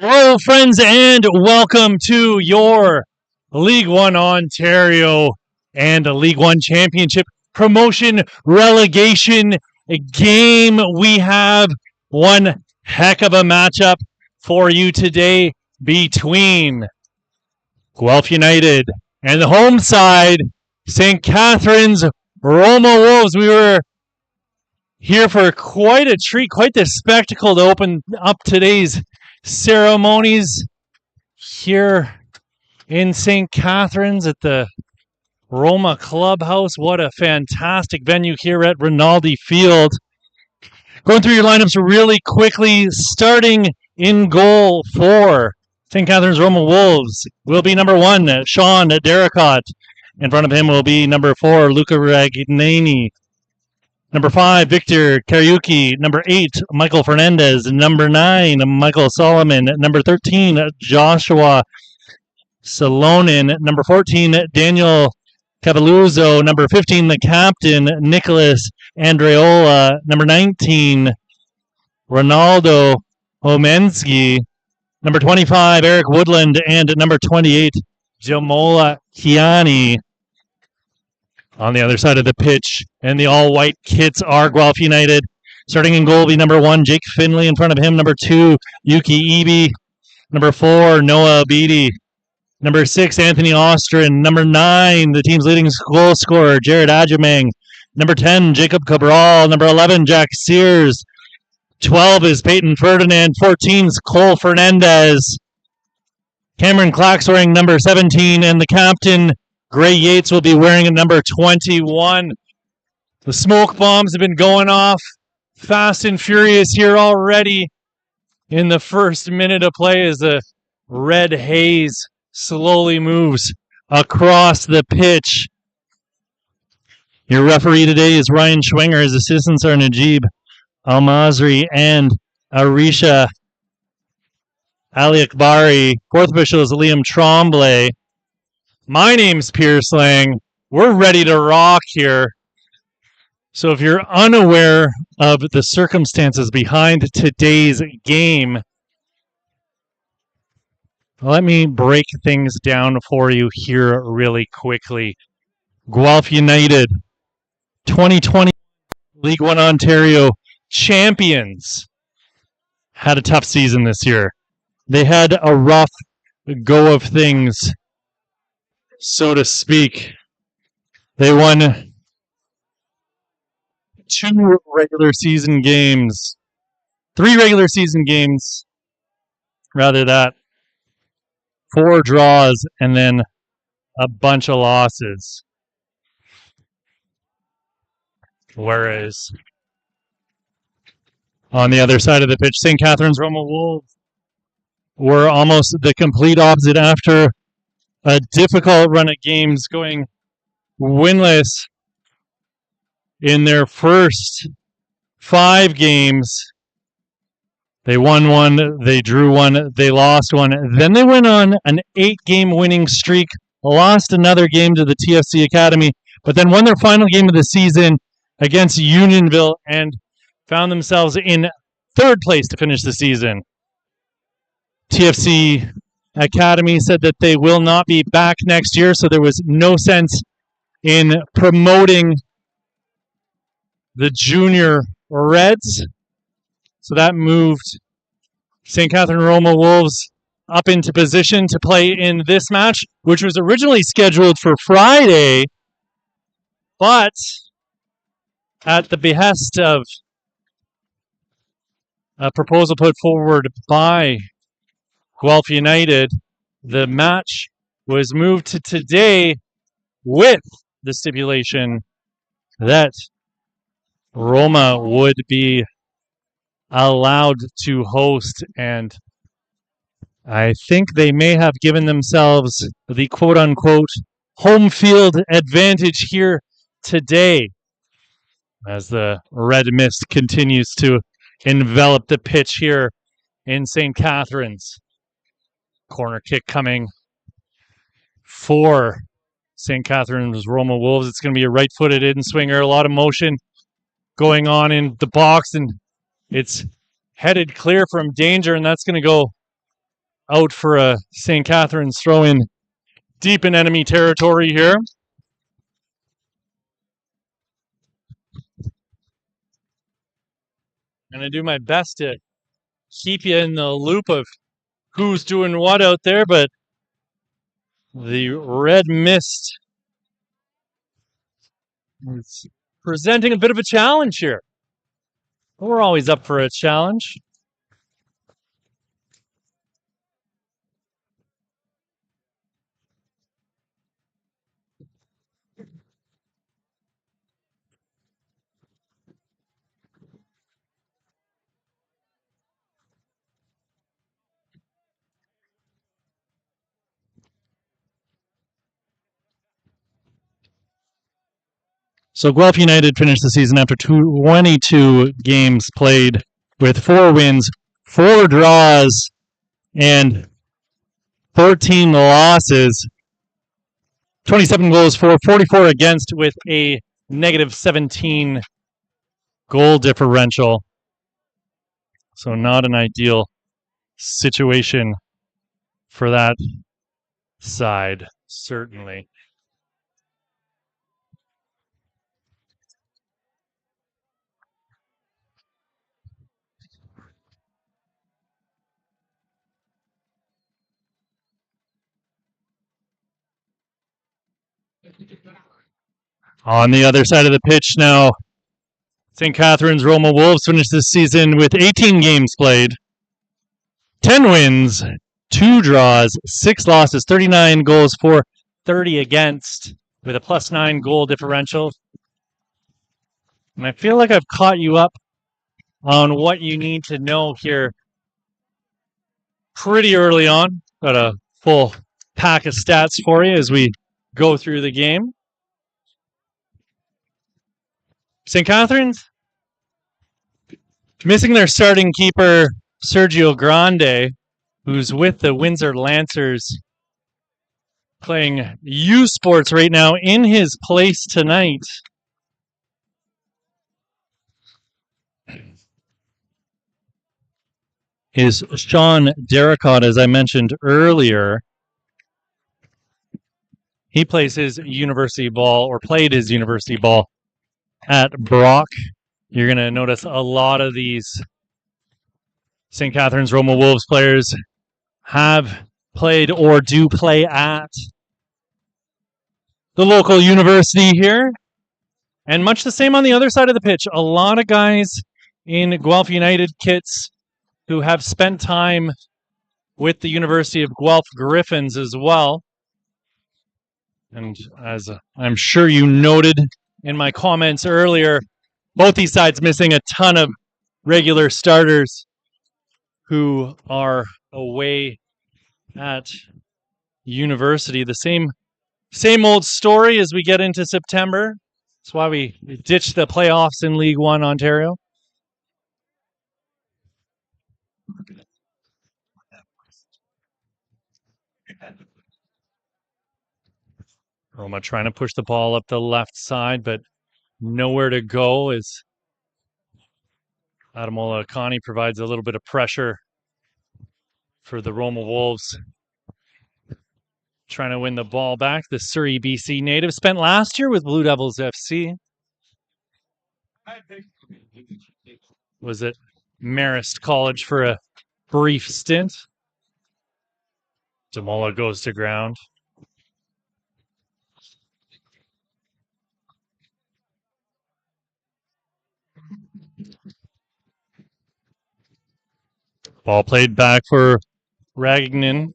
Hello, friends, and welcome to your League One Ontario and League One Championship promotion relegation game. We have one heck of a matchup for you today between Guelph United and the home side, St. Catharines Roma Wolves. We were here for quite a treat, quite the spectacle to open up today's ceremonies here in St. Catharines at the Roma Clubhouse. What a fantastic venue here at Rinaldi Field. Going through your lineups really quickly, starting in goal for St. Catharines Roma Wolves will be number 1, Sean Derricott. In front of him will be number 4, Luca Ragnani. Number 5, Victor Kariuki. Number 8, Michael Fernandez. Number 9, Michael Solomon. Number 13, Joshua Salonen. Number 14, Daniel Cavalluzzo. Number 15, the captain, Nicholas Andreola. Number 19, Ronaldo Homensky. Number 25, Eric Woodland. And number 28, Jamola Kiani. On the other side of the pitch, and the all-white kits are Guelph United. Starting in goal will be number 1, Jake Finley. In front of him, number 2, Yuki Ibi. Number 4, Noah Beatty. Number 6, Anthony Ostrin. Number 9, the team's leading goal scorer, Jared Adjamang. Number 10, Jacob Cabral. Number 11, Jack Sears. 12 is Peyton Ferdinand. 14 is Cole Fernandez. Cameron Clack's wearing number 17, and the captain, Gray Yates, will be wearing a number 21. The smoke bombs have been going off fast and furious here already in the first minute of play as the red haze slowly moves across the pitch. Your referee today is Ryan Schwenger. His assistants are Najib Almazri and Arisha Ali Akbari. Fourth official is Liam Tremblay. My name's Pierce Lang. We're ready to rock here. So if you're unaware of the circumstances behind today's game, let me break things down for you here really quickly. Guelph United, 2020 League One Ontario champions, had a tough season this year. They had a rough go of things, so to speak. They won 3 regular season games, rather that, 4 draws, and then a bunch of losses. Whereas on the other side of the pitch, St. Catharines Roma Wolves were almost the complete opposite after a difficult run of games, going winless in their first 5 games. They won 1, they drew 1, they lost 1. Then they went on an 8-game winning streak, lost another game to the TFC Academy, but then won their final game of the season against Unionville and found themselves in 3rd place to finish the season. TFC Academy said that they will not be back next year, so there was no sense in promoting the junior Reds. So that moved St. Catharines Roma Wolves up into position to play in this match, which was originally scheduled for Friday, but at the behest of a proposal put forward by Guelph United, the match was moved to today with the stipulation that Roma would be allowed to host, and I think they may have given themselves the quote-unquote home field advantage here today as the red mist continues to envelop the pitch here in St. Catharines. Corner kick coming for St. Catharines Roma Wolves. It's going to be a right-footed in-swinger. A lot of motion going on in the box, and it's headed clear from danger, and that's going to go out for a St. Catharines throw-in deep in enemy territory here. I'm going to do my best to keep you in the loop of who's doing what out there, but the red mist is presenting a bit of a challenge here. We're always up for a challenge. So Guelph United finished the season after 22 games played with 4 wins, 4 draws, and 14 losses. 27 goals for, 44 against with a negative 17 goal differential. So not an ideal situation for that side, certainly. On the other side of the pitch now, St. Catharines Roma Wolves finished this season with 18 games played, 10 wins, 2 draws, 6 losses, 39 goals for, 30 against, with a +9 goal differential. And I feel like I've caught you up on what you need to know here pretty early on. Got a full pack of stats for you as we go through the game. St. Catharines missing their starting keeper, Sergio Grande, who's with the Windsor Lancers playing U Sports right now. In his place tonight is Sean Derricott, as I mentioned earlier. He plays his university ball, or played his university ball, at Brock. You're going to notice a lot of these St. Catharines Roma Wolves players have played or do play at the local university here. And much the same on the other side of the pitch. A lot of guys in Guelph United kits who have spent time with the University of Guelph Griffins as well. And as I'm sure you noted in my comments earlier, both these sides missing a ton of regular starters who are away at university. The same old story as we get into September. That's why we ditched the playoffs in League One Ontario. Roma trying to push the ball up the left side, but nowhere to go as Adamola Akani provides a little bit of pressure for the Roma Wolves. Trying to win the ball back. The Surrey, BC native spent last year with Blue Devils FC. Was at Marist College for a brief stint. Damola goes to ground. Ball played back for Ragnan.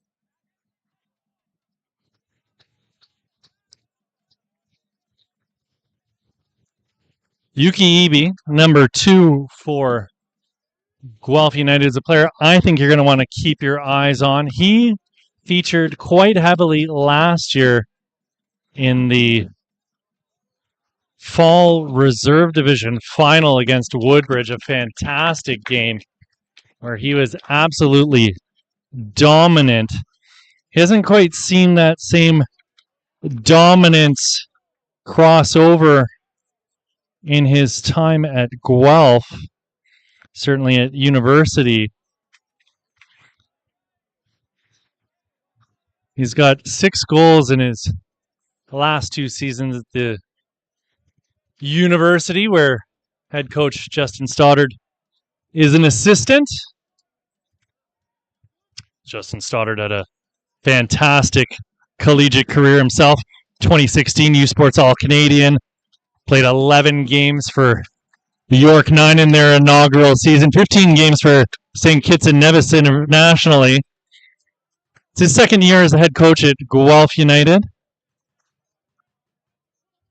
Yuki Ibi, number 2 for Guelph United, is a player I think you're going to want to keep your eyes on. He featured quite heavily last year in the Fall Reserve Division final against Woodbridge, a fantastic game where he was absolutely dominant. He hasn't quite seen that same dominance crossover in his time at Guelph, certainly at university. He's got 6 goals in his last 2 seasons at the university, where head coach Justin Stoddard is an assistant. Justin Stoddard had a fantastic collegiate career himself. 2016 U Sports All-Canadian. Played 11 games for the York 9 in their inaugural season. 15 games for St. Kitts and Nevis internationally. It's his second year as a head coach at Guelph United.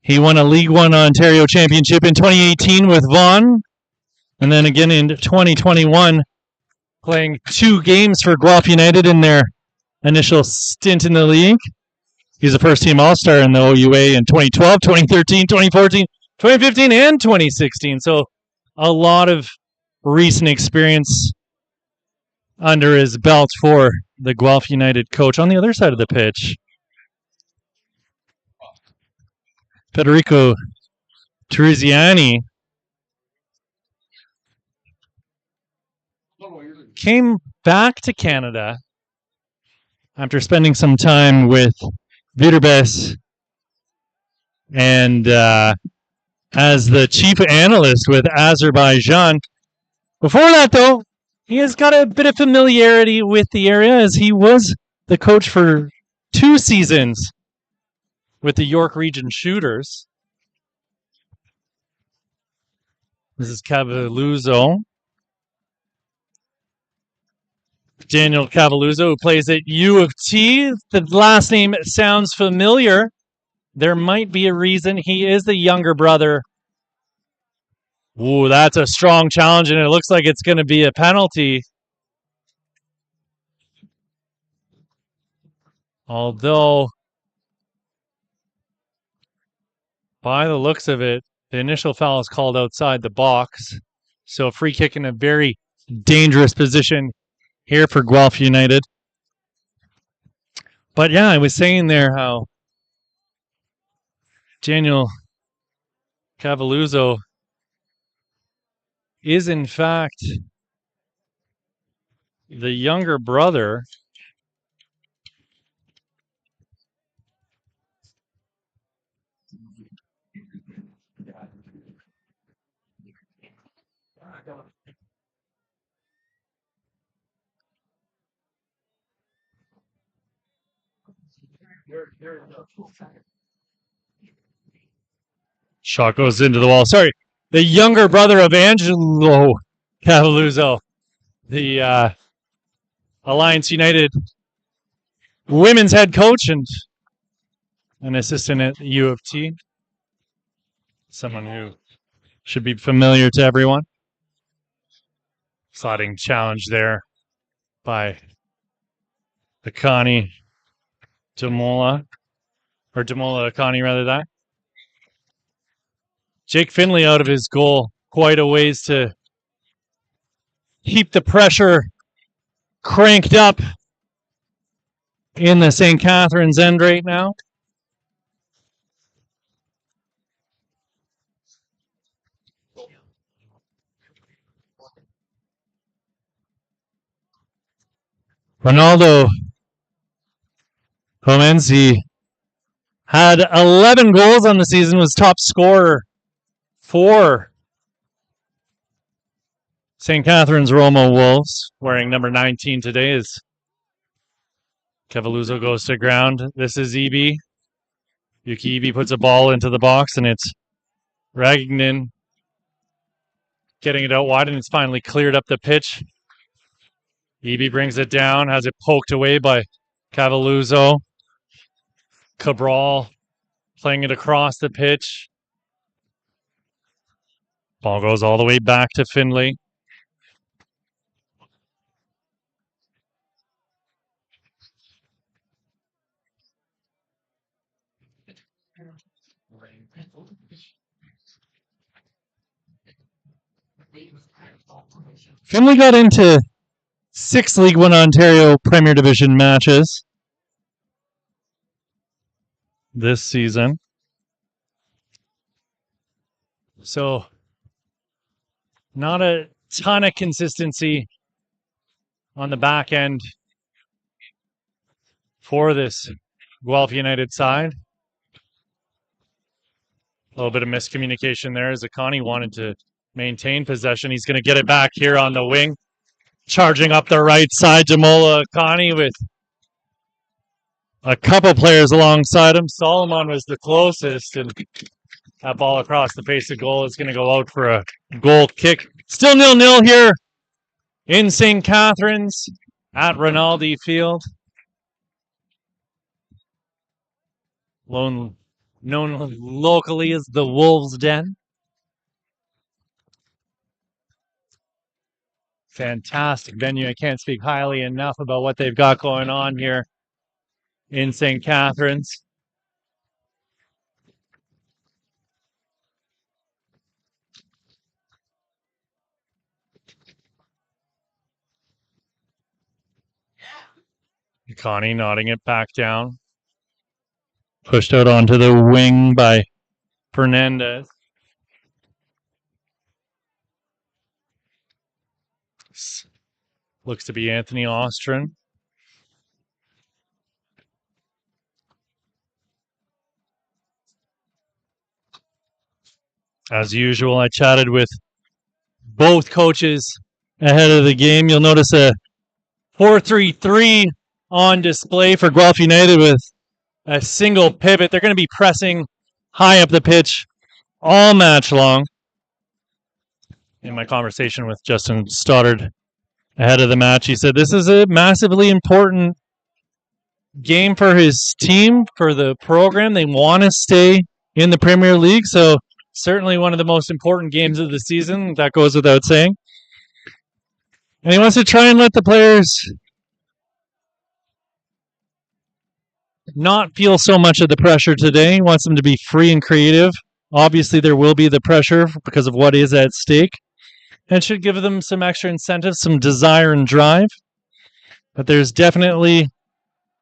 He won a League One Ontario Championship in 2018 with Vaughan. And then again in 2021, playing 2 games for Guelph United in their initial stint in the league. He's a first-team All-Star in the OUA in 2012, 2013, 2014, 2015, and 2016. So a lot of recent experience under his belt for the Guelph United coach. On the other side of the pitch, Federico Triziani came back to Canada after spending some time with Viterbes and as the chief analyst with Azerbaijan. Before that, though, he has got a bit of familiarity with the area as he was the coach for 2 seasons with the York Region Shooters. This is Cavalluzzo. Daniel Cavalluzzo, who plays at U of T. The last name sounds familiar. There might be a reason. He is the younger brother. Ooh, that's a strong challenge, and it looks like it's going to be a penalty. Although, by the looks of it, the initial foul is called outside the box. So a free kick in a very dangerous position here for Guelph United. But yeah, I was saying there how Daniel Cavalluzzo is in fact the younger brother shot goes into the wall. Sorry, the younger brother of Angelo Cavalluzzo, the Alliance United women's head coach and an assistant at U of T. Someone who should be familiar to everyone. Sliding challenge there by Akani Demola, or Demola Akani rather that. Jake Finley out of his goal, quite a ways to keep the pressure cranked up in the St. Catharines end right now. Ronaldo Comenzi had 11 goals on the season, was top scorer for St. Catharines Roma Wolves, wearing number 19 today as Cavalluzzo goes to ground. This is Eby. Yuki Eby puts a ball into the box, and it's Ragnan getting it out wide, and it's finally cleared up the pitch. Eby brings it down, has it poked away by Cavalluzzo. Cabral playing it across the pitch. Ball goes all the way back to Finley. Finley got into 6 League One Ontario Premier Division matches this season. So, not a ton of consistency on the back end for this Guelph United side. A little bit of miscommunication there as Akani wanted to maintain possession. He's going to get it back here on the wing. Charging up the right side, Jamola Akani with a couple players alongside him. Solomon was the closest, and that ball across the face of goal is going to go out for a goal kick. Still 0-0 here in St. Catharines at Rinaldi Field. Known locally as the Wolves' Den. Fantastic venue. I can't speak highly enough about what they've got going on here in St. Catharines. Connie nodding it back down. Pushed out onto the wing by Fernandez. Looks to be Anthony Ostrin. As usual, I chatted with both coaches ahead of the game. You'll notice a 4-3-3 on display for Guelph United with a single pivot. They're going to be pressing high up the pitch all match long. In my conversation with Justin Stoddard ahead of the match, he said this is a massively important game for his team, for the program. They want to stay in the Premier League, so certainly one of the most important games of the season. That goes without saying. And he wants to try and let the players not feel so much of the pressure today. He wants them to be free and creative. Obviously, there will be the pressure because of what is at stake. And should give them some extra incentive, some desire and drive. But there's definitely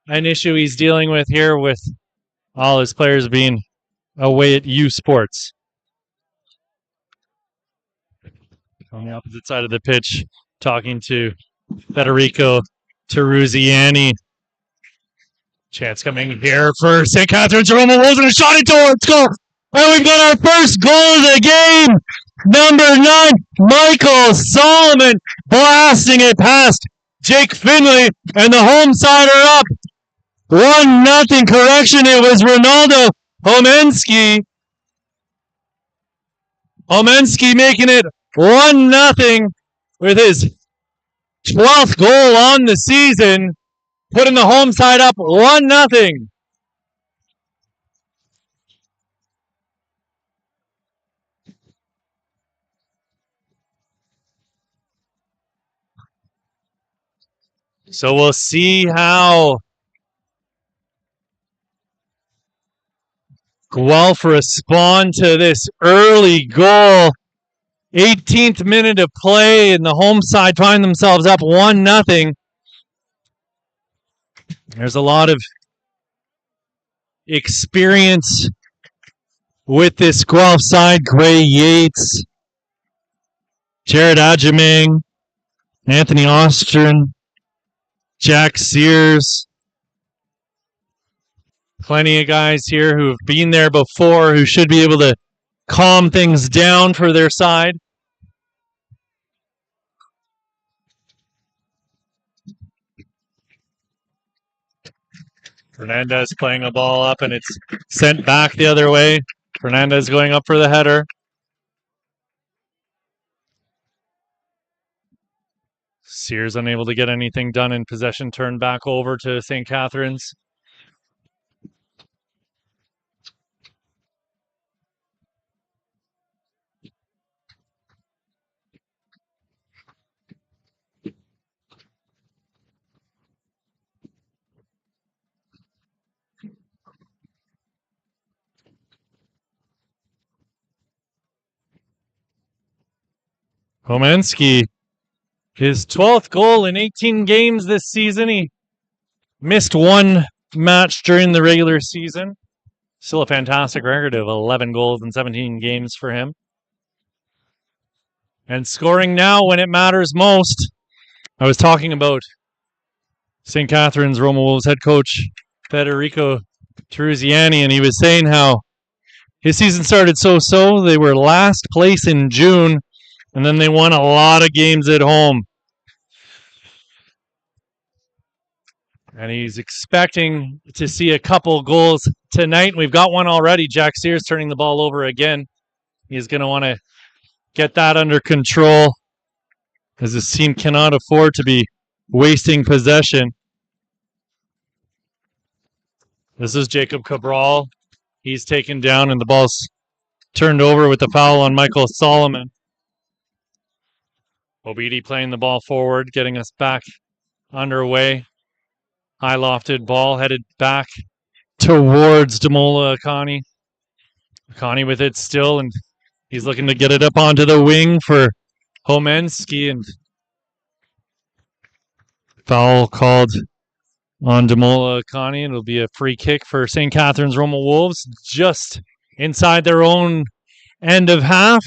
an issue he's dealing with here with all his players being away at U Sports. On the opposite side of the pitch, talking to Federico Terruziani. Chance coming here for St. Catharines. Roma rolls and a shot into it. Let's go. And we've got our first goal of the game. Number 9, Michael Solomon blasting it past Jake Finley. And the home side are up. 1-0. Correction, it was Ronaldo Homensky. Homensky making it 1-0 with his 12th goal on the season. Putting the home side up 1-0. So we'll see how Guelph respond to this early goal. 18th minute of play, and the home side find themselves up 1-0. There's a lot of experience with this Guelph side. Gray Yates, Jared Adjamang, Anthony Ostrin, Jack Sears. Plenty of guys here who have been there before who should be able to calm things down for their side. Fernandez playing a ball up, and it's sent back the other way. Fernandez going up for the header. Sears unable to get anything done in possession, turned back over to St. Catharines. Homensky, his 12th goal in 18 games this season. He missed one match during the regular season. Still a fantastic record of 11 goals in 17 games for him. And scoring now when it matters most. I was talking about St. Catharines Roma Wolves head coach Federico Truziani, and he was saying how his season started so-so. They were last place in June, and then they won a lot of games at home. And he's expecting to see a couple goals tonight. We've got one already. Jack Sears turning the ball over again. He's going to want to get that under control, as this team cannot afford to be wasting possession. This is Jacob Cabral. He's taken down, and the ball's turned over with the foul on Michael Solomon. Obidi playing the ball forward, getting us back underway. High lofted ball headed back towards Damola Akani. Akani with it still, and he's looking to get it up onto the wing for Homensky, and foul called on Damola Akani. It'll be a free kick for St. Catharines Roma Wolves just inside their own end of half.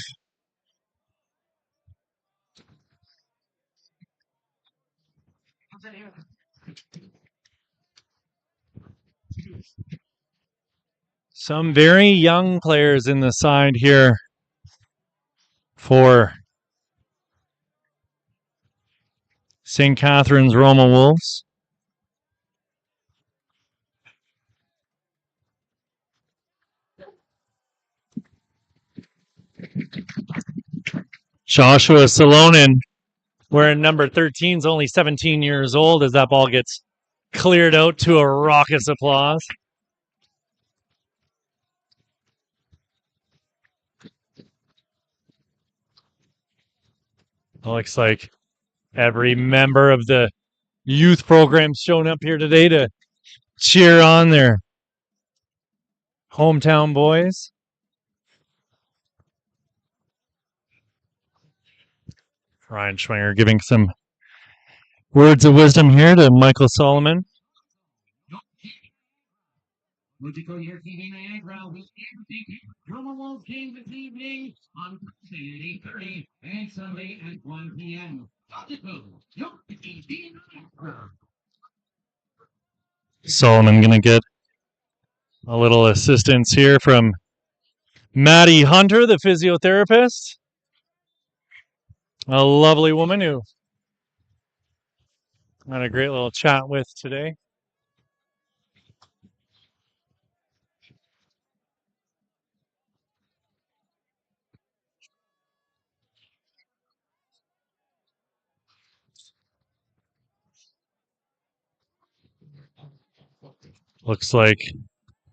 Some very young players in the side here for St. Catharines Roma Wolves. Joshua Salonen, wearing number 13, is only 17 years old, as that ball gets cleared out to a raucous applause. Looks like every member of the youth program showing up here today to cheer on their hometown boys. Ryan Schwinger giving some words of wisdom here to Michael Solomon. Multicolor TV Niagara will everything Roma Wolves game this evening on Thursday at 8:30 and Sunday at 1 p.m. Solomon gonna get a little assistance here from Maddie Hunter, the physiotherapist. A lovely woman who I had a great little chat with today. Looks like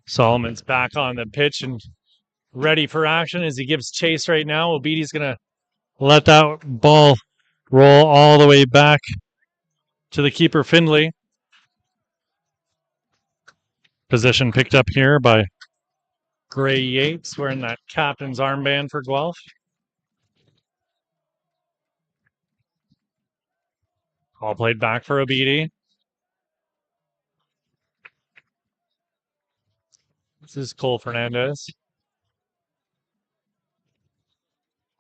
Solomon's back on the pitch and ready for action as he gives chase right now. Obidi's going to let that ball roll all the way back to the keeper, Findlay. Possession picked up here by Gray Yates, wearing that captain's armband for Guelph. Ball played back for Obidi. This is Cole Fernandez.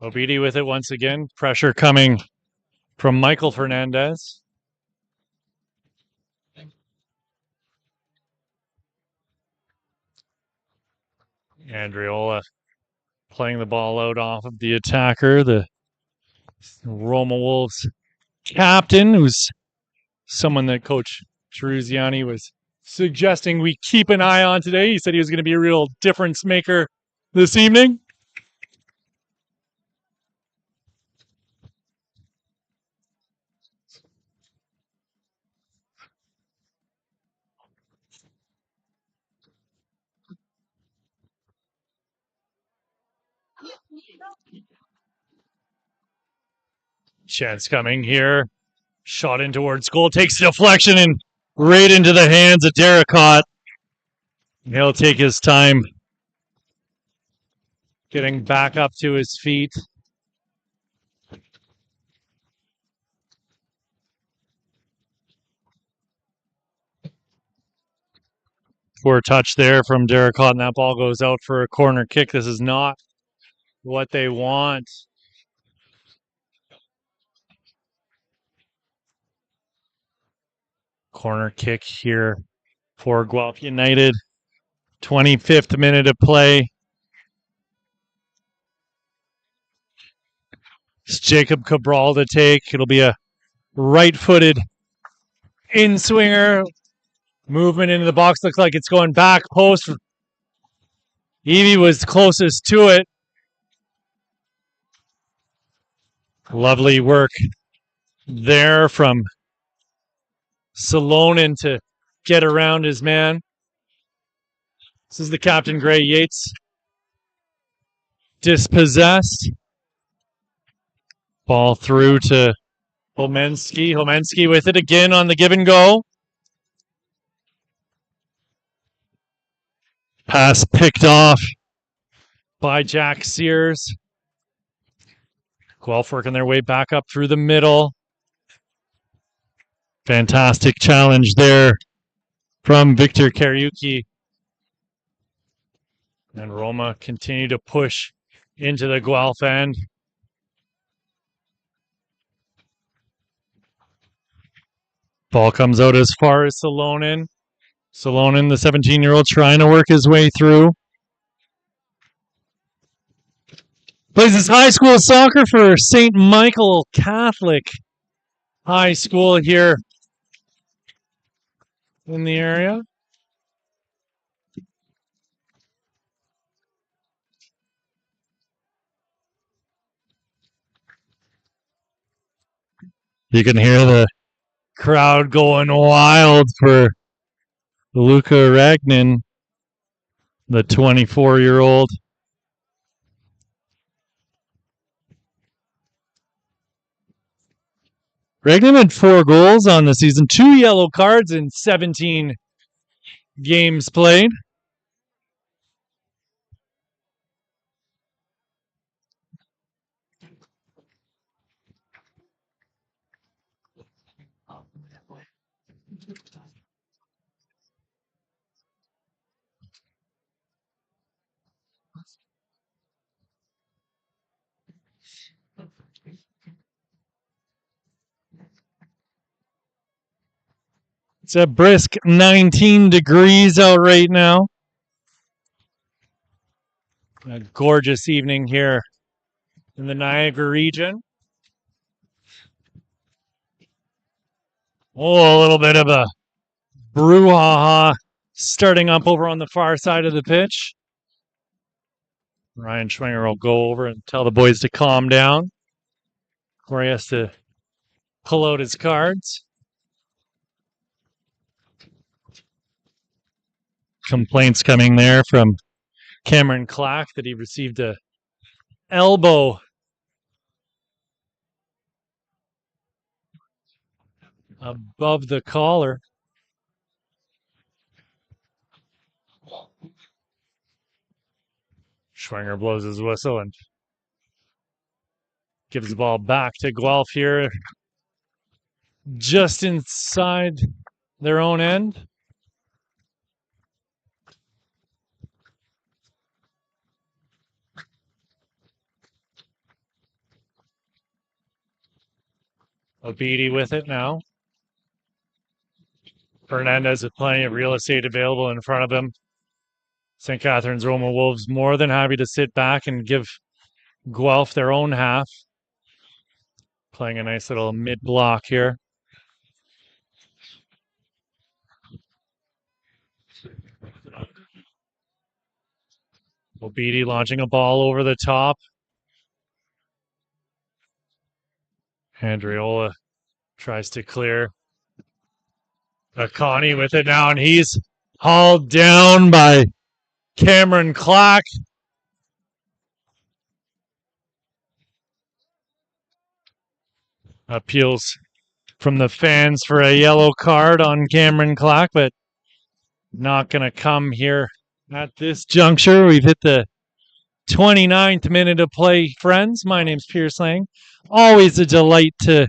Obidi with it once again. Pressure coming from Michael Fernandez. Andriola playing the ball out off of the attacker, the Roma Wolves captain, who's someone that Coach Truziani was suggesting we keep an eye on today. He said he was going to be a real difference maker this evening. Chance coming here. Shot in towards goal. Takes deflection and right into the hands of Derricott. He'll take his time getting back up to his feet. Poor touch there from Derricott, and that ball goes out for a corner kick. This is not what they want. Corner kick here for Guelph United. 25th minute of play. It's Jacob Cabral to take. It'll be a right-footed in-swinger. Movement into the box. Looks like it's going back post. Evie was closest to it. Lovely work there from Salonen to get around his man. This is the captain, Gray Yates. Dispossessed. Ball through to Homensky. Homensky with it again on the give and go. Pass picked off by Jack Sears. Guelph working their way back up through the middle. Fantastic challenge there from Victor Kariuki. And Roma continue to push into the Guelph end. Ball comes out as far as Salonen. Salonen, the 17-year-old, trying to work his way through. Plays his high school soccer for St. Michael Catholic High School here in the area. You can hear the crowd going wild for Luca Ragnin, the 24-year-old. Ragnin had 4 goals on the season, 2 yellow cards in 17 games played. It's a brisk 19 degrees out right now. A gorgeous evening here in the Niagara region. Oh, a little bit of a brouhaha starting up over on the far side of the pitch. Ryan Schwinger will go over and tell the boys to calm down. Corey has to pull out his cards. Complaints coming there from Cameron Clack that he received a elbow above the collar. Schwinger blows his whistle and gives the ball back to Guelph here, just inside their own end. Obidi with it now. Fernandez with plenty of real estate available in front of him. St. Catharines Roma Wolves more than happy to sit back and give Guelph their own half. Playing a nice little mid-block here. Obidi launching a ball over the top. Andriola tries to clear. Akani with it now, and he's hauled down by Cameron Clack. Appeals from the fans for a yellow card on Cameron Clack, but not going to come here at this juncture. We've hit the 29th minute of play, friends. My name's Pierce Lang. Always a delight to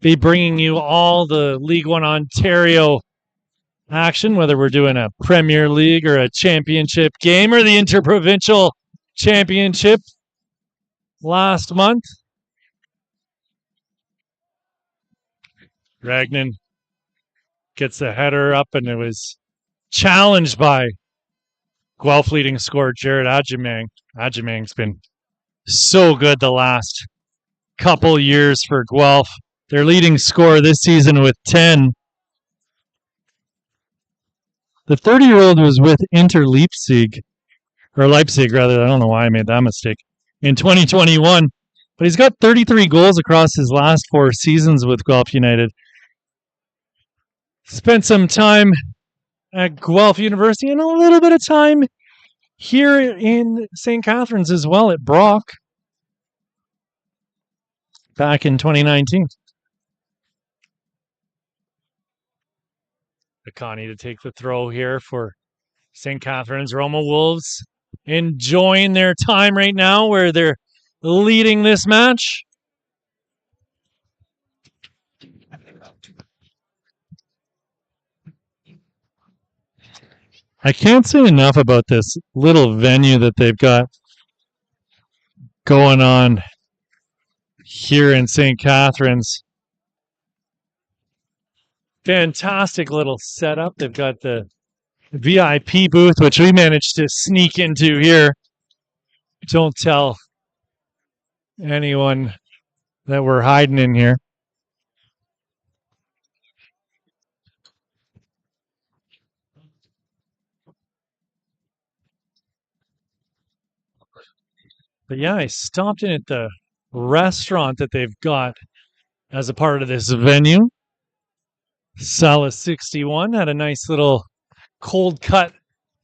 be bringing you all the League One Ontario action, whether we're doing a Premier League or a championship game or the Interprovincial Championship last month. Ragnin gets the header up, and it was challenged by Guelph leading scorer Jared Adjumang. Adjumang's been so good the last couple years for Guelph. Their leading scorer this season with 10. The 30-year-old was with Inter Leipzig, or Leipzig rather. I don't know why I made that mistake. In 2021, but he's got 33 goals across his last 4 seasons with Guelph United. Spent some time at Guelph University and a little bit of time here in St. Catharines as well at Brock back in 2019. Akani to take the throw here for St. Catharines. Roma Wolves enjoying their time right now where they're leading this match. I can't say enough about this little venue that they've got going on here in St. Catharines. Fantastic little setup. They've got the VIP booth, which we managed to sneak into here. Don't tell anyone that we're hiding in here. But yeah, I stopped in at the restaurant that they've got as a part of this venue. Sala 61 had a nice little cold cut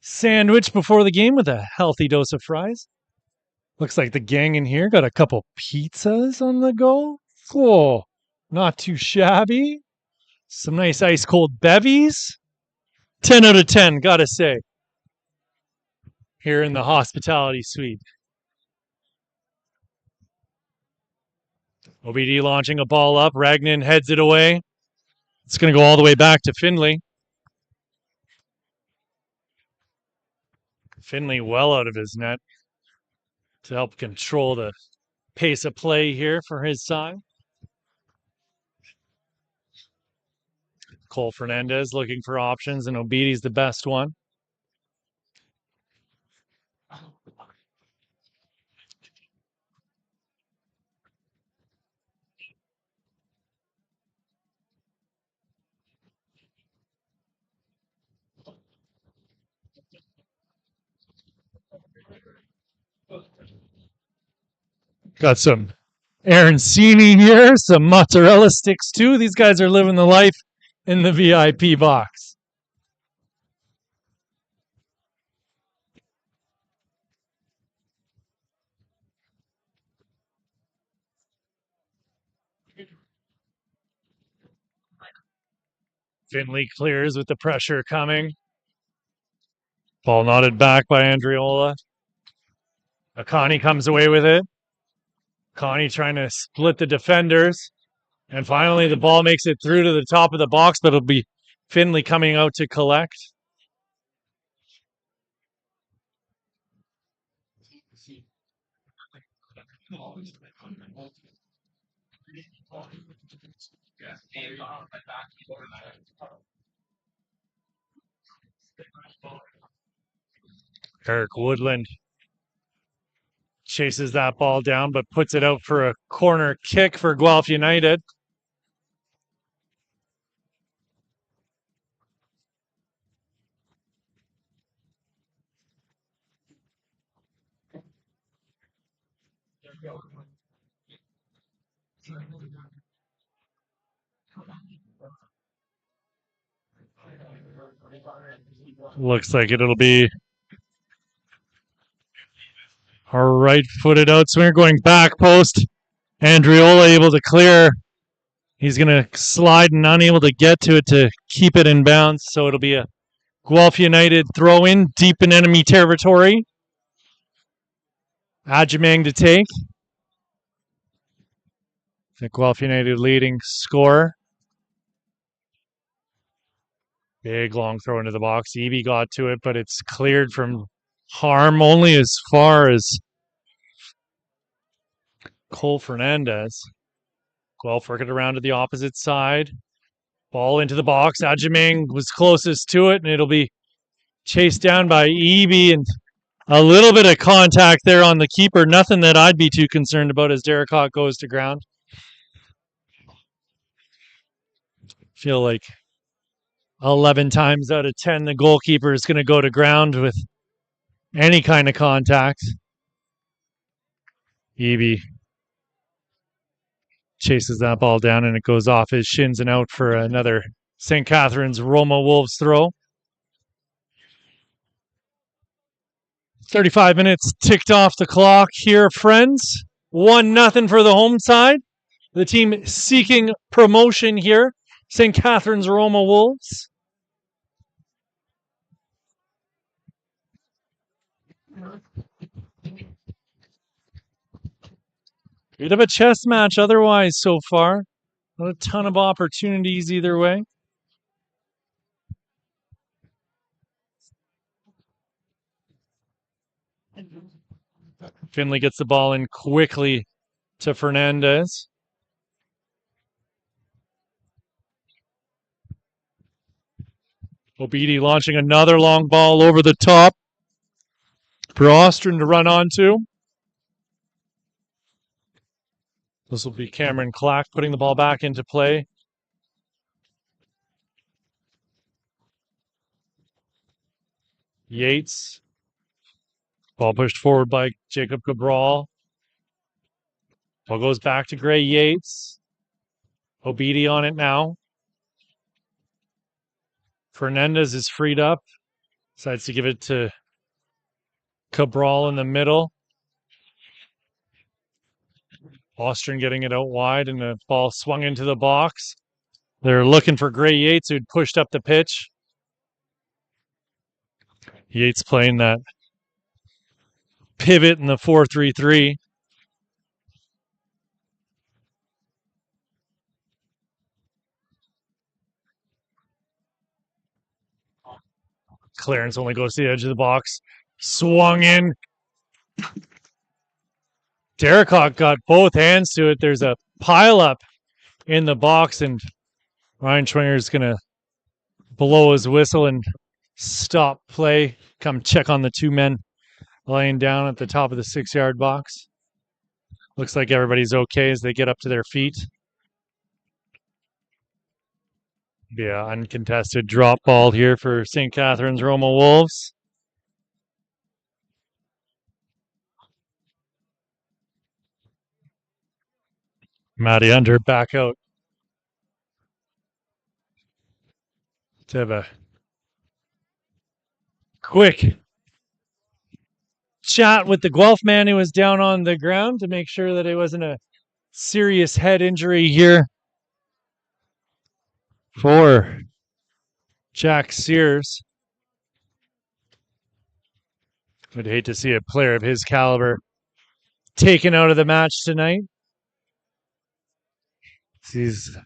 sandwich before the game with a healthy dose of fries. Looks like the gang in here got a couple pizzas on the go. Oh, not too shabby. Some nice ice cold bevies. 10 out of 10, gotta say. Here in the hospitality suite. OBD launching a ball up. Ragnan heads it away. It's going to go all the way back to Finley. Finley well out of his net to help control the pace of play here for his side. Cole Fernandez looking for options, and Obedi's the best one. Got some arancini here, some mozzarella sticks too. These guys are living the life in the VIP box. Finley clears with the pressure coming. Ball nodded back by Andriola. Akani comes away with it. Akani trying to split the defenders. And finally, the ball makes it through to the top of the box, but it'll be Finley coming out to collect. Eric Woodland chases that ball down, but puts it out for a corner kick for Guelph United. Looks like it'll be a right-footed outswinger going back post. Andriola able to clear. He's going to slide and unable to get to it to keep it in bounds. So it'll be a Guelph United throw in deep in enemy territory. Adjumang to take. The Guelph United leading scorer. Big long throw into the box. Evie got to it, but it's cleared from harm only as far as Cole Fernandez. Guelph working around to the opposite side. Ball into the box. Ajimang was closest to it, and it'll be chased down by Eby, and a little bit of contact there on the keeper. Nothing that I'd be too concerned about as Derek Hawk goes to ground. Feel like 11 times out of 10, the goalkeeper is going to go to ground with any kind of contact. Eby chases that ball down, and it goes off his shins and out for another St. Catharines Roma Wolves throw. 35 minutes ticked off the clock here, friends. 1-0 for the home side. The team seeking promotion here, St. Catharines Roma Wolves. Bit of a chess match otherwise so far. Not a ton of opportunities either way. Finley gets the ball in quickly to Fernandez. Obidi launching another long ball over the top for Ostrin to run onto. This will be Cameron Clack putting the ball back into play. Yates. Ball pushed forward by Jacob Cabral. Ball goes back to Gray Yates. Obidi on it now. Fernandez is freed up. Decides to give it to Cabral in the middle. Ostrin getting it out wide, and the ball swung into the box. They're looking for Gray Yates, who'd pushed up the pitch. Yates playing that pivot in the 4-3-3. Clearance only goes to the edge of the box. Swung in. Derek Hawk got both hands to it. There's a pile up in the box, and Ryan Schwinger is going to blow his whistle and stop play. Come check on the two men laying down at the top of the 6-yard box. Looks like everybody's okay as they get up to their feet. Yeah, uncontested drop ball here for St. Catharines Roma Wolves. Matty Under back out to have a quick chat with the Guelph man who was down on the ground to make sure that it wasn't a serious head injury here for Jack Sears. I'd hate to see a player of his caliber taken out of the match tonight. He's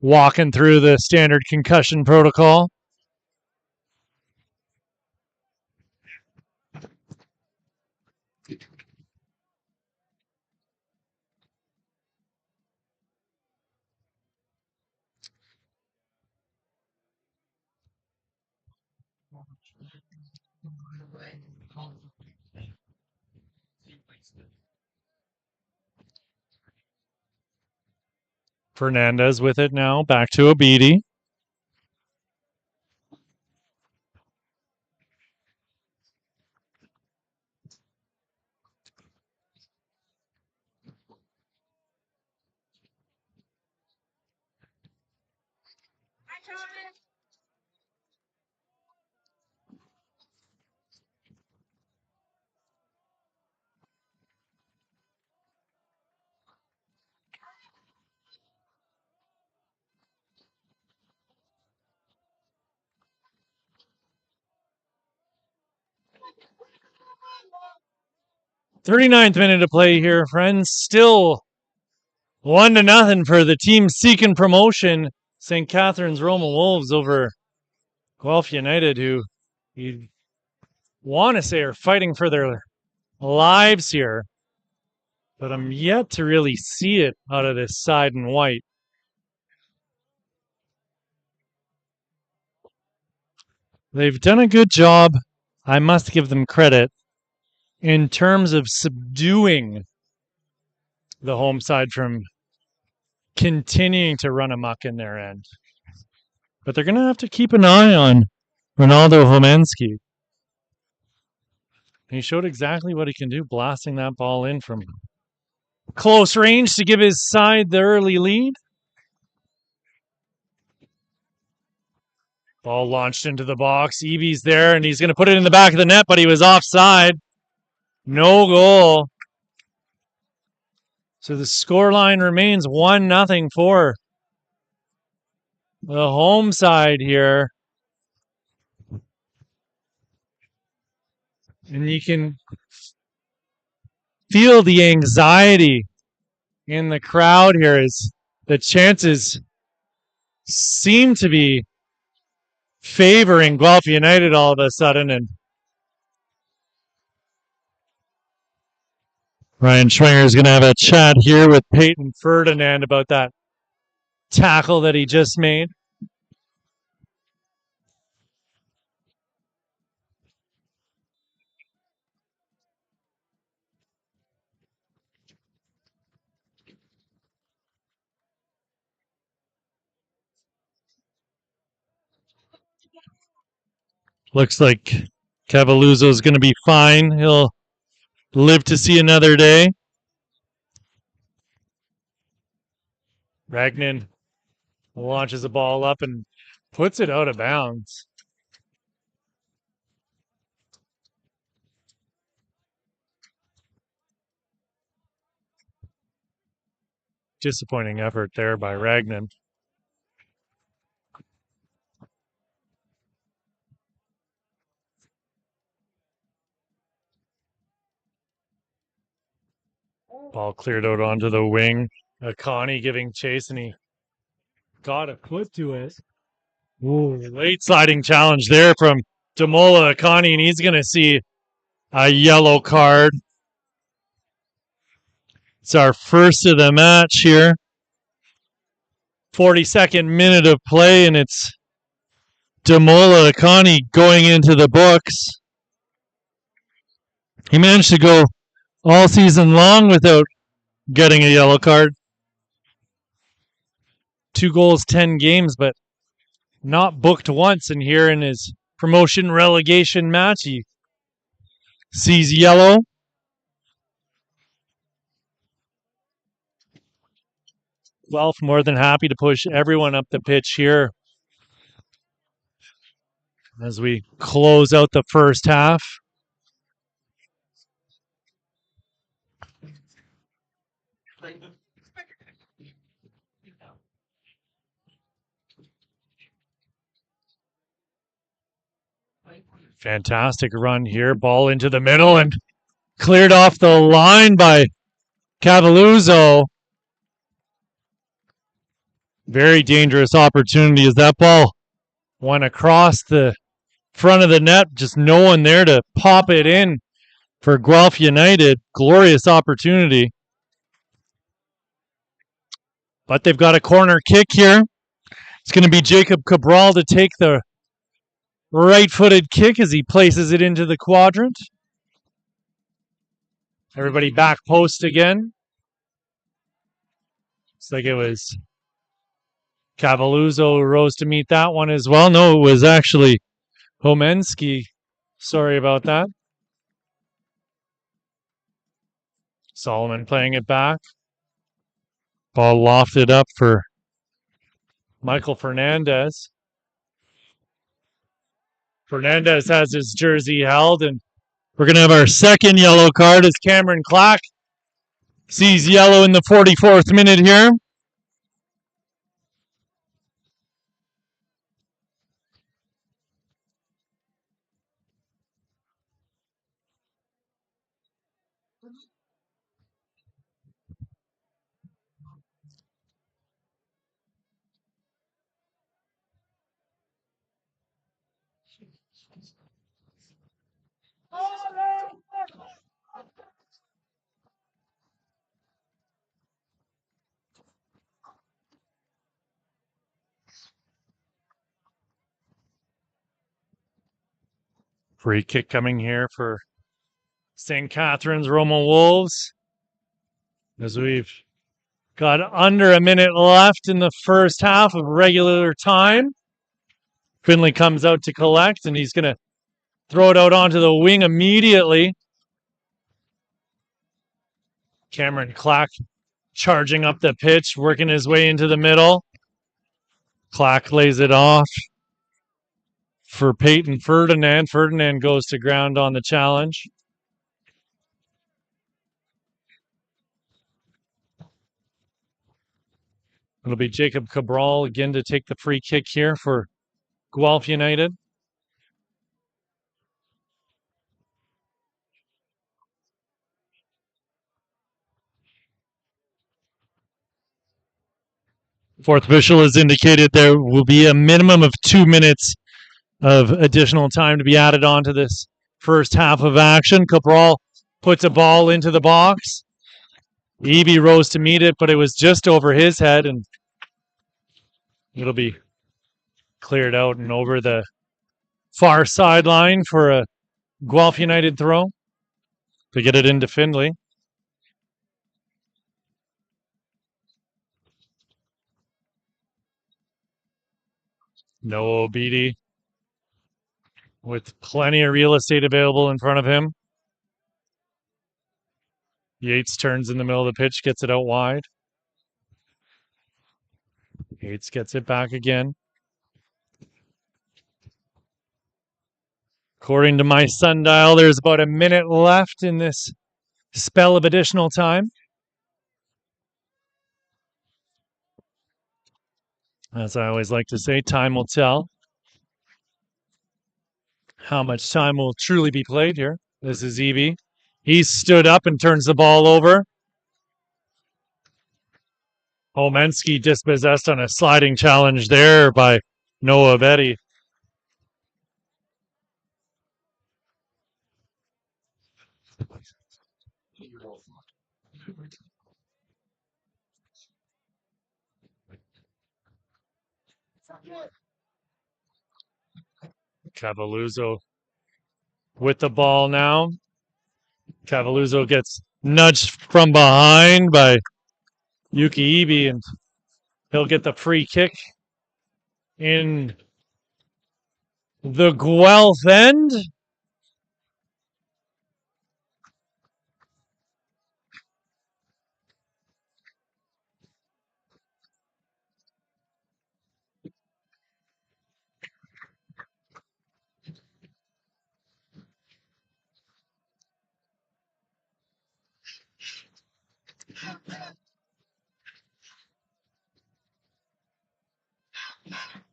walking through the standard concussion protocol. Fernandez with it now, back to Obidi. .39th minute to play here, friends. Still 1-0 for the team seeking promotion. St. Catharines Roma Wolves over Guelph United, who you want to say are fighting for their lives here. But I'm yet to really see it out of this side in white. They've done a good job, I must give them credit, in terms of subduing the home side from continuing to run amok in their end. But they're going to have to keep an eye on Ronaldo Homensky. He showed exactly what he can do, blasting that ball in from close range to give his side the early lead. Ball launched into the box. Evie's there, and he's going to put it in the back of the net, but he was offside. No goal. So the scoreline remains 1-0 for the home side here. And you can feel the anxiety in the crowd here as the chances seem to be favoring Guelph United all of a sudden. And Ryan Schwinger is going to have a chat here with Peyton Ferdinand about that tackle that he just made. Looks like Cavalluzzo is going to be fine. He'll live to see another day. Ragnan launches the ball up and puts it out of bounds. Disappointing effort there by Ragnan. Ball cleared out onto the wing. Akani giving chase, and he got a foot to it. Ooh, late sliding challenge there from Damola Akani, and he's going to see a yellow card. It's our first of the match here. 42nd minute of play, and it's Damola Akani going into the books. He managed to go all season long without getting a yellow card. 2 goals, 10 games, but not booked once. And here in his promotion relegation match, he sees yellow. Guelph more than happy to push everyone up the pitch here as we close out the first half. Fantastic run here. Ball into the middle and cleared off the line by Cavalluzzo. Very dangerous opportunity as that ball went across the front of the net. Just no one there to pop it in for Guelph United. Glorious opportunity. But they've got a corner kick here. It's going to be Jacob Cabral to take the right-footed kick as he places it into the quadrant. Everybody back post again. Looks like it was Cavalluzzo who rose to meet that one as well. No, it was actually Homensky. Sorry about that. Solomon playing it back. Ball lofted up for Michael Fernandez. Fernandez has his jersey held, and we're going to have our second yellow card as Cameron Clack sees yellow in the 44th minute here. Free kick coming here for St. Catharines Roma Wolves. As we've got under a minute left in the first half of regular time. Finley comes out to collect, and he's going to throw it out onto the wing immediately. Cameron Clack charging up the pitch, working his way into the middle. Clack lays it off for Peyton Ferdinand. Ferdinand goes to ground on the challenge. It'll be Jacob Cabral again to take the free kick here for Guelph United. Fourth official has indicated there will be a minimum of 2 minutes of additional time to be added on to this first half of action. Cabral puts a ball into the box. Eby rose to meet it, but it was just over his head, and it'll be cleared out and over the far sideline for a Guelph United throw to get it into Findlay. Noah Obidi with plenty of real estate available in front of him. Yates turns in the middle of the pitch, gets it out wide. Yates gets it back again. According to my sundial, there's about a minute left in this spell of additional time. As I always like to say, time will tell how much time will truly be played here. This is Eby. He stood up and turns the ball over. Homensky dispossessed on a sliding challenge there by Noah Betty. Cavalluzzo with the ball now. Cavalluzzo gets nudged from behind by Yuki Eby, and he'll get the free kick in the Guelph end.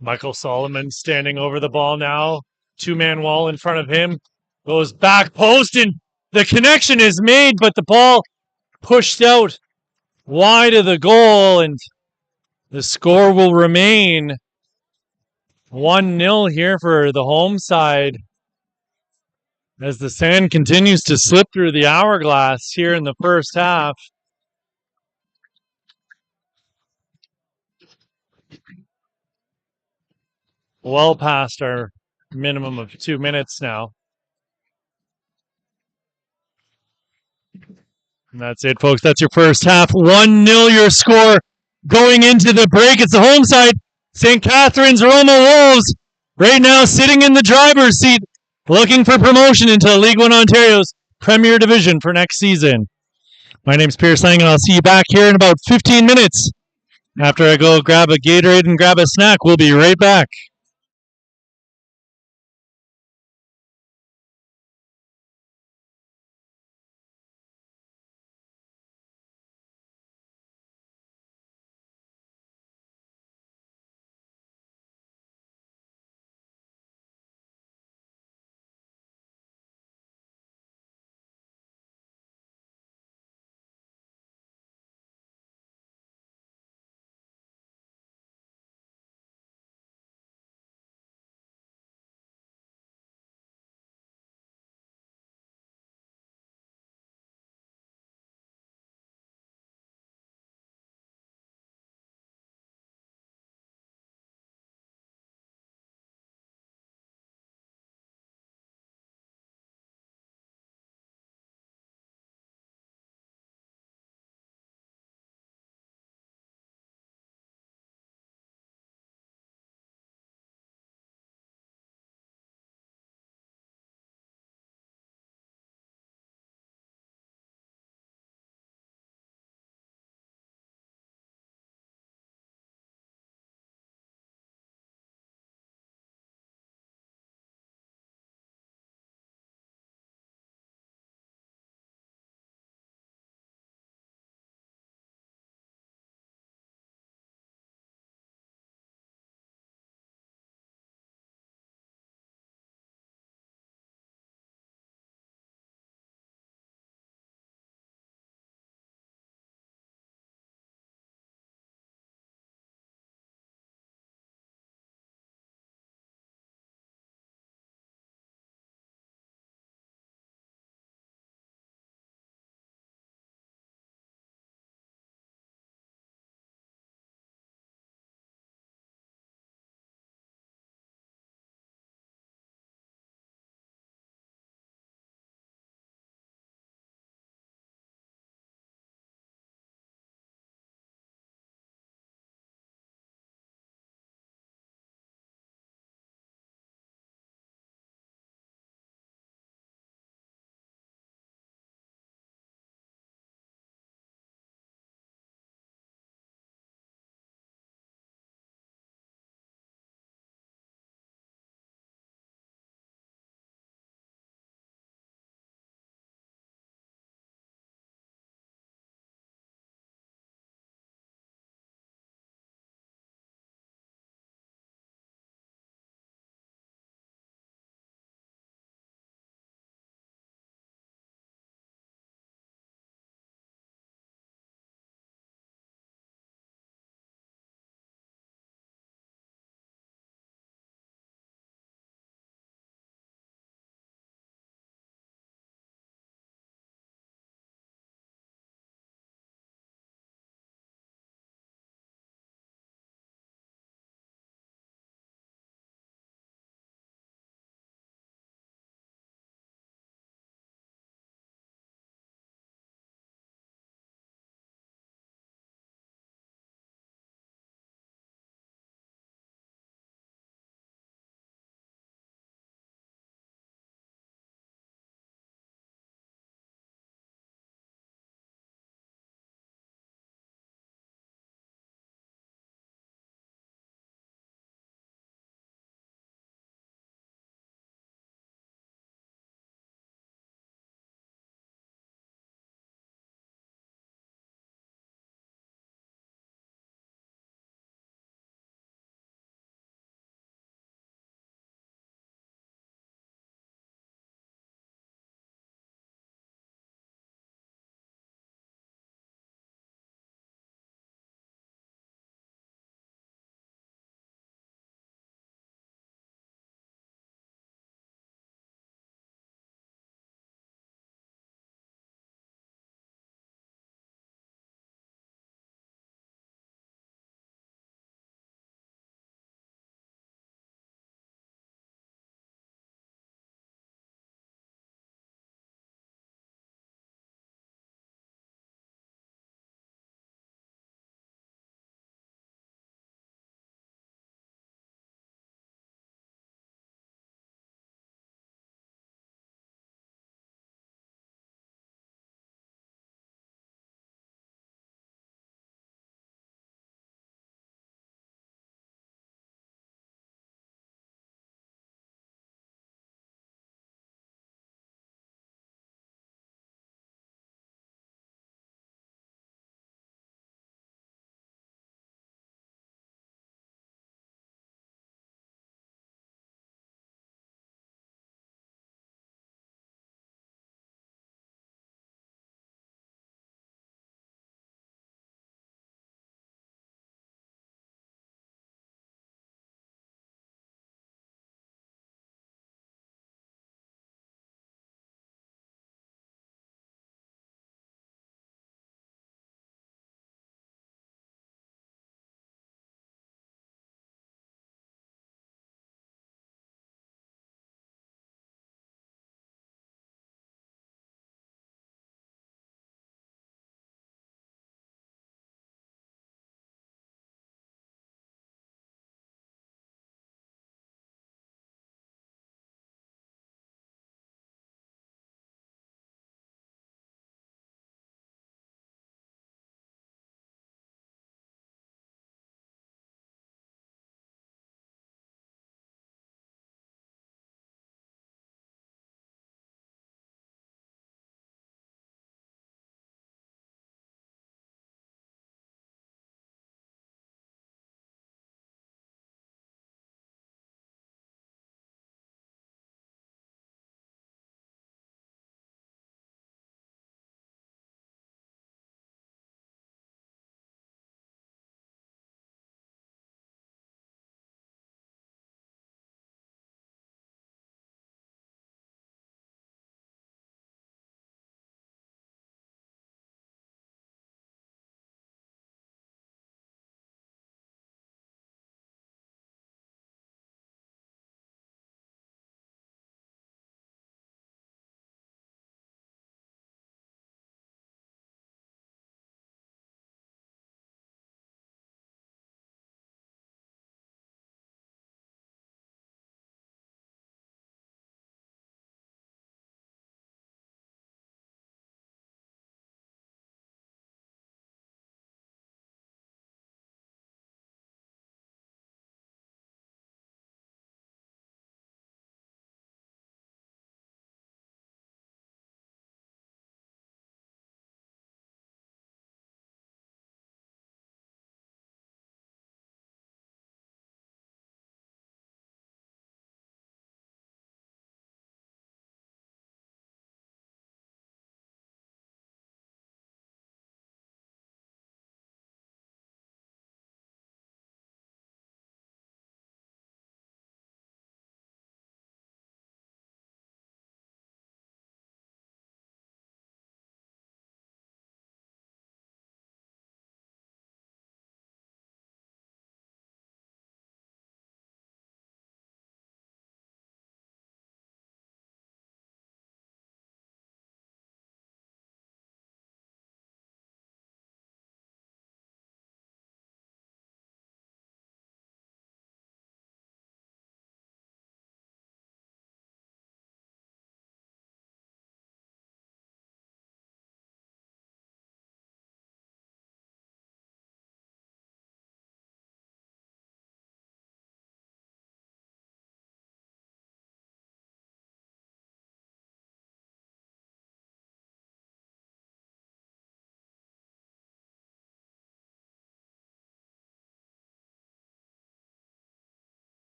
Michael Solomon standing over the ball now. Two-man wall in front of him. Goes back post, and the connection is made, but the ball pushed out wide of the goal, and the score will remain 1-0 here for the home side as the sand continues to slip through the hourglass here in the first half. Well past our minimum of 2 minutes now. And that's it, folks. That's your first half. 1-0 your score going into the break. It's the home side. St. Catharines Roma Wolves right now sitting in the driver's seat, looking for promotion into League One Ontario's Premier Division for next season. My name's Pierce Lang, and I'll see you back here in about 15 minutes. After I go grab a Gatorade and grab a snack, we'll be right back.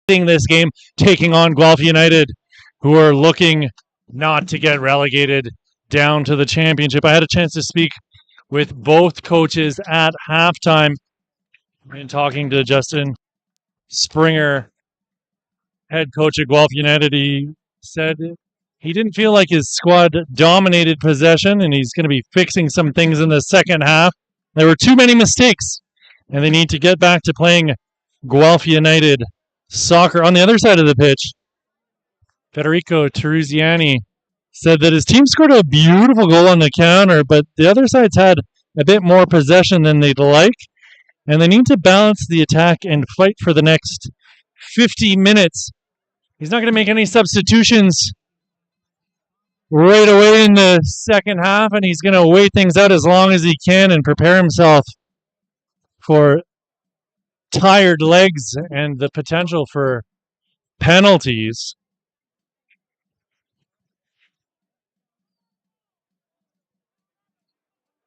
this game, taking on Guelph United, who are looking not to get relegated down to the championship. I had a chance to speak with both coaches at halftime and talking to Justin Springer, head coach of Guelph United. He said he didn't feel like his squad dominated possession, and he's going to be fixing some things in the second half. There were too many mistakes, and they need to get back to playing Guelph United soccer. On the other side of the pitch, Federico Terruziani said that his team scored a beautiful goal on the counter, but the other side's had a bit more possession than they'd like, and they need to balance the attack and fight for the next 50 minutes. He's not going to make any substitutions right away in the second half, and he's going to wait things out as long as he can and prepare himself for tired legs and the potential for penalties.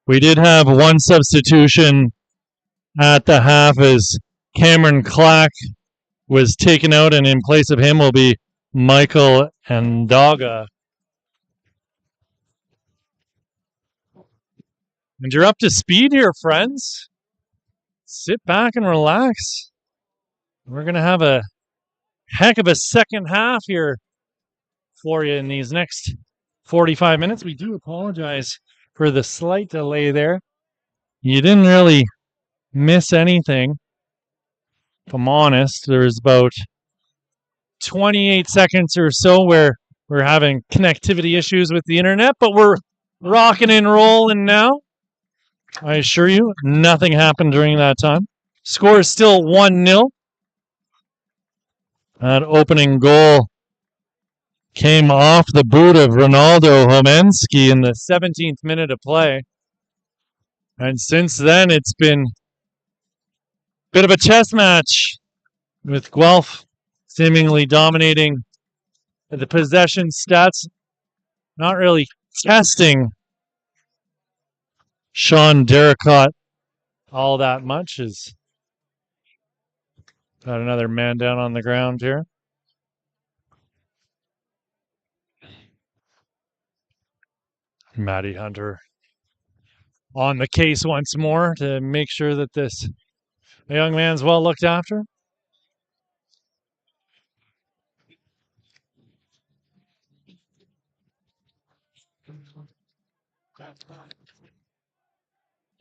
We did have one substitution at the half as Cameron Clack was taken out, and in place of him will be Michael Ndaga. And you're up to speed here, friends. Sit back and relax. We're going to have a heck of a second half here for you in these next 45 minutes. We do apologize for the slight delay there. You didn't really miss anything, if I'm honest. There's about 28 seconds or so where we're having connectivity issues with the internet, but we're rocking and rolling now. I assure you, nothing happened during that time. Score is still 1-0. That opening goal came off the boot of Ronaldo Homensky in the 17th minute of play. And since then, it's been a bit of a chess match with Guelph seemingly dominating the possession stats, not really testing Sean Derricott all that much. Is got another man down on the ground here. Matty Hunter on the case once more to make sure that this young man's well looked after.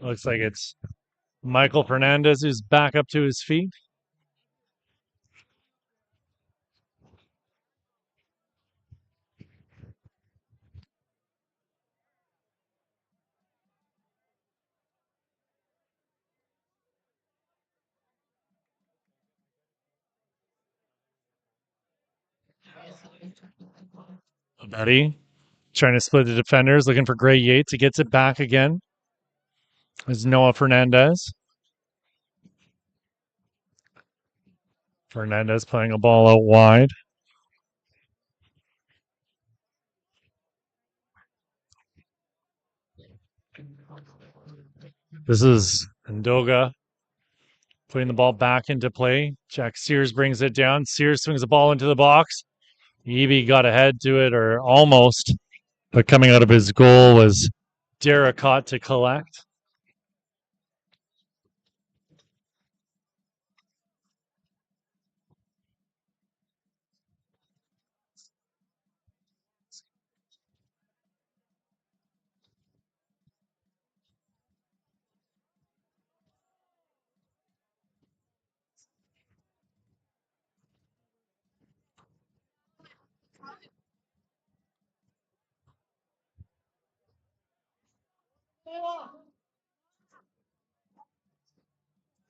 Looks like it's Michael Fernandez who's back up to his feet. Betty trying to split the defenders, looking for Gray Yates. He gets it back again. There's Noah Fernandez. Fernandez playing a ball out wide. This is Ndoga putting the ball back into play. Jack Sears brings it down. Sears swings the ball into the box. Evie got ahead to it, or almost, but coming out of his goal was Derricott to collect.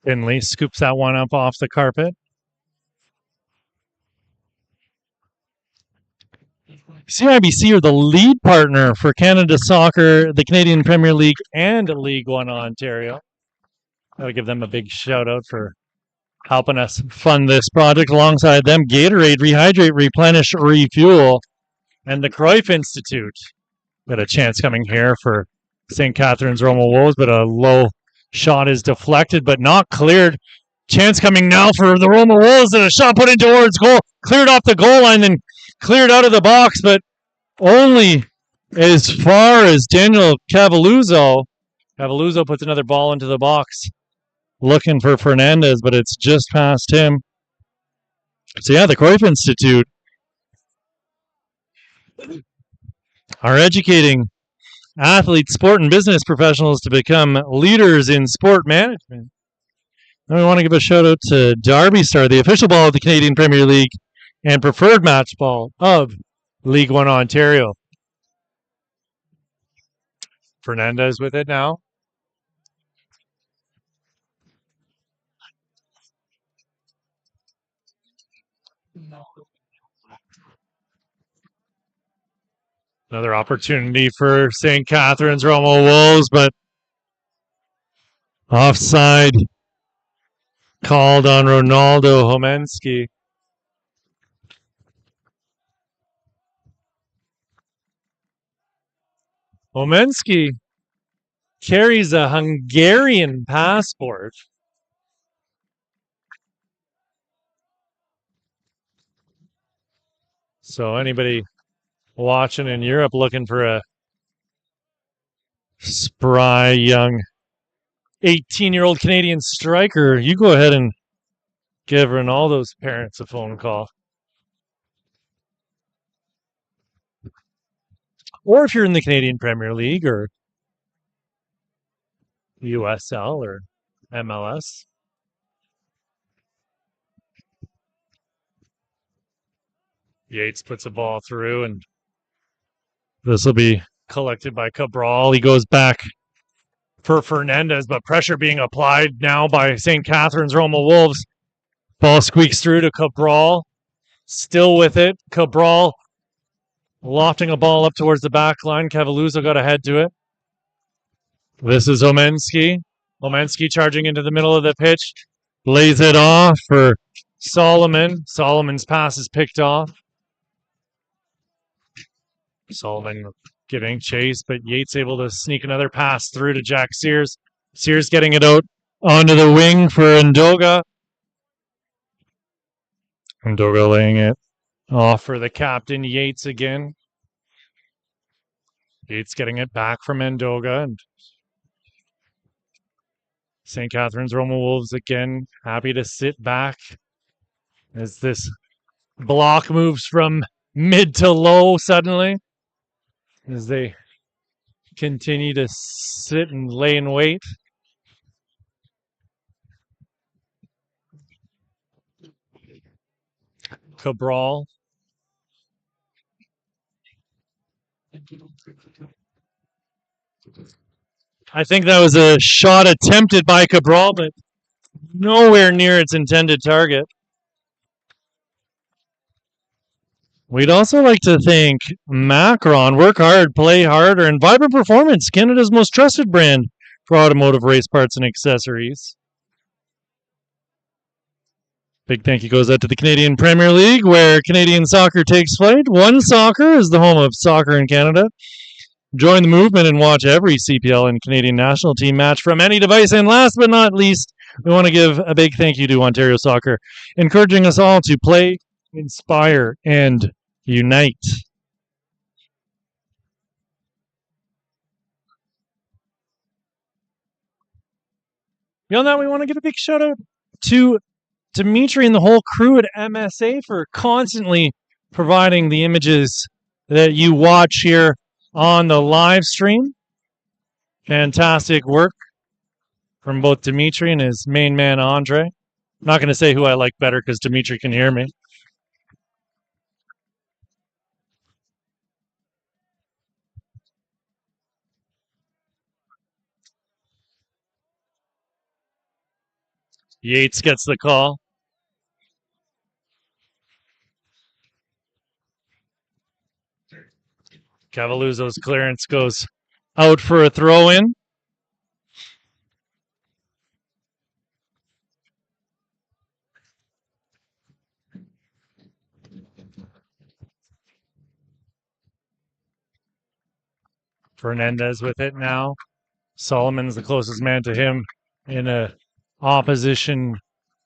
Finley scoops that one up off the carpet. CIBC are the lead partner for Canada Soccer, the Canadian Premier League, and League One Ontario. I'll give them a big shout out for helping us fund this project. Alongside them, Gatorade, Rehydrate, Replenish, Refuel, and the Cruyff Institute. Got a chance coming here for St. Catharines Roma Wolves, but a low shot is deflected, but not cleared Chance coming now for the Roma Wolves, and a shot put in towards goal. Cleared off the goal line, then cleared out of the box, but only as far as Daniel Cavalluzzo. Cavalluzzo puts another ball into the box, looking for Fernandez, but it's just past him. So yeah, the Cruyff Institute are educating athletes, sport, and business professionals to become leaders in sport management. And we want to give a shout out to Derby Star, the official ball of the Canadian Premier League and preferred match ball of League One Ontario. Fernandez with it now. Another opportunity for St. Catharines Roma Wolves, but offside called on Ronaldo Homensky. Homensky carries a Hungarian passport. So anybody watching in Europe looking for a spry young 18-year-old Canadian striker, you go ahead and give Ronaldo's parents a phone call. Or if you're in the Canadian Premier League or USL or MLS. Yates puts a ball through, and this will be collected by Cabral. He goes back for Fernandez, but pressure being applied now by St. Catharines Roma Wolves. Ball squeaks through to Cabral. Still with it. Cabral lofting a ball up towards the back line. Cavalluzzo got ahead to it. This is Homensky. Homensky charging into the middle of the pitch. Lays it off for Solomon. Solomon's pass is picked off. Solomon giving chase, but Yates able to sneak another pass through to Jack Sears. Sears getting it out onto the wing for Ndoga. Ndoga laying it off for the captain, Yates again. Yates getting it back from Ndoga. And St. Catharines Roma Wolves again happy to sit back as this block moves from mid to low suddenly, as they continue to sit and lay in wait. Cabral. I think that was a shot attempted by Cabral, but nowhere near its intended target. We'd also like to thank Macron, Work Hard, Play Harder, and Vibrant Performance, Canada's most trusted brand for automotive race parts and accessories. Big thank you goes out to the Canadian Premier League, where Canadian soccer takes flight. One Soccer is the home of soccer in Canada. Join the movement and watch every CPL and Canadian national team match from any device. And last but not least, we want to give a big thank you to Ontario Soccer, encouraging us all to play, inspire, and unite. Beyond that, we want to give a big shout out to Dimitri and the whole crew at MSA for constantly providing the images that you watch here on the live stream. Fantastic work from both Dimitri and his main man, Andre. I'm not going to say who I like better because Dimitri can hear me. Yates gets the call. Cavalluzzo's clearance goes out for a throw-in. Fernandez with it now. Solomon's the closest man to him in a opposition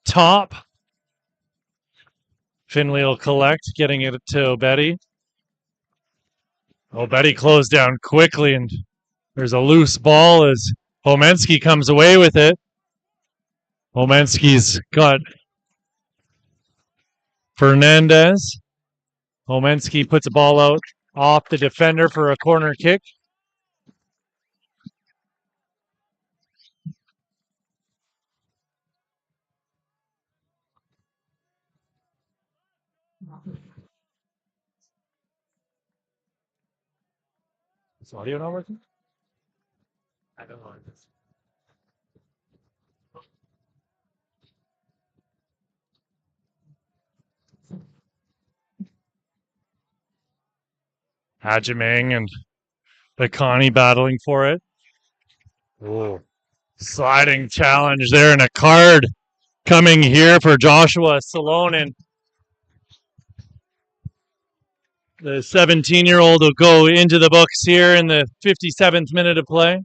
top. Finley will collect, getting it to Betty. Betty closed down quickly, and there's a loose ball as Homensky comes away with it. Homensky's got Fernandez. Homensky puts a ball out off the defender for a corner kick. Is audio not working? I don't know. Hajimang and Bakani battling for it. Ooh. Sliding challenge there, and a card coming here for Joshua Salonen. The 17-year-old will go into the books here in the 57th minute of play.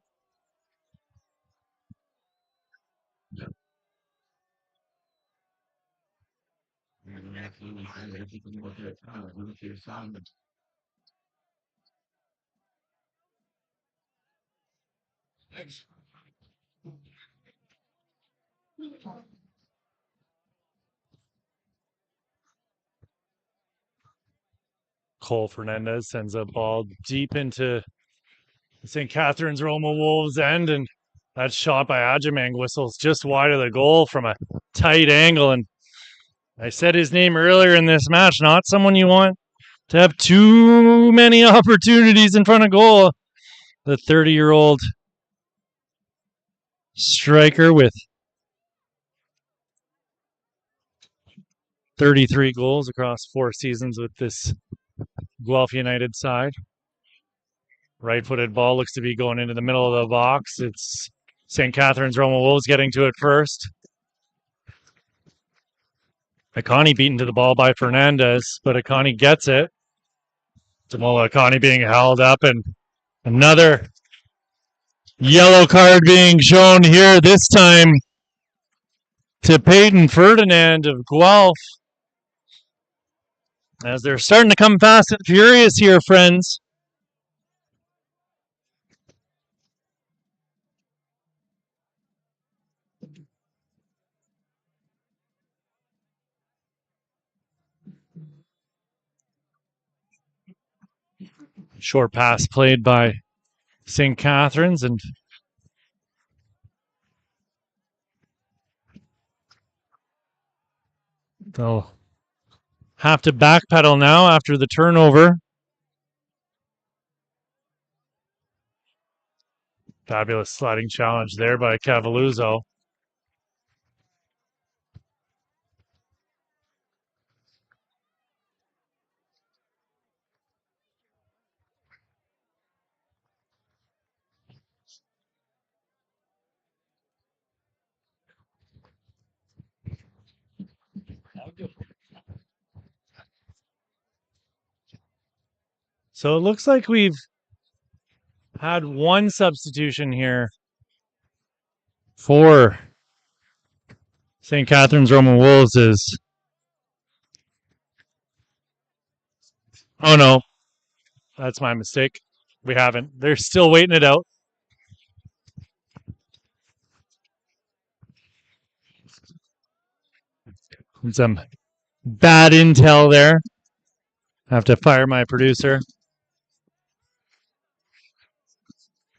Cole Fernandez sends a ball deep into St. Catharines Roma Wolves end, and that shot by Ajamang whistles just wide of the goal from a tight angle. And I said his name earlier in this match, not someone you want to have too many opportunities in front of goal. The 30-year-old striker with 33 goals across 4 seasons with this Guelph United side. Right-footed ball looks to be going into the middle of the box. It's St. Catharines Roma Wolves getting to it first. Akani beaten to the ball by Fernandez, but Akani gets it. Jamola Akani being held up, and another yellow card being shown here, this time to Peyton Ferdinand of Guelph. As they're starting to come fast and furious here, friends. Short pass played by St. Catharines, and they'll have to backpedal now after the turnover. Fabulous sliding challenge there by Cavalluzzo. So it looks like we've had one substitution here for St. Catharines Roman Wolves. Oh no, that's my mistake. We haven't. They're still waiting it out. Some bad intel there. I have to fire my producer.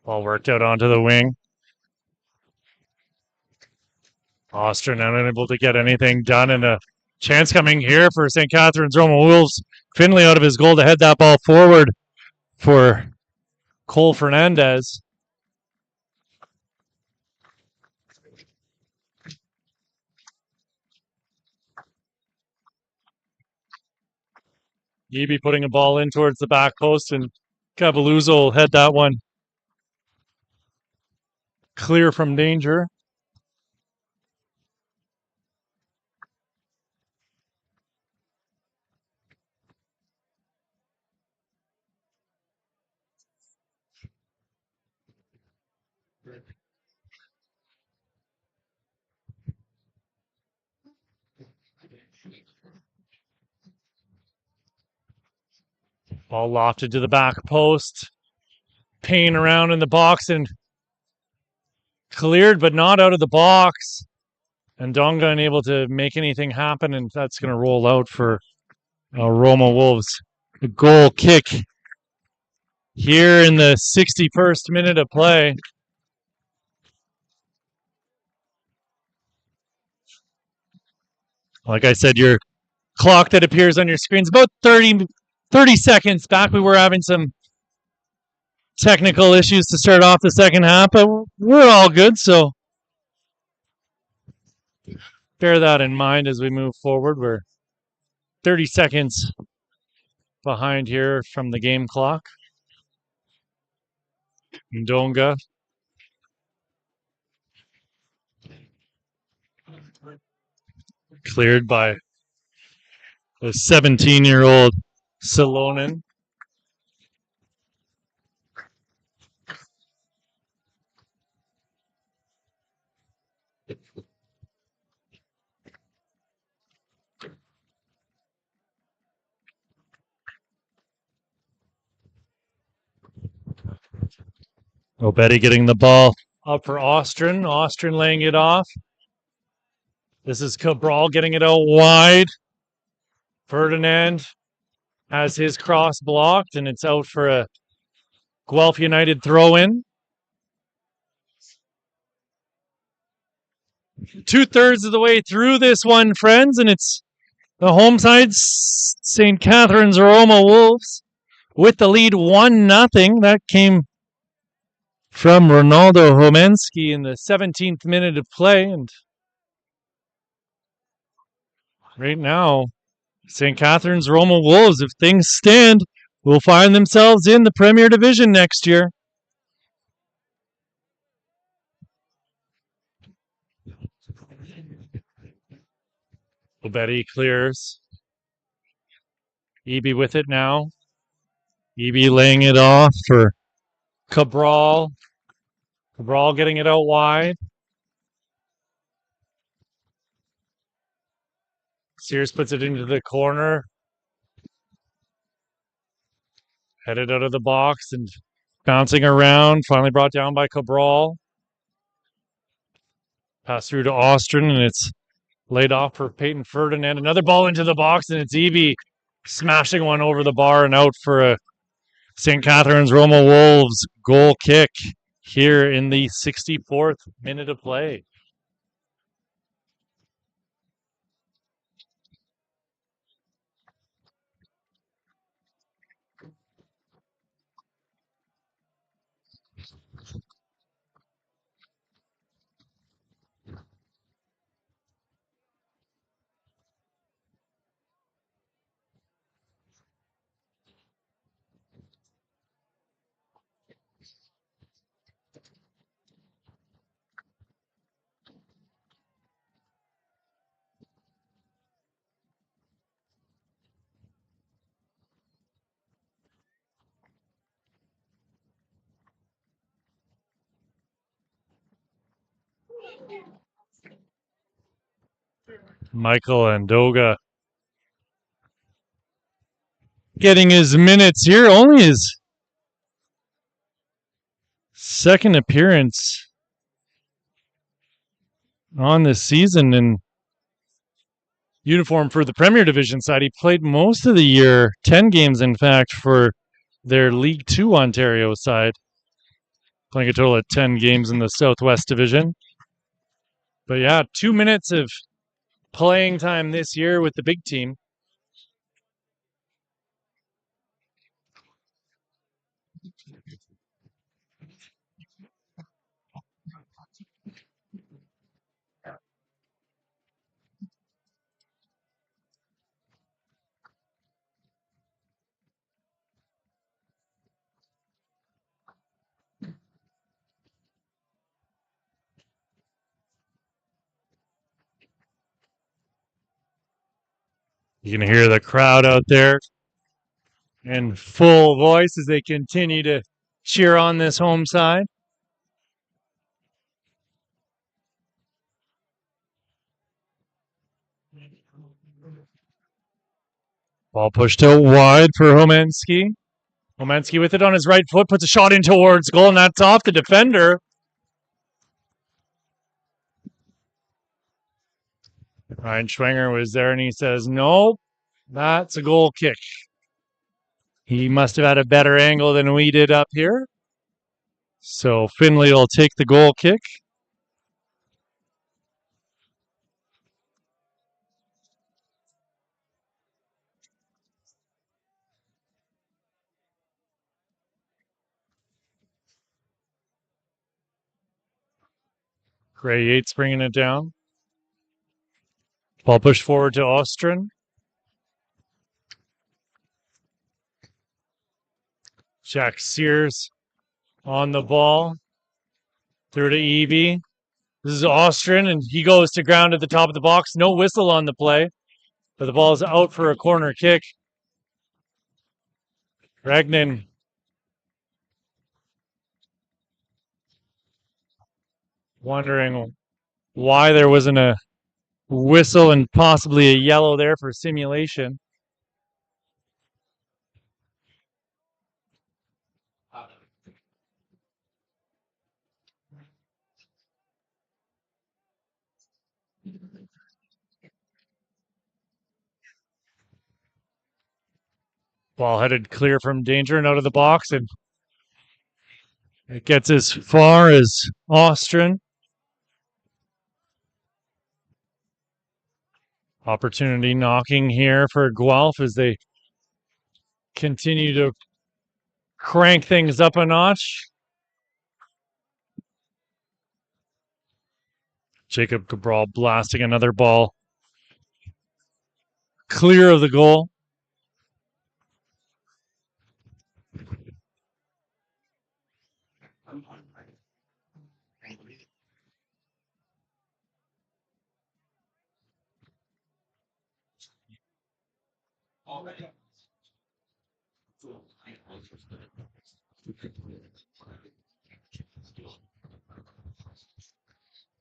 All worked out onto the wing. Austrian unable to get anything done, and a chance coming here for St. Catharines Roma Wolves. Finley out of his goal to head that ball forward for Cole Fernandez. Eby putting a ball in towards the back post, and Cavalluzzo will head that one clear from danger. Ball lofted to the back post. Payne around in the box and cleared, but not out of the box. And Donga unable to make anything happen, and that's going to roll out for Roma Wolves. The goal kick here in the 61st minute of play. Like I said, your clock that appears on your screen is about 30 seconds back. We were having some technical issues to start off the second half, but we're all good, so bear that in mind as we move forward. We're 30 seconds behind here from the game clock. Ndonga. Cleared by the 17-year-old Salonen. Obetti getting the ball up for Ostrin. Ostrin laying it off. This is Cabral getting it out wide. Ferdinand has his cross blocked, and it's out for a Guelph United throw-in. 2/3 of the way through this one, friends, and it's the home side, St. Catharines Roma Wolves, with the lead 1-0. That came from Ronaldo Homensky in the 17th minute of play. And right now, St. Catharines Roma Wolves, if things stand, will find themselves in the Premier Division next year. Obetti clears. Eby with it now. Eby laying it off for Cabral. Cabral getting it out wide. Sears puts it into the corner. Headed out of the box and bouncing around. Finally brought down by Cabral. Pass through to Ostrin, and it's laid off for Peyton Ferdinand. Another ball into the box, and it's Eby smashing one over the bar and out for a St. Catharines Roma Wolves goal kick here in the 64th minute of play. Michael Ndonga getting his minutes here. Only his second appearance on this season in uniform for the Premier Division side. He played most of the year, 10 games in fact, for their League 2 Ontario side, playing a total of 10 games in the Southwest Division. But yeah, 2 minutes of playing time this year with the big team. You can hear the crowd out there in full voice as they continue to cheer on this home side. Ball pushed out wide for Homensky. Homensky with it on his right foot, puts a shot in towards goal, and that's off the defender. Ryan Schwenger was there, and he says, nope, that's a goal kick. He must have had a better angle than we did up here. So Finley will take the goal kick. Gray Yates bringing it down. Ball pushed forward to Ostrin. Jack Sears on the ball. Through to Eby. This is Ostrin, and he goes to ground at the top of the box. No whistle on the play, but the ball is out for a corner kick. Regnan wondering why there wasn't a whistle and possibly a yellow there for simulation. Ball headed clear from danger and out of the box, and it gets as far as Ostrin. Opportunity knocking here for Guelph as they continue to crank things up a notch. Jacob Cabral blasting another ball clear of the goal.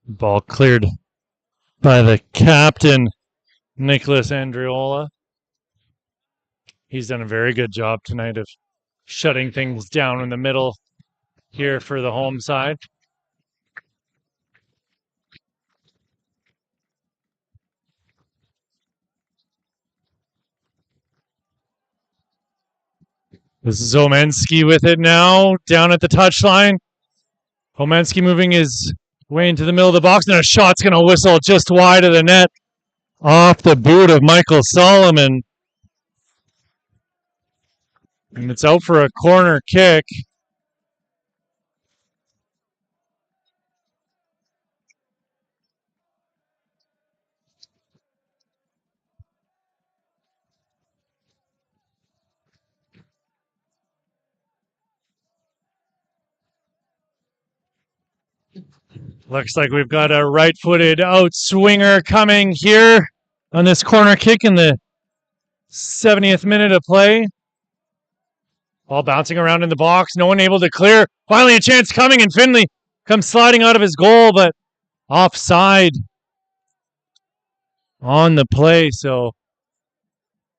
Ball cleared by the captain, Nicholas Andriola. He's done a very good job tonight of shutting things down in the middle here for the home side. This is Homensky with it now, down at the touchline. Homensky moving his way into the middle of the box, and a shot's going to whistle just wide of the net off the boot of Michael Solomon. And it's out for a corner kick. Looks like we've got a right-footed outswinger coming here on this corner kick in the 70th minute of play. Ball bouncing around in the box. No one able to clear. Finally a chance coming, and Finley comes sliding out of his goal, but offside on the play. So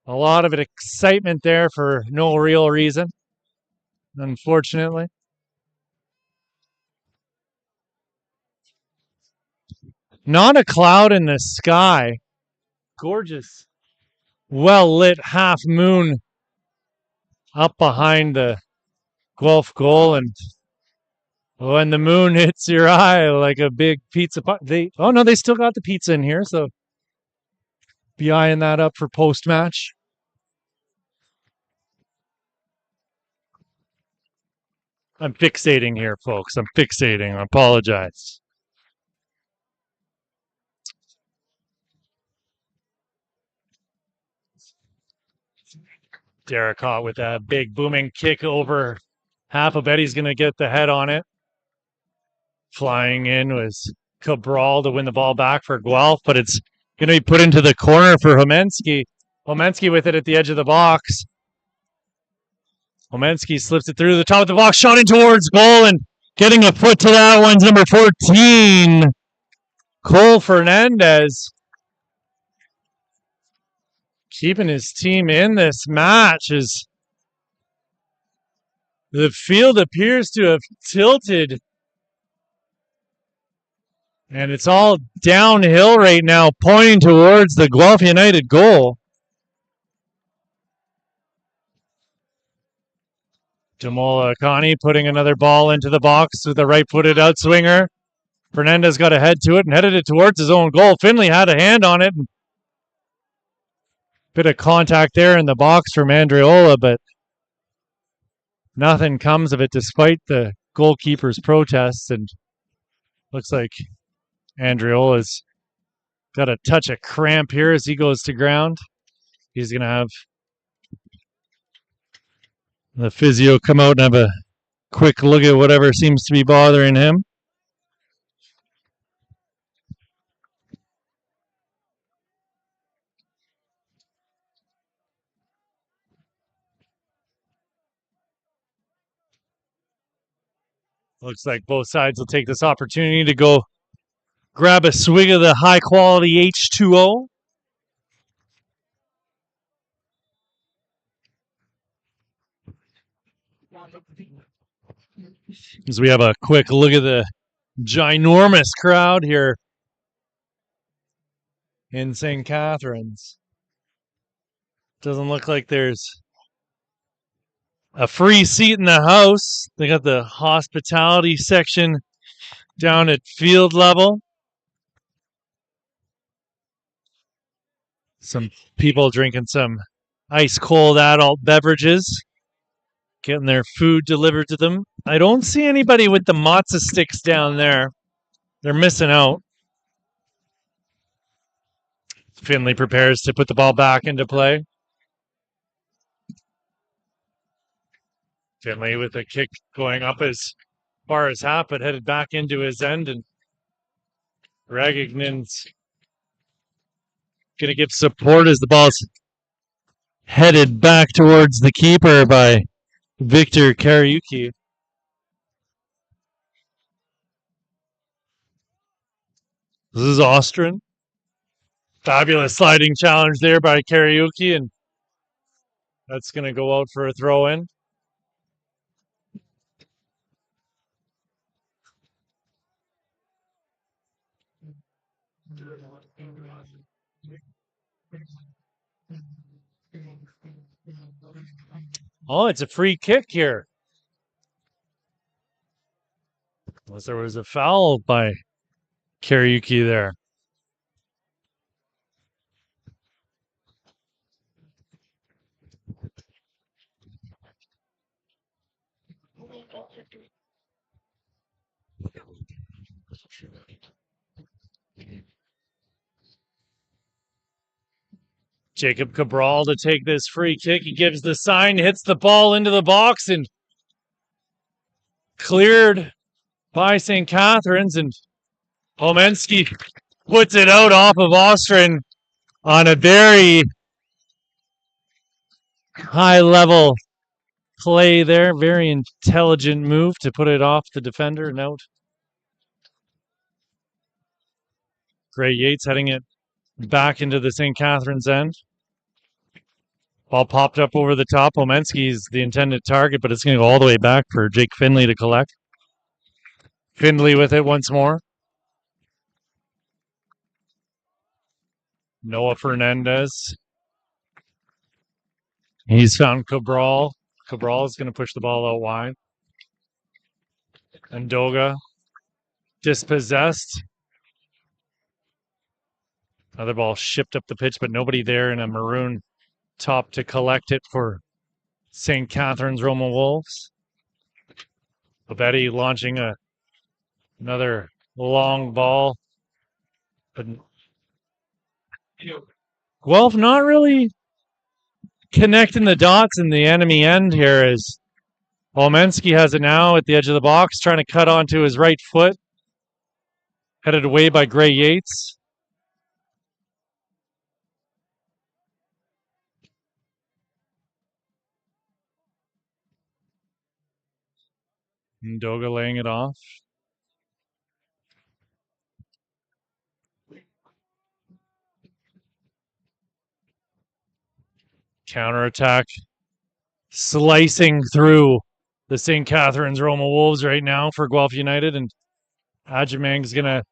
a lot of excitement there for no real reason, unfortunately. Not a cloud in the sky. Gorgeous, well-lit half moon up behind the Guelph goal, and when the moon hits your eye like a big pizza they still got the pizza in here, so be eyeing that up for post-match. I'm fixating here, folks. I'm fixating. I apologize. Derek Hott with a big booming kick over half. I bet he's going to get the head on it. Flying in was Cabral to win the ball back for Guelph, but it's going to be put into the corner for Homensky. Homensky with it at the edge of the box. Homensky slips it through the top of the box, shot in towards goal, and getting a foot to that one's number 14, Cole Fernandez. Keeping his team in this match is The field appears to have tilted. And it's all downhill right now, pointing towards the Guelph United goal. Jamola Akani putting another ball into the box with a right-footed outswinger. Fernandez got a head to it and headed it towards his own goal. Finley had a hand on it. Bit of contact there in the box from Andreola, but nothing comes of it despite the goalkeeper's protests. And looks like Andreola's got a touch of cramp here as he goes to ground. He's going to have the physio come out and have a quick look at whatever seems to be bothering him. Looks like both sides will take this opportunity to go grab a swig of the high-quality H2O. As we have a quick look at the ginormous crowd here in St. Catharines. Doesn't look like there's a free seat in the house. They got the hospitality section down at field level. Some people drinking some ice cold adult beverages, getting their food delivered to them. I don't see anybody with the matzo sticks down there. They're missing out. Finley prepares to put the ball back into play. Finley with a kick going up as far as half, but headed back into his end. And Ragignan's going to give support as the ball's headed back towards the keeper by Victor Kariuki. This is Austrian. Fabulous sliding challenge there by Kariuki, and that's going to go out for a throw-in. Oh, it's a free kick here. Unless there was a foul by Kariuki there. Jacob Cabral to take this free kick. He gives the sign, hits the ball into the box, and cleared by St. Catharines. And Homensky puts it out off of Austrian on a very high-level play there. Very intelligent move to put it off the defender and out. Gray Yates heading it back into the St. Catharines end. Ball popped up over the top. Homensky's the intended target, but it's going to go all the way back for Jake Finley to collect. Finley with it once more. Noah Fernandez. He's found Cabral. Cabral is going to push the ball out wide. Ndoga dispossessed. Another ball shipped up the pitch, but nobody there in a maroon top to collect it for St. Catharines Roma Wolves. Babetti launching another long ball. But Guelph not really connecting the dots in the enemy end here as Olmensky has it now at the edge of the box, trying to cut onto his right foot. Headed away by Gray Yates. Ndoga laying it off. Counterattack. Slicing through the St. Catharines Roma Wolves right now for Guelph United, and Ajamang's going to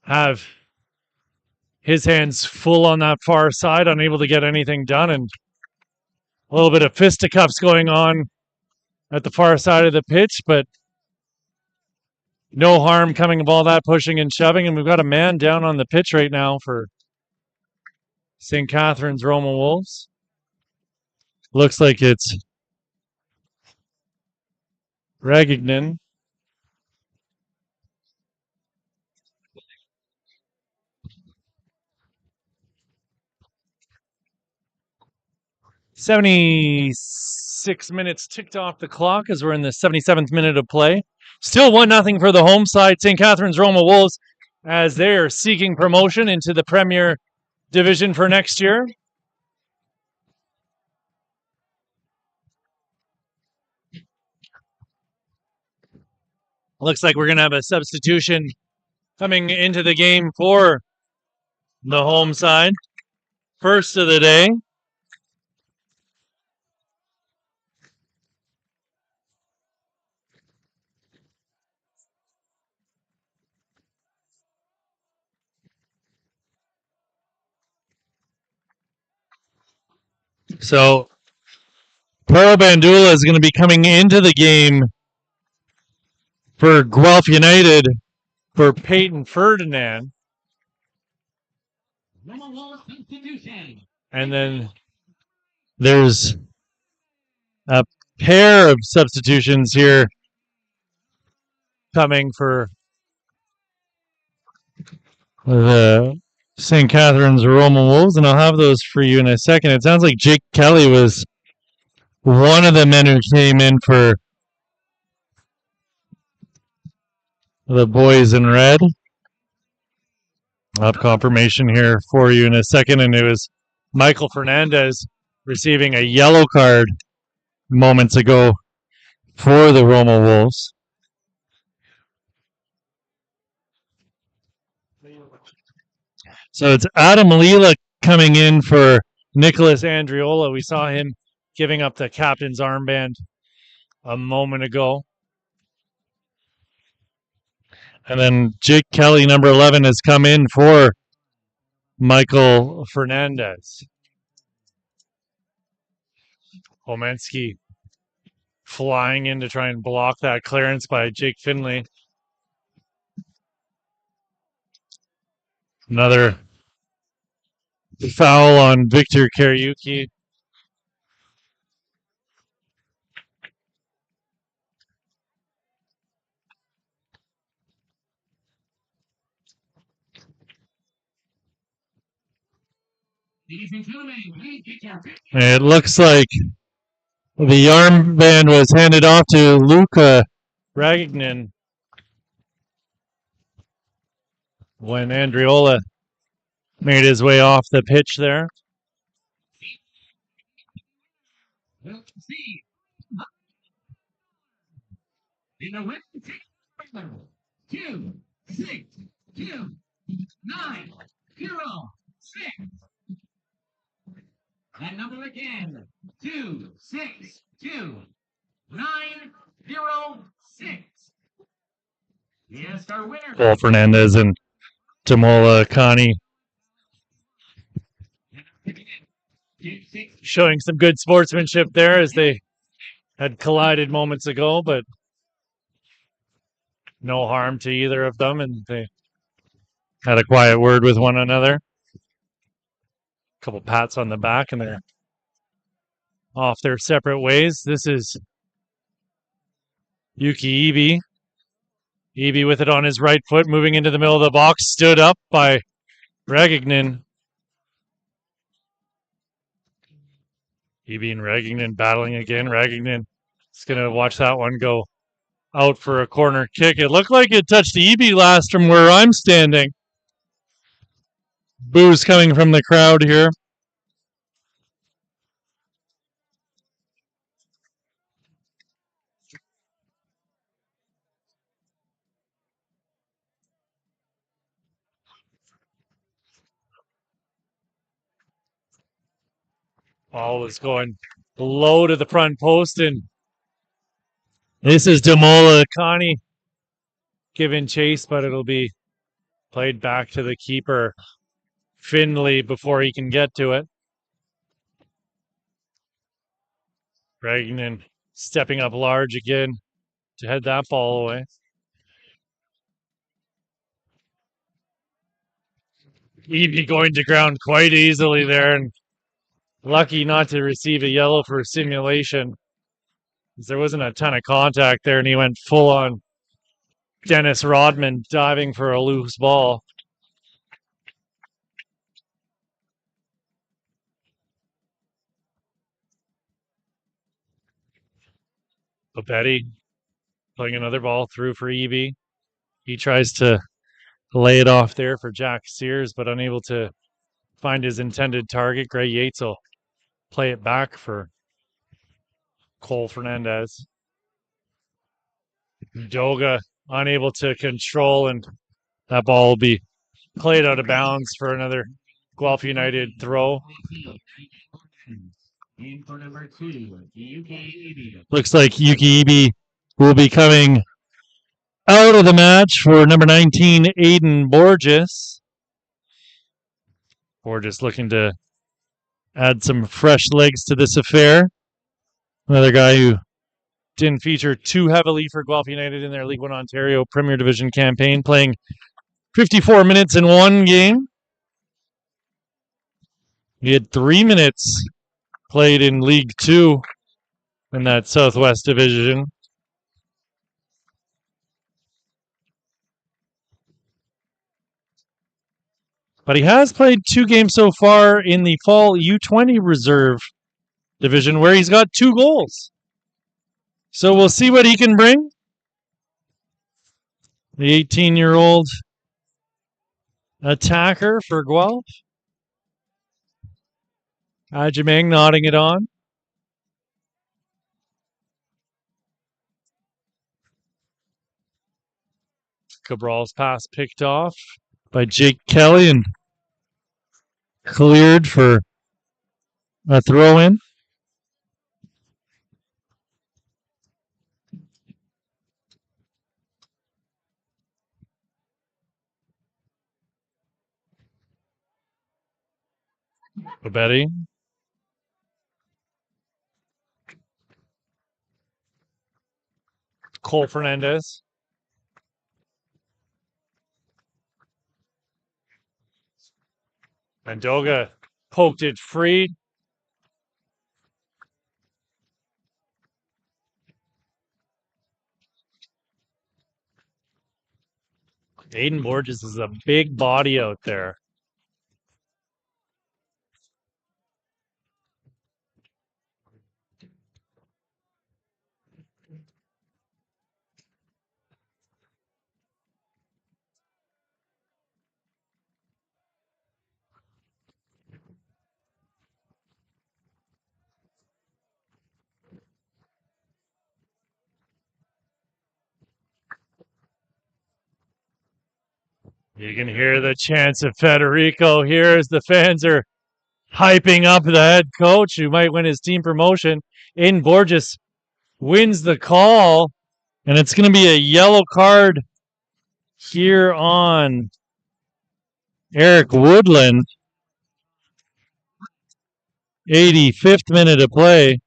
have his hands full on that far side, unable to get anything done, and a little bit of fisticuffs going on at the far side of the pitch, but no harm coming of all that pushing and shoving, and we've got a man down on the pitch right now for St. Catharines Roma Wolves. Looks like it's Ragignan. .76 ticked off the clock as we're in the 77th minute of play. Still 1-0 for the home side, St. Catharines Roma Wolves, as they're seeking promotion into the Premier Division for next year. Looks like we're going to have a substitution coming into the game for the home side. First of the day. So Pero Bandula is going to be coming into the game for Guelph United for Peyton Ferdinand. And then there's a pair of substitutions here coming for the St. Catharines Roma Wolves, and I'll have those for you in a second. It sounds like Jake Kelly was one of the men who came in for the boys in red. I'll have confirmation here for you in a second, and it was Michael Fernandez receiving a yellow card moments ago for the Roma Wolves. So it's Adam Lila coming in for Nicholas Andriola. We saw him giving up the captain's armband a moment ago. And then Jake Kelly, number 11, has come in for Michael Fernandez. Homensky flying in to try and block that clearance by Jake Finley. Another foul on Victor Kariuki. It looks like the armband was handed off to Luca Ragignan when Andriola made his way off the pitch there. In the win, 2, 6, 2, 9, 0, 6. That number again, 2, 6, 2, 9, 0, 6. Yes, our winner. Paul Fernandez and Tamola Kani showing some good sportsmanship there as they had collided moments ago, but no harm to either of them, and they had a quiet word with one another. A couple pats on the back, and they're off their separate ways. This is Yuki Ibi. Ibi with it on his right foot, moving into the middle of the box, stood up by Ragignan. Ibi and Ragignan battling again. Ragignan is going to watch that one go out for a corner kick. It looked like it touched Ibi last from where I'm standing. Boos coming from the crowd here. Ball was going low to the front post, and This is Demola. Connie giving chase, but it'll be played back to the keeper, Finley, before he can get to it. Regnan stepping up large again to head that ball away. Evie going to ground quite easily there, and lucky not to receive a yellow for simulation. There wasn't a ton of contact there, and he went full on Dennis Rodman diving for a loose ball. Papetti playing another ball through for Evie. He tries to lay it off there for Jack Sears, but unable to find his intended target. Greg Yates will play it back for Cole Fernandez. Doga unable to control, and that ball will be played out of bounds for another Guelph United throw. Looks like Yuki Ibi will be coming out of the match for number 19, Aiden Borges. Borges looking to add some fresh legs to this affair. Another guy who didn't feature too heavily for Guelph United in their League One Ontario Premier Division campaign, playing 54 minutes in one game. He had 3 minutes played in League Two in that Southwest Division. But he has played 2 games so far in the Fall U20 Reserve Division where he's got 2 goals. So we'll see what he can bring. The 18-year-old attacker for Guelph. Ajimang nodding it on. Cabral's pass picked off by Jake Kelly and cleared for a throw-in. Babetti. Cole Fernandez. Mendoga poked it free. Aiden Borges is a big body out there. You can hear the chants of Federico here as the fans are hyping up the head coach who might win his team promotion. Aiden Borges wins the call, and it's going to be a yellow card here on Eric Woodland. 85th minute of play.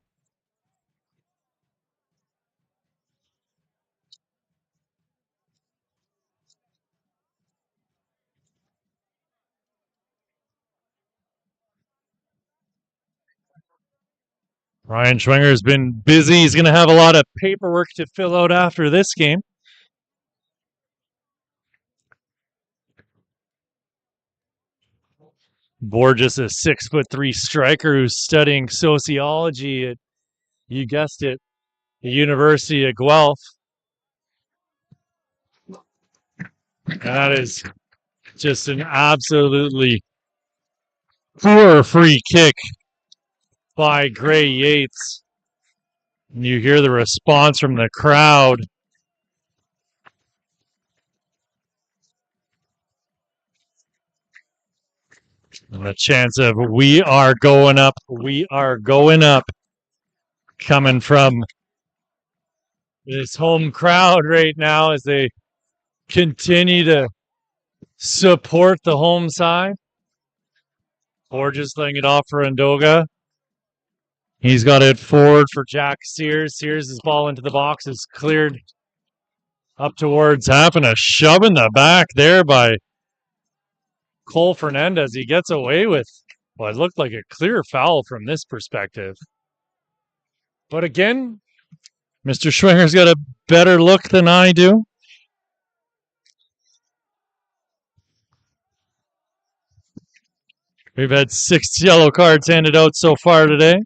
Ryan Schwenger has been busy. He's going to have a lot of paperwork to fill out after this game. Borges, a 6'3" striker who's studying sociology at, you guessed it, the University of Guelph. And that is just an absolutely poor free kick by Gray Yates. And you hear the response from the crowd. And the chance of we are going up, coming from this home crowd right now as they continue to support the home side. Borges laying it off for Ndoga. He's got it forward for Jack Sears. Sears' ball into the box is cleared up towards half, and a shove in the back there by Cole Fernandez. He gets away with what looked like a clear foul from this perspective. But again, Mr. Schwinger's got a better look than I do. We've had 6 yellow cards handed out so far today.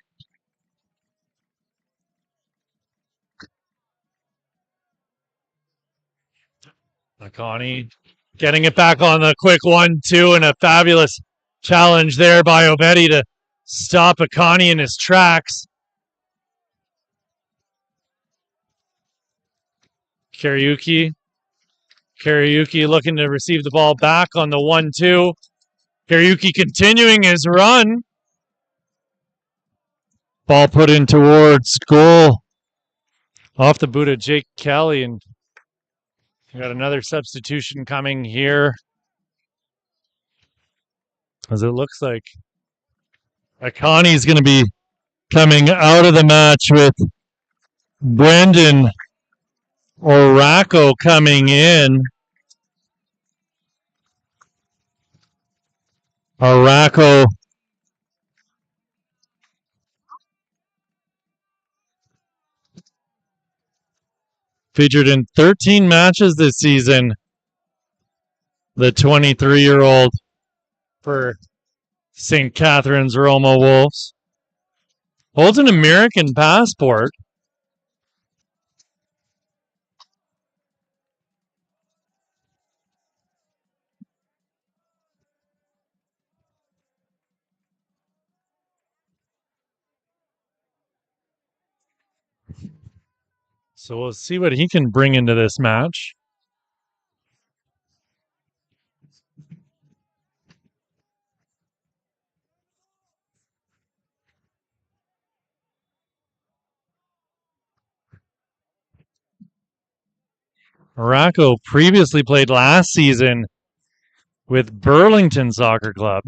McConney getting it back on the quick 1-2, and a fabulous challenge there by Obetti to stop Akani in his tracks. Kariuki looking to receive the ball back on the 1-2. Kariuki continuing his run. Ball put in towards goal. Off the boot of Jake Kelly, and we got another substitution coming here, as it looks like Akani's going to be coming out of the match with Brendan Oracco coming in. Oracco featured in 13 matches this season. The 23-year-old for St. Catharines Roma Wolves holds an American passport. So we'll see what he can bring into this match. Morocco previously played last season with Burlington Soccer Club.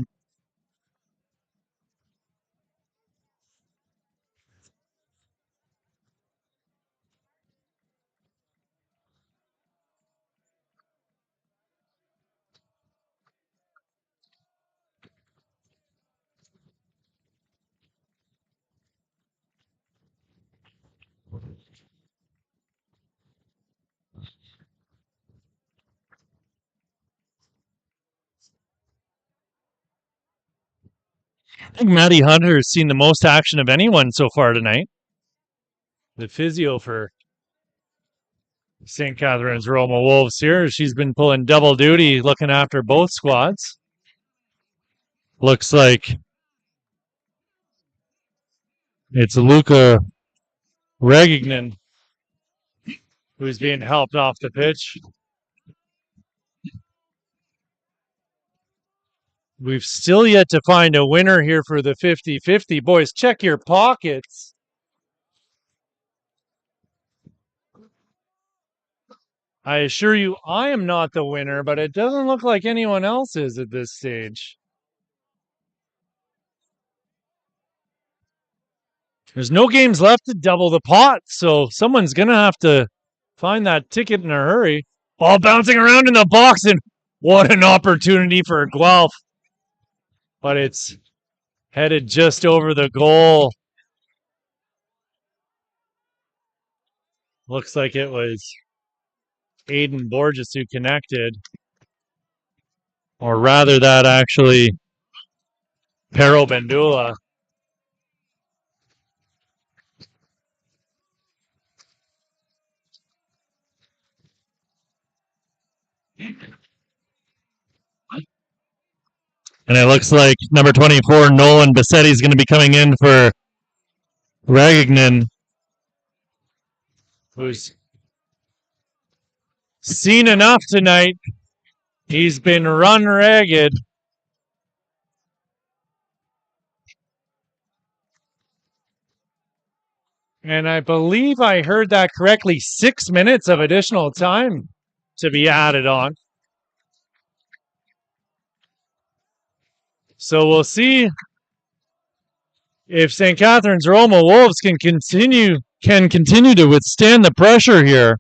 I think Matty Hunter has seen the most action of anyone so far tonight. The physio for St. Catharines Roma Wolves here. She's been pulling double duty looking after both squads. Looks like it's Luca Regignan who's being helped off the pitch. We've still yet to find a winner here for the 50-50. Boys, check your pockets. I assure you, I am not the winner, but it doesn't look like anyone else is at this stage. There's no games left to double the pot, so someone's going to have to find that ticket in a hurry. Ball bouncing around in the box, and what an opportunity for Guelph. But it's headed just over the goal. Looks like it was Aiden Borges who connected. Or rather that actually Pero Bandula. And it looks like number 24, Nolan Bassetti, is going to be coming in for Regignan, who's seen enough tonight. He's been run ragged. And I believe I heard that correctly. 6 minutes of additional time to be added on. So we'll see if St. Catharines Roma Wolves can continue to withstand the pressure here.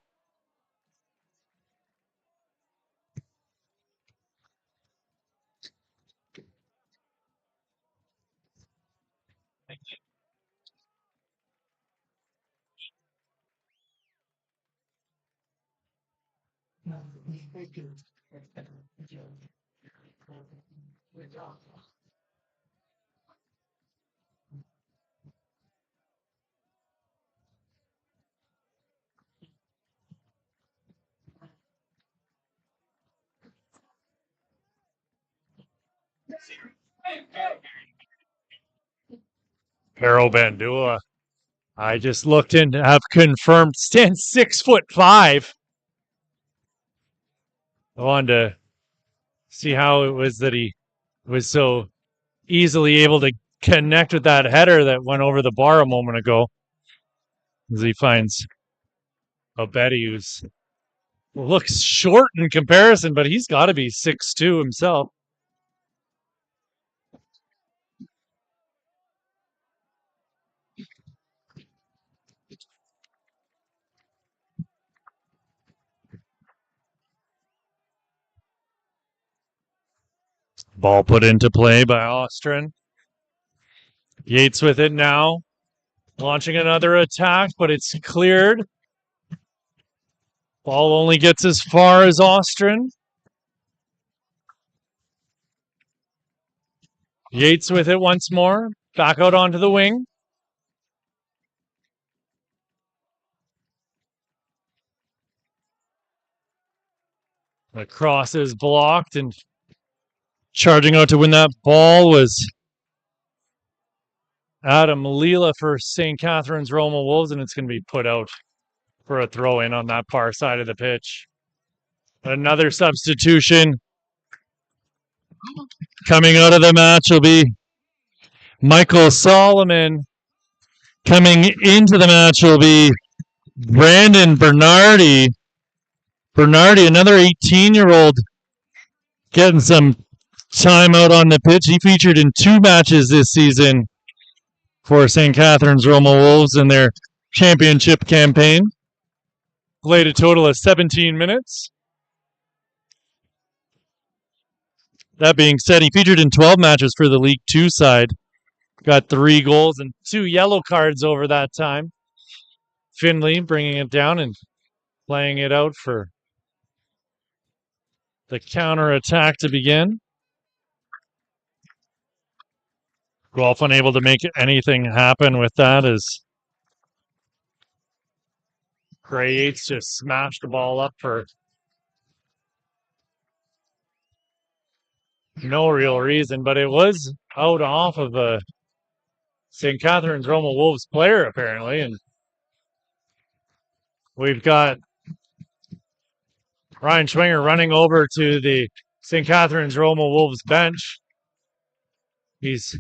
Pero Bandua, I just looked in to have confirmed, stands 6'5". I wanted to see how it was that he was so easily able to connect with that header that went over the bar a moment ago. As he finds Obetti, who's looks short in comparison, but he's got to be 6'2" himself. Ball put into play by Ostrin. Yates with it now. Launching another attack, but it's cleared. Ball only gets as far as Ostrin. Yates with it once more. Back out onto the wing. The cross is blocked, and charging out to win that ball was Adam Leela for St. Catharines Roma Wolves, and it's going to be put out for a throw in on that far side of the pitch. Another substitution coming out of the match will be Michael Solomon. Coming into the match will be Brandon Bernardi. Bernardi, another 18-year-old, getting some time out on the pitch. He featured in 2 matches this season for St. Catharines Roma Wolves in their championship campaign. Played a total of 17 minutes. That being said, he featured in 12 matches for the League Two side. Got 3 goals and 2 yellow cards over that time. Finley bringing it down and playing it out for the counter attack to begin. Guelph unable to make anything happen with that as Gray Yates just smashed the ball up for no real reason, but it was out off of a St. Catharines Roma Wolves player, apparently. And we've got Ryan Schwinger running over to the St. Catharines Roma Wolves bench. He's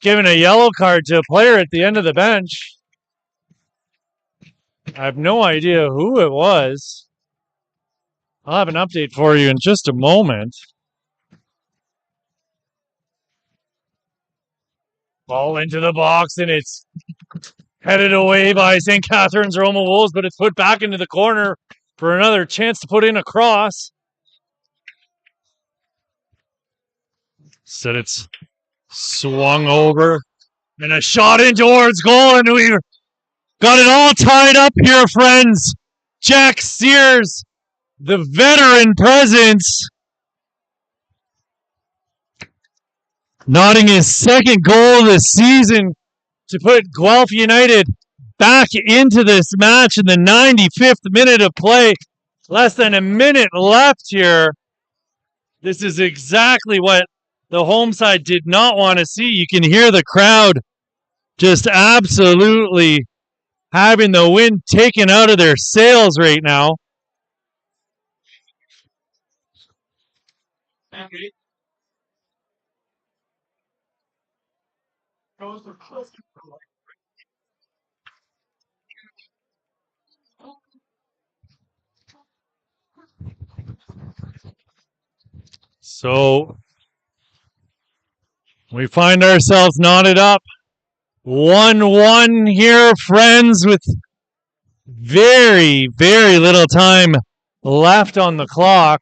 given a yellow card to a player at the end of the bench. I have no idea who it was. I'll have an update for you in just a moment. Ball into the box, and it's headed away by St. Catharines Roma Wolves, but it's put back into the corner for another chance to put in a cross. Said it's swung over, and a shot in towards goal, and we've got it all tied up here, friends. Jack Sears, the veteran presence, nodding his second goal of the season to put Guelph United back into this match in the 95th minute of play. Less than a minute left here. This is exactly what the home side did not want to see. You can hear the crowd just absolutely having the wind taken out of their sails right now. So we find ourselves knotted up 1-1 here, friends, with very, very little time left on the clock.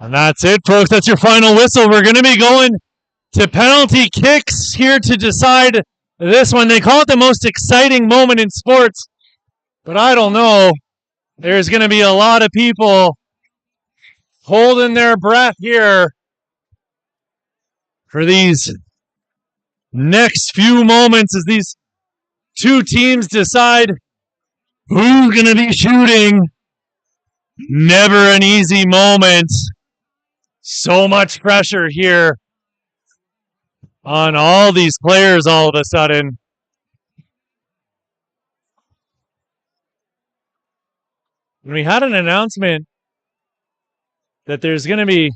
And that's it, folks. That's your final whistle. We're going to be going to penalty kicks here to decide this one. They call it the most exciting moment in sports, but I don't know. There's going to be a lot of people holding their breath here for these next few moments as these two teams decide who's going to be shooting. Never an easy moment. So much pressure here on all these players all of a sudden. We had an announcement that there's going to be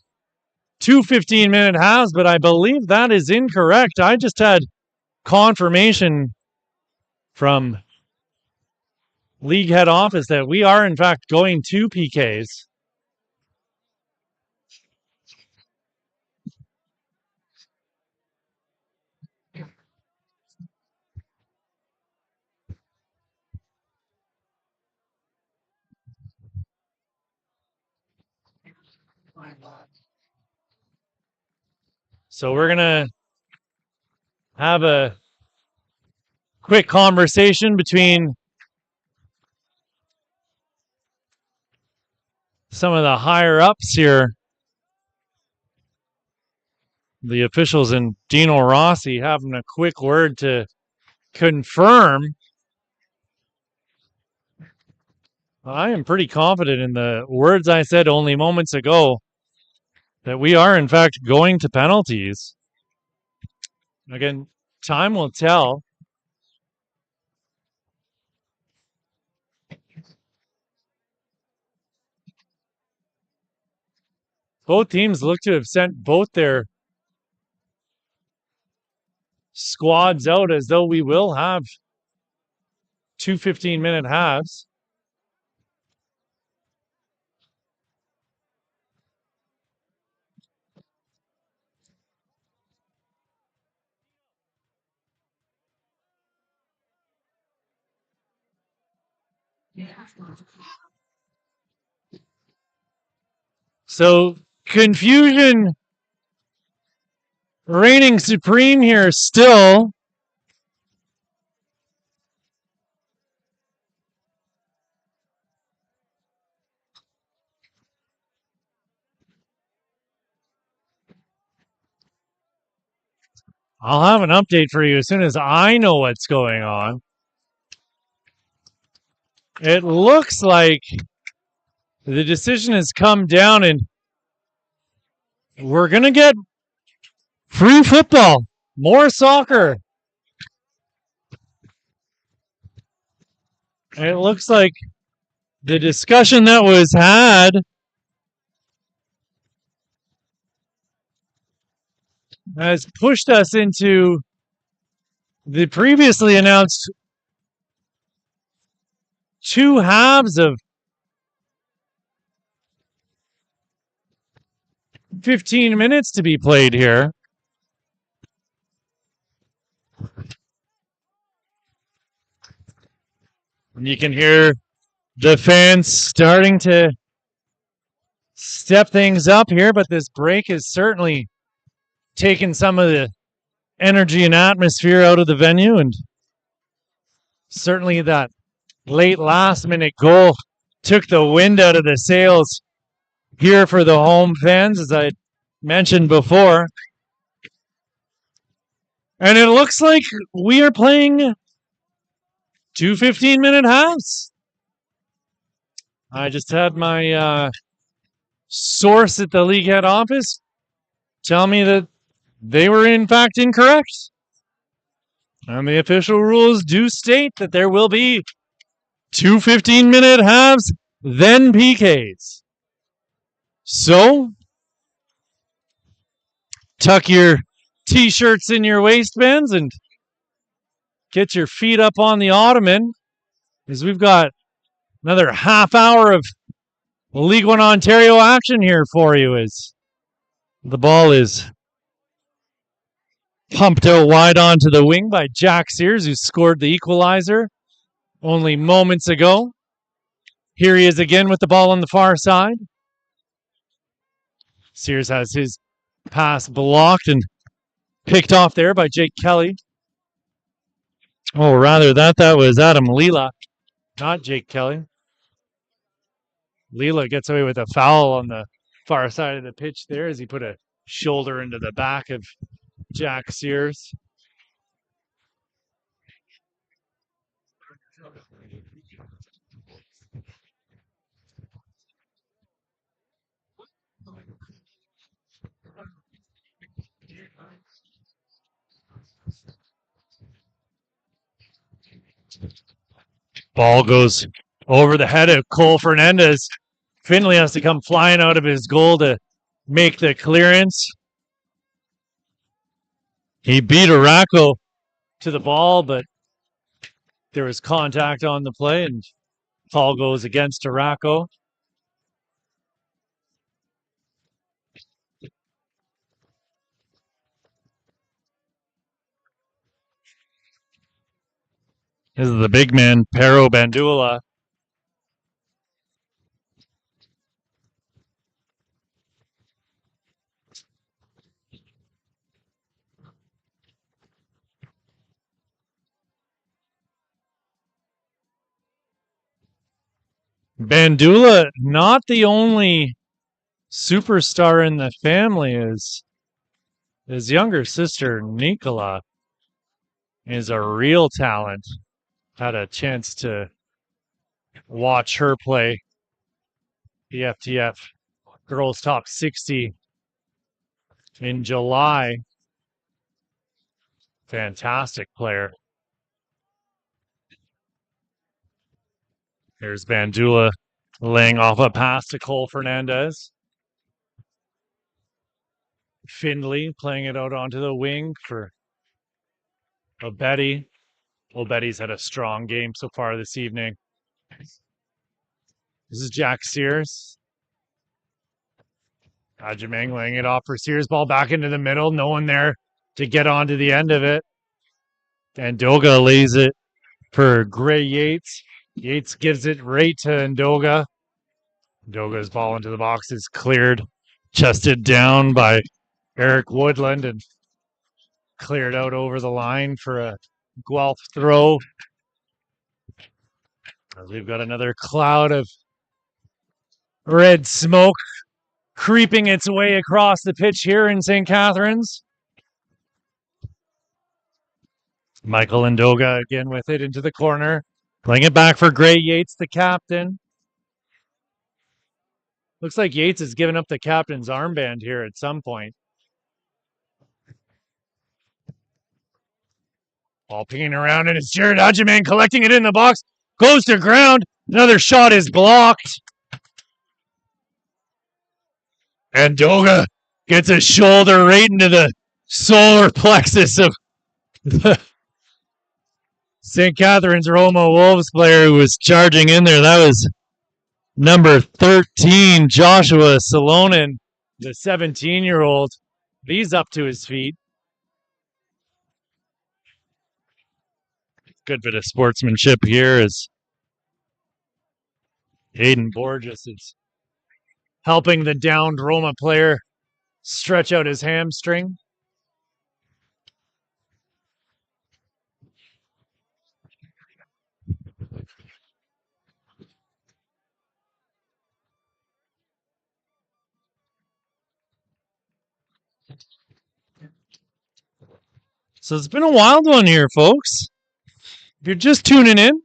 2 15-minute halves, but I believe that is incorrect. I just had confirmation from league head office that we are, in fact, going to PKs. So we're going to have a quick conversation between some of the higher ups here. The officials and Dino Rossi having a quick word to confirm. I am pretty confident in the words I said only moments ago that we are, in fact, going to penalties. Again, time will tell. Both teams look to have sent both their squads out as though we will have 2 15-minute halves. So confusion reigning supreme here still. I'll have an update for you as soon as I know what's going on. It looks like the decision has come down and we're going to get free football, more soccer. It looks like the discussion that was had has pushed us into the previously announced 2 halves of 15 minutes to be played here. And you can hear the fans starting to step things up here, but this break has certainly taken some of the energy and atmosphere out of the venue, and certainly that late last-minute goal took the wind out of the sails here for the home fans, as I mentioned before. And it looks like we are playing 2 15-minute halves. I just had my source at the league head office tell me that they were in fact incorrect. And the official rules do state that there will be 2 15-minute halves, then PKs. So, tuck your t-shirts in your waistbands and get your feet up on the ottoman, as we've got another half hour of League One Ontario action here for you, as the ball is pumped out wide onto the wing by Jack Sears, who scored the equalizer only moments ago. Here he is again with the ball on the far side. Sears has his pass blocked and picked off there by Jake Kelly. Oh, rather that was Adam Leela, not Jake Kelly. Leela gets away with a foul on the far side of the pitch there as he put a shoulder into the back of Jack Sears. Ball goes over the head of Cole Fernandez. Finley has to come flying out of his goal to make the clearance. He beat Araco to the ball, but there was contact on the play, and ball goes against Araco. This is the big man, Pero Bandula. Bandula, not the only superstar in the family, is his younger sister, Nicola, is a real talent. Had a chance to watch her play the FTF Girls Top 60 in July. Fantastic player. Here's Bandula laying off a pass to Cole Fernandez. Findlay playing it out onto the wing for Obetti. Obetti's had a strong game so far this evening. This is Jack Sears. Ajimeng laying it off for Sears. Ball back into the middle. No one there to get onto the end of it. Ndoga lays it for Gray Yates. Yates gives it right to Ndoga. Ndoga's ball into the box is cleared, chested down by Eric Woodland and cleared out over the line for a Guelph throw. We've got another cloud of red smoke creeping its way across the pitch here in St. Catharines. Michael Ndoga again with it into the corner. Playing it back for Gray Yates, the captain. Looks like Yates has given up the captain's armband here at some point. Ball pinging around, and it's Jared Ajimeng collecting it in the box. Goes to ground. Another shot is blocked. Ndoga gets a shoulder right into the solar plexus of the St. Catharines Roma Wolves player who was charging in there. That was number 13, Joshua Salonen, the 17-year-old. He's up to his feet. Good bit of sportsmanship here as Hayden Borges is helping the downed Roma player stretch out his hamstring. So it's been a wild one here, folks. If you're just tuning in,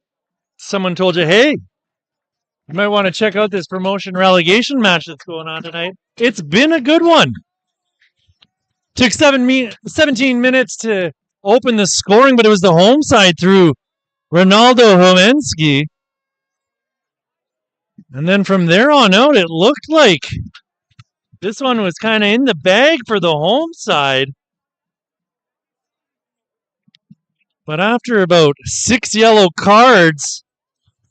someone told you, hey, you might want to check out this promotion relegation match that's going on tonight. It's been a good one. Took 17 minutes to open the scoring, but it was the home side through Ronaldo Homensky And then from there on out, it looked like this one was kind of in the bag for the home side. But after about 6 yellow cards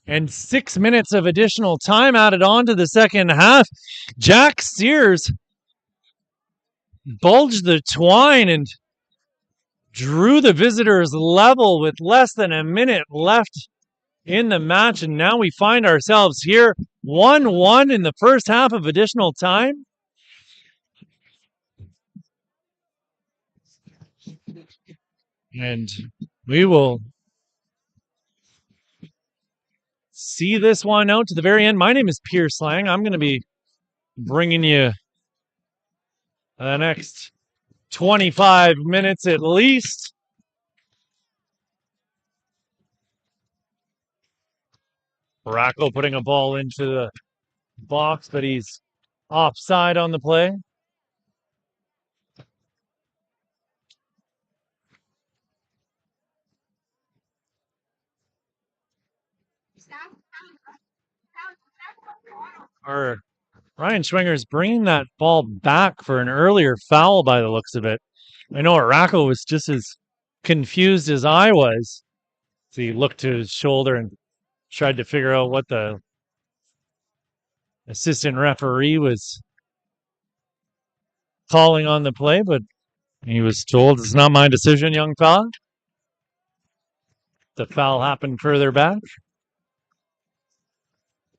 and 6 minutes of additional time added on to the second half, Jack Sears bulged the twine and drew the visitors level with less than a minute left in the match. And now we find ourselves here 1-1 in the first half of additional time. And we will see this one out to the very end. My name is Pierce Lang. I'm going to be bringing you the next 25 minutes at least. Racco putting a ball into the box, but he's offside on the play. Or Ryan Schwinger's bringing that ball back for an earlier foul by the looks of it. I know Racco was just as confused as I was. So he looked to his shoulder and tried to figure out what the assistant referee was calling on the play, but he was told, "It's not my decision, young fella." The foul happened further back.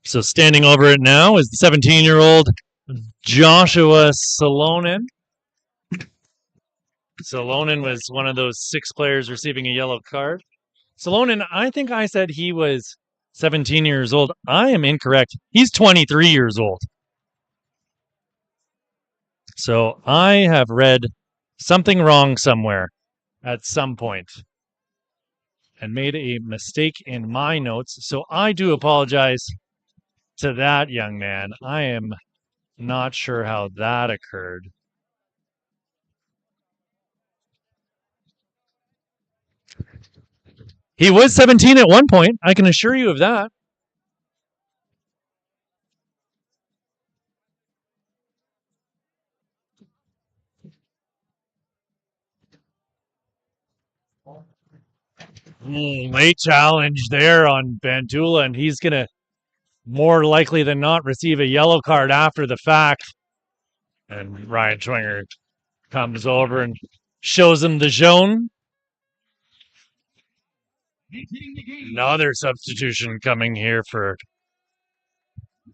So standing over it now is the 17-year-old Joshua Salonen. Salonen was one of those 6 players receiving a yellow card. Salonen, I think I said he was 17 years old. I am incorrect. He's 23 years old. So I have read something wrong somewhere at some point and made a mistake in my notes. So I do apologize to that young man. I am not sure how that occurred. He was 17 at one point. I can assure you of that. Late challenge there on Bantula, and he's going to more likely than not receive a yellow card after the fact. And Ryan Schwinger comes over and shows him the zone. Another substitution coming here for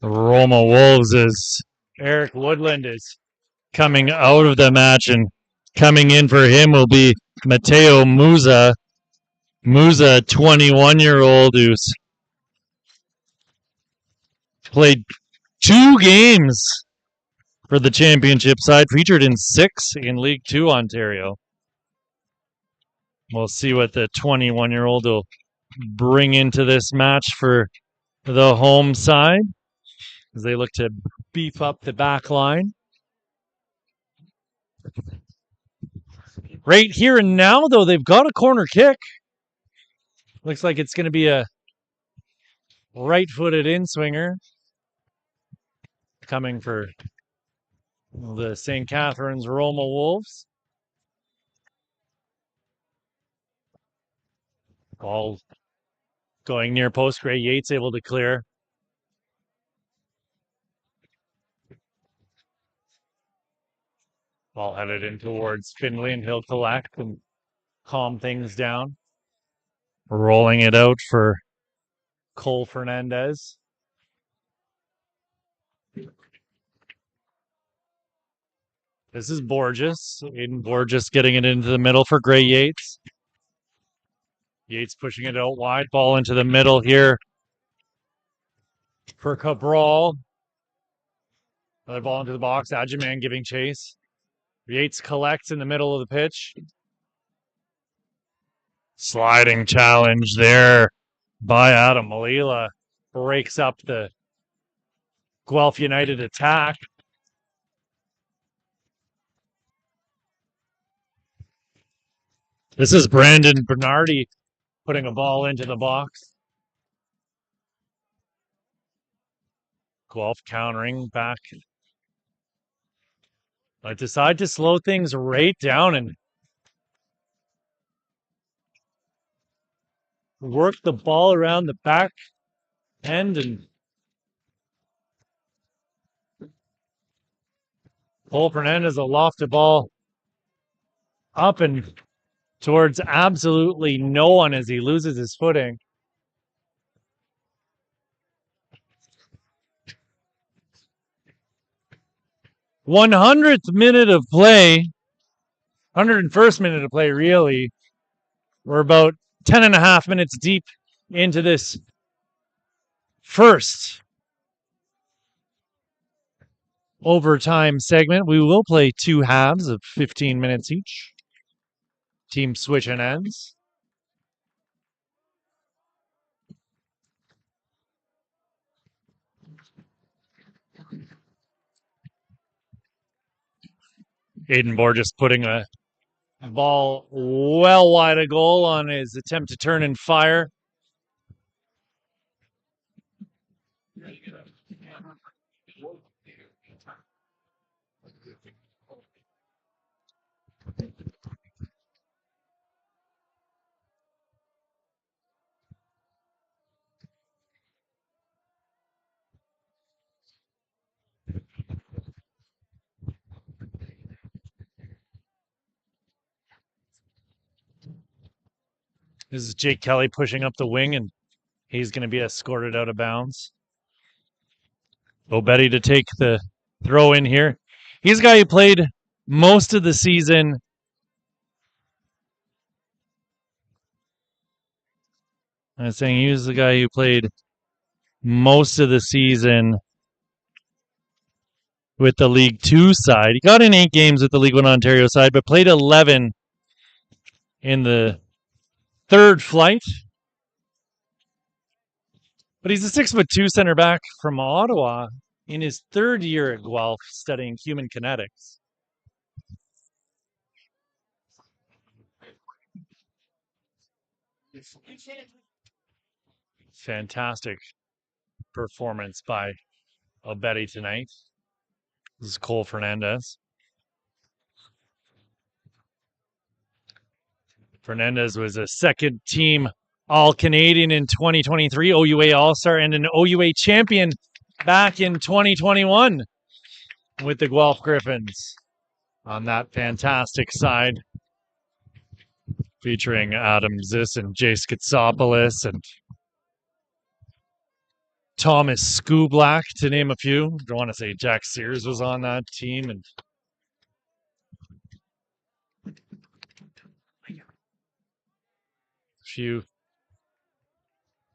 Roma Wolves as Eric Woodland is coming out of the match, and coming in for him will be Mateo Musa. Musa, 21-year-old who's played 2 games for the championship side, featured in 6 in League 2 Ontario. We'll see what the 21-year-old will bring into this match for the home side as they look to beef up the back line. Right here and now, though, they've got a corner kick. Looks like it's going to be a right-footed in-swinger coming for the St. Catharines Roma Wolves. Ball going near post. Gray Yates able to clear. Ball headed in towards Finley, and he'll collect and calm things down. Rolling it out for Cole Fernandez. This is Borges. Aiden Borges getting it into the middle for Gray Yates. Yates pushing it out wide. Ball into the middle here for Cabral. Another ball into the box. Adjaman giving chase. Yates collects in the middle of the pitch. Sliding challenge there by Adam Malila. Breaks up the Guelph United attack. This is Brandon Bernardi putting a ball into the box. Guelph countering back. I decide to slow things right down and work the ball around the back end and Cole Fernandez will loft the ball up and towards absolutely no one as he loses his footing. 100th minute of play, 101st minute of play, really. We're about 10 and a half minutes deep into this first overtime segment. We will play 2 halves of 15 minutes each. Team switching ends. Aiden Borges putting a ball well wide of goal on his attempt to turn and fire. This is Jake Kelly pushing up the wing, and he's going to be escorted out of bounds. Obetti to take the throw in here. He's a guy who played most of the season. I was saying he was the guy who played most of the season with the League 2 side. He got in 8 games with the League 1 Ontario side, but played 11 in the third flight. But he's a 6'2" center back from Ottawa in his 3rd year at Guelph studying human kinetics. Fantastic performance by Obetti tonight. This is Cole Fernandez. Fernandez was a second team All-Canadian in 2023, OUA All-Star, and an OUA champion back in 2021 with the Guelph Griffins on that fantastic side, featuring Adam Ziss and Jay Skitsopoulos and Thomas Skublak, to name a few. I want to say Jack Sears was on that team, and a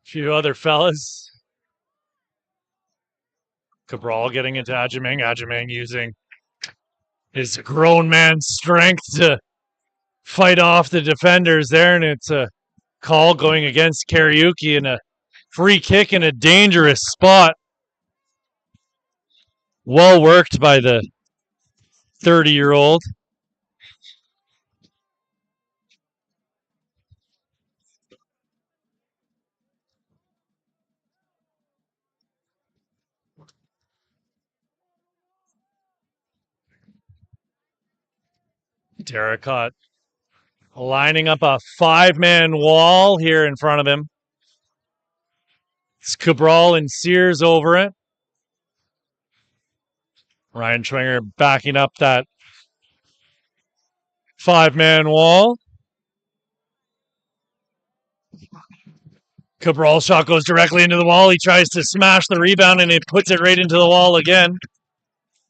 few other fellas. Cabral getting into Ajamang. Ajamang using his grown man strength to fight off the defenders there, and it's a call going against Karaoke and a free kick in a dangerous spot. Well worked by the 30-year-old. Darracott lining up a 5-man wall here in front of him. It's Cabral and Sears over it. Ryan Schwinger backing up that 5-man wall. Cabral's shot goes directly into the wall. He tries to smash the rebound, and it puts it right into the wall again.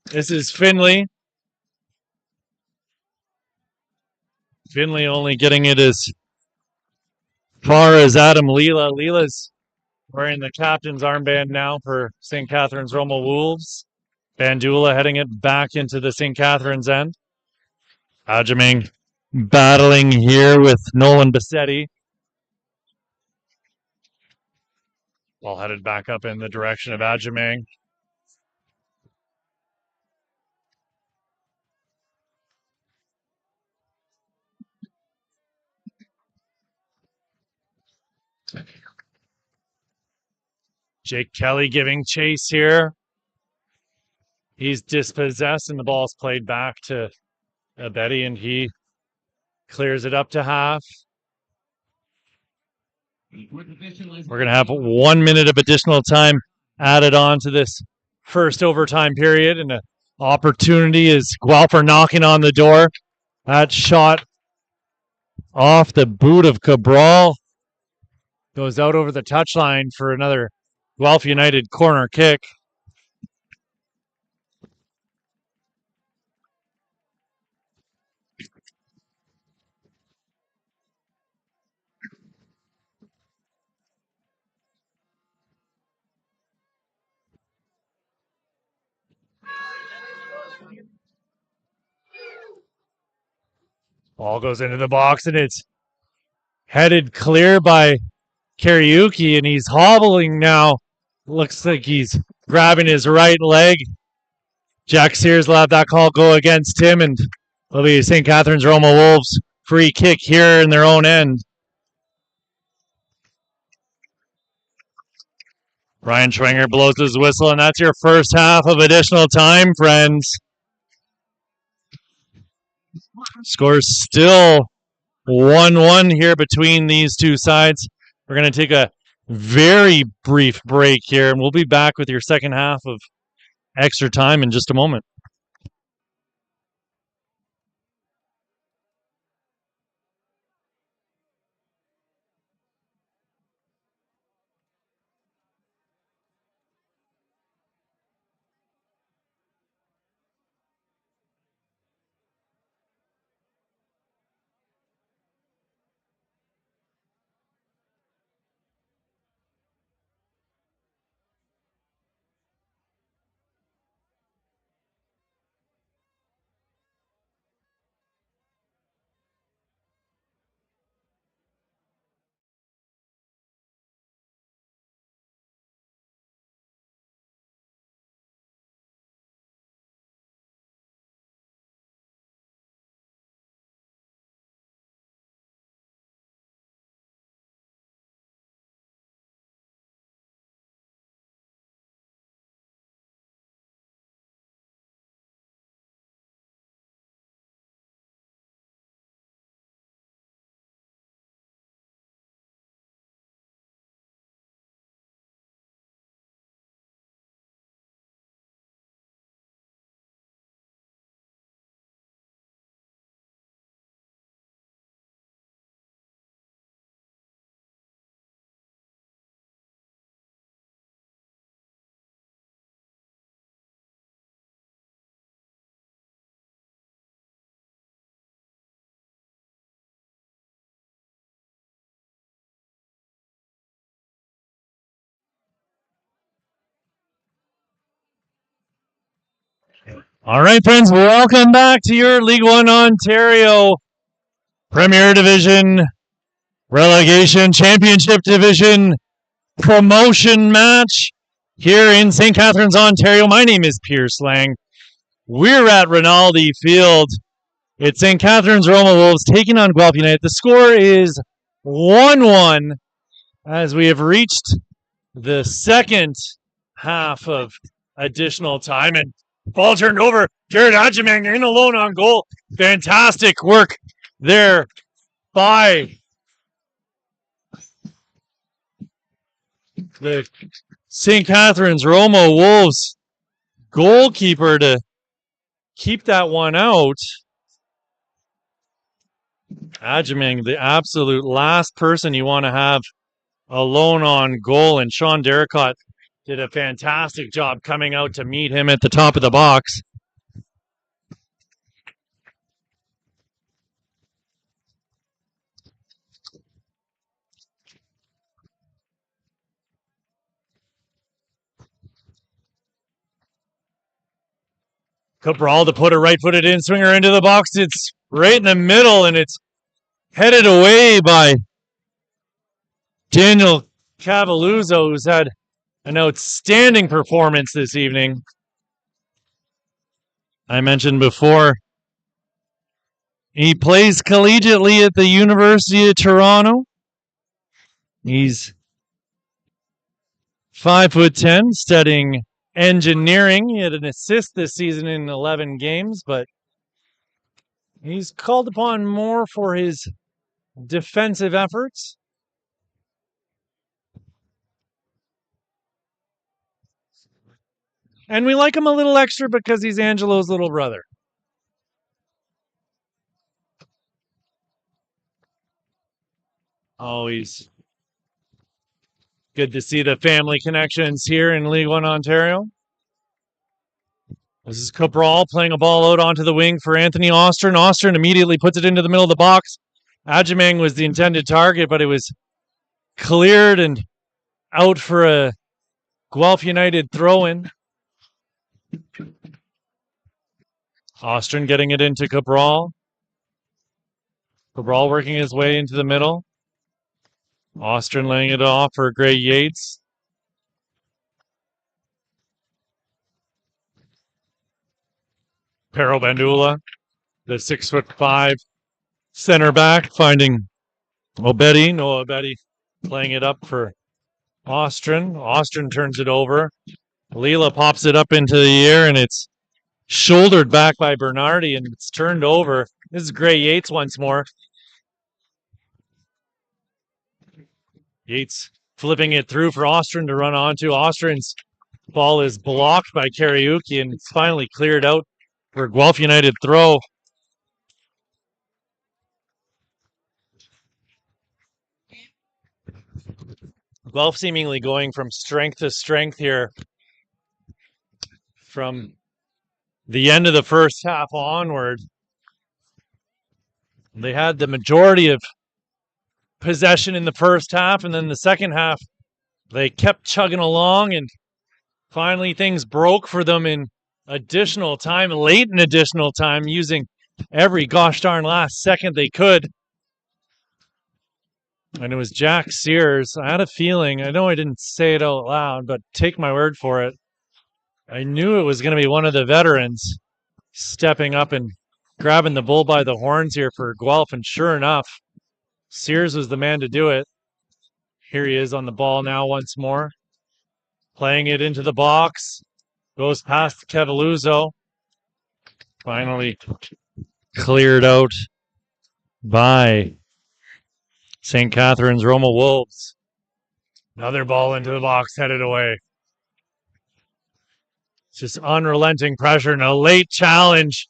This is Finley. Finley only getting it as far as Adam Leela. Leela's wearing the captain's armband now for St. Catharines Roma Wolves. Bandula heading it back into the St. Catharines end. Ajamang battling here with Nolan Bassetti. Ball headed back up in the direction of Ajamang. Jake Kelly giving chase here. He's dispossessed, and the ball's played back to Betty, and he clears it up to half. We're going to have 1 minute of additional time added on to this first overtime period, and an opportunity is Guelph are knocking on the door. That shot off the boot of Cabral goes out over the touchline for another Guelph United corner kick. Ball goes into the box, and it's headed clear by Kariuki, and he's hobbling now. Looks like he's grabbing his right leg. Jack Sears will have that call go against him, and it'll be St. Catharines Roma Wolves free kick here in their own end. Ryan Schwenger blows his whistle, and that's your first half of additional time, friends. Score's still 1-1 here between these two sides. We're going to take a very brief break here, and we'll be back with your second half of extra time in just a moment. All right, friends, welcome back to your League One Ontario Premier Division, Relegation, Championship Division, promotion match here in St. Catharines, Ontario. My name is Pierce Lang. We're at Rinaldi Field. It's St. Catharines Roma Wolves taking on Guelph United. The score is 1-1 as we have reached the second half of additional time, and ball turned over. Jared Adjemang in alone on goal. Fantastic work there by the St. Catharines Roma Wolves goalkeeper to keep that one out. Adjemang, the absolute last person you want to have alone on goal, and Sean Derricott did a fantastic job coming out to meet him at the top of the box. Cabral to put a right-footed in-swinger into the box. It's right in the middle, and it's headed away by Daniel Cavalluzzo, who's had an outstanding performance this evening. I mentioned before, he plays collegiately at the University of Toronto. He's 5'10", studying engineering. He had an assist this season in 11 games, but he's called upon more for his defensive efforts. And we like him a little extra because he's Angelo's little brother. Always good to see the family connections here in League One Ontario. This is Cabral playing a ball out onto the wing for Anthony Ostrin. Ostrin immediately puts it into the middle of the box. Ajimang was the intended target, but it was cleared and out for a Guelph United throw-in. Ostrin getting it into Cabral. Cabral working his way into the middle. Ostrin laying it off for Gray Yates. Pero Bandula, the 6'5" center back, finding Obedi. Noah Obedi playing it up for Ostrin. Ostrin turns it over. Leela pops it up into the air, and it's shouldered back by Bernardi, and it's turned over. This is Gray Yates once more. Yates flipping it through for Ostrin to run onto. Ostrin's ball is blocked by Kariuki, and it's finally cleared out for a Guelph United throw. Guelph seemingly going from strength to strength here from the end of the first half onward. They had the majority of possession in the first half, and then the second half they kept chugging along, and finally things broke for them in additional time, late in additional time, using every gosh darn last second they could. And it was Jack Sears. I had a feeling, I know I didn't say it out loud, but take my word for it, I knew it was going to be one of the veterans stepping up and grabbing the bull by the horns here for Guelph, and sure enough, Sears was the man to do it. Here he is on the ball now once more, playing it into the box, goes past Kevaluzo, finally cleared out by St. Catharines Roma Wolves. Another ball into the box, headed away. It's just unrelenting pressure and a late challenge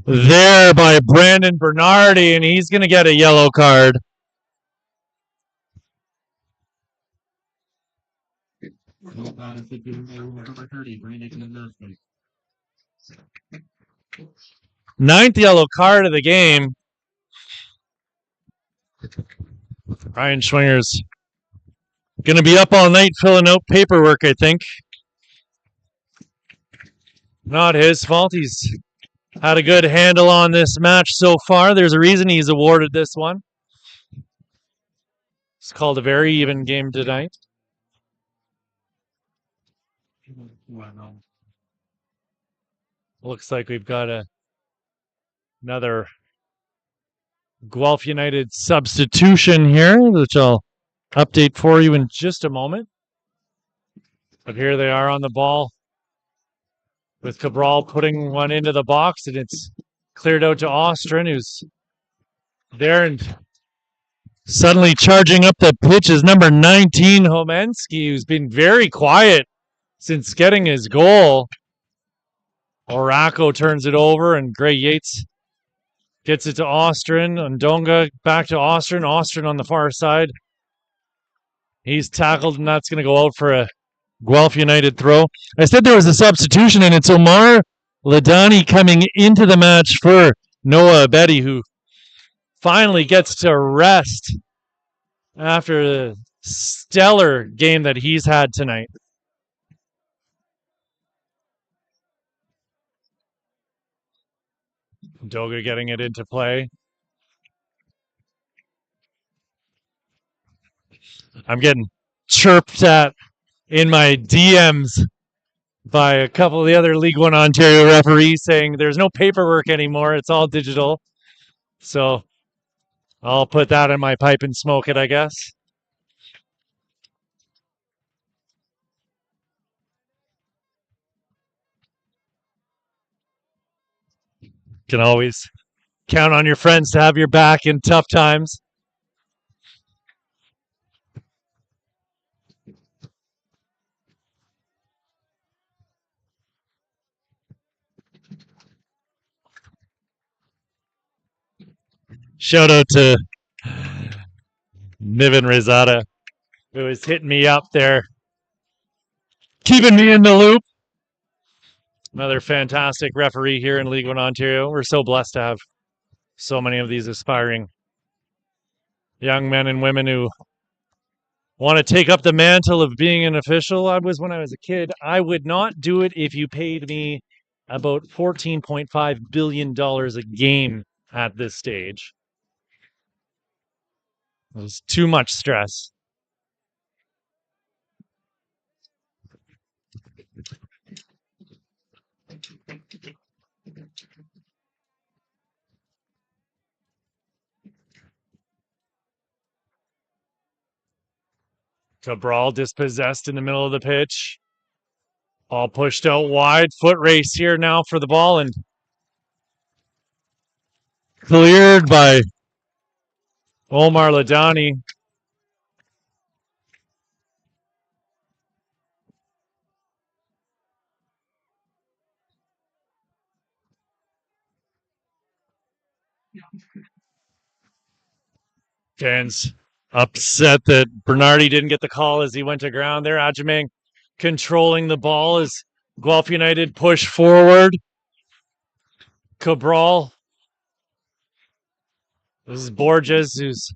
there by Brandon Bernardi, and he's going to get a yellow card. Ninth yellow card of the game. Ryan Schwinger's going to be up all night filling out paperwork, I think. Not his fault. He's had a good handle on this match so far. There's a reason he's awarded this one. It's called a very even game tonight. Looks like we've got another Guelph United substitution here, which I'll update for you in just a moment. But here they are on the ball, with Cabral putting one into the box, and it's cleared out to Ostrin, who's there, and suddenly charging up the pitch is number 19, Homensky, who's been very quiet since getting his goal. Orako turns it over, and Gray Yates gets it to Ostrin. Ndonga back to Ostrin. Ostrin on the far side. He's tackled, and that's going to go out for a Guelph United throw. I said there was a substitution, and it's Omar Ladani coming into the match for Noah Abedi, who finally gets to rest after the stellar game that he's had tonight. Doga getting it into play. I'm getting chirped at in my DMs by a couple of the other League One Ontario referees saying there's no paperwork anymore. It's all digital. So I'll put that in my pipe and smoke it, I guess. Can always count on your friends to have your back in tough times. Shout out to Niven Rizada, who was hitting me up there, keeping me in the loop. Another fantastic referee here in League One Ontario. We're so blessed to have so many of these aspiring young men and women who want to take up the mantle of being an official. When I was a kid, I would not do it if you paid me about $14.5 billion a game at this stage. It was too much stress. Cabral dispossessed in the middle of the pitch. Ball pushed out wide. Foot race here now for the ball and cleared by Omar Ladani. Fans upset that Bernardi didn't get the call as he went to ground there. Ajamang controlling the ball as Guelph United push forward. Cabral. This is Borges, who's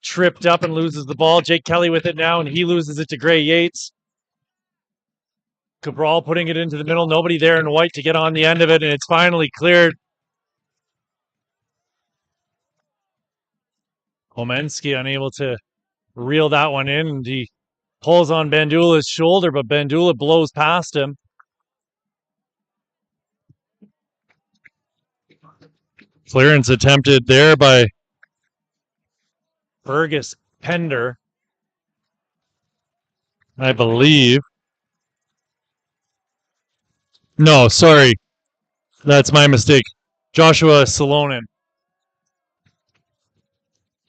tripped up and loses the ball. Jake Kelly with it now, and he loses it to Gray Yates. Cabral putting it into the middle. Nobody there in white to get on the end of it, and it's finally cleared. Homensky unable to reel that one in, and he pulls on Bandula's shoulder, but Bandula blows past him. Clearance attempted there by Fergus Pender, I believe. No, sorry. That's my mistake. Joshua Salonen.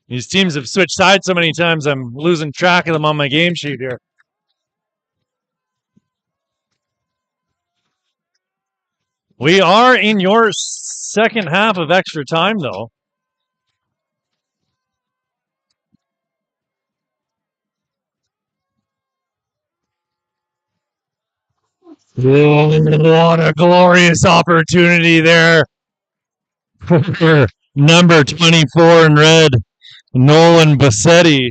These teams have switched sides so many times, I'm losing track of them on my game sheet here. We are in your second half of extra time, though. What a glorious opportunity there for number 24 in red, Nolan Bassetti.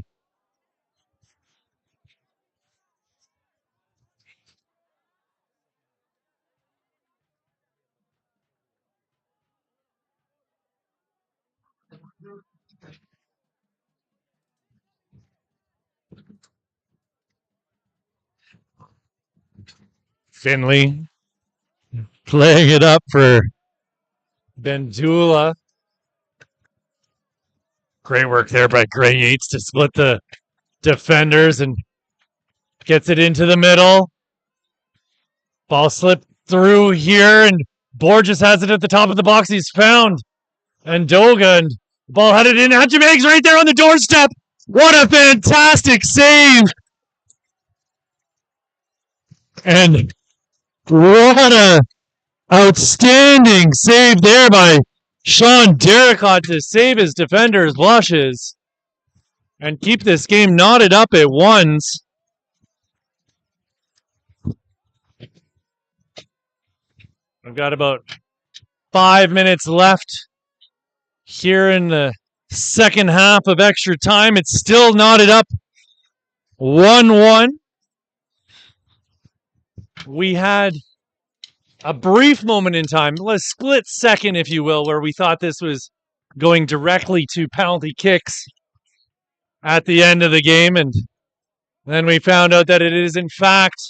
Finley playing it up for Bandula. Great work there by Gray Yates to split the defenders and gets it into the middle. Ball slipped through here, and Borges has it at the top of the box. He's found Andoga, and the ball headed in. Hadjimag's right there on the doorstep. What a fantastic save! And what a outstanding save there by Sean Derricott to save his defender's blushes and keep this game knotted up at ones. We've got about 5 minutes left here in the second half of extra time. It's still knotted up 1-1. We had a brief moment in time, a split second, if you will, where we thought this was going directly to penalty kicks at the end of the game. And then we found out that it is, in fact,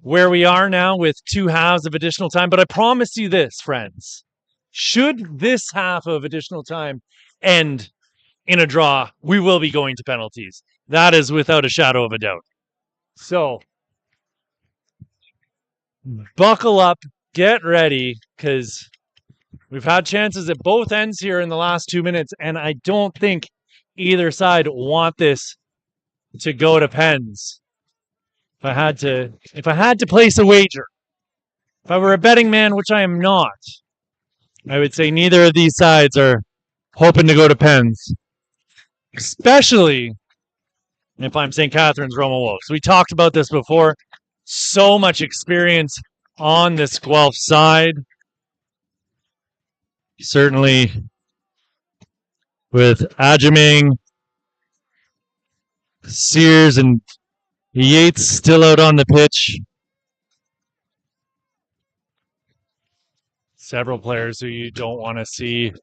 where we are now with 2 halves of additional time. But I promise you this, friends. Should this half of additional time end in a draw, we will be going to penalties. That is without a shadow of a doubt. So, buckle up, get ready, because We've had chances at both ends here in the last 2 minutes, and I don't think either side want this to go to pens. If I had to place a wager, if I were a betting man, which I am not, I would say neither of these sides are hoping to go to pens, especially if I'm St. Catharines Roma Wolves. We talked about this before. So much experience on this Guelph side. Certainly with Ajaming, Sears, and Yates still out on the pitch. Several players who you don't want to see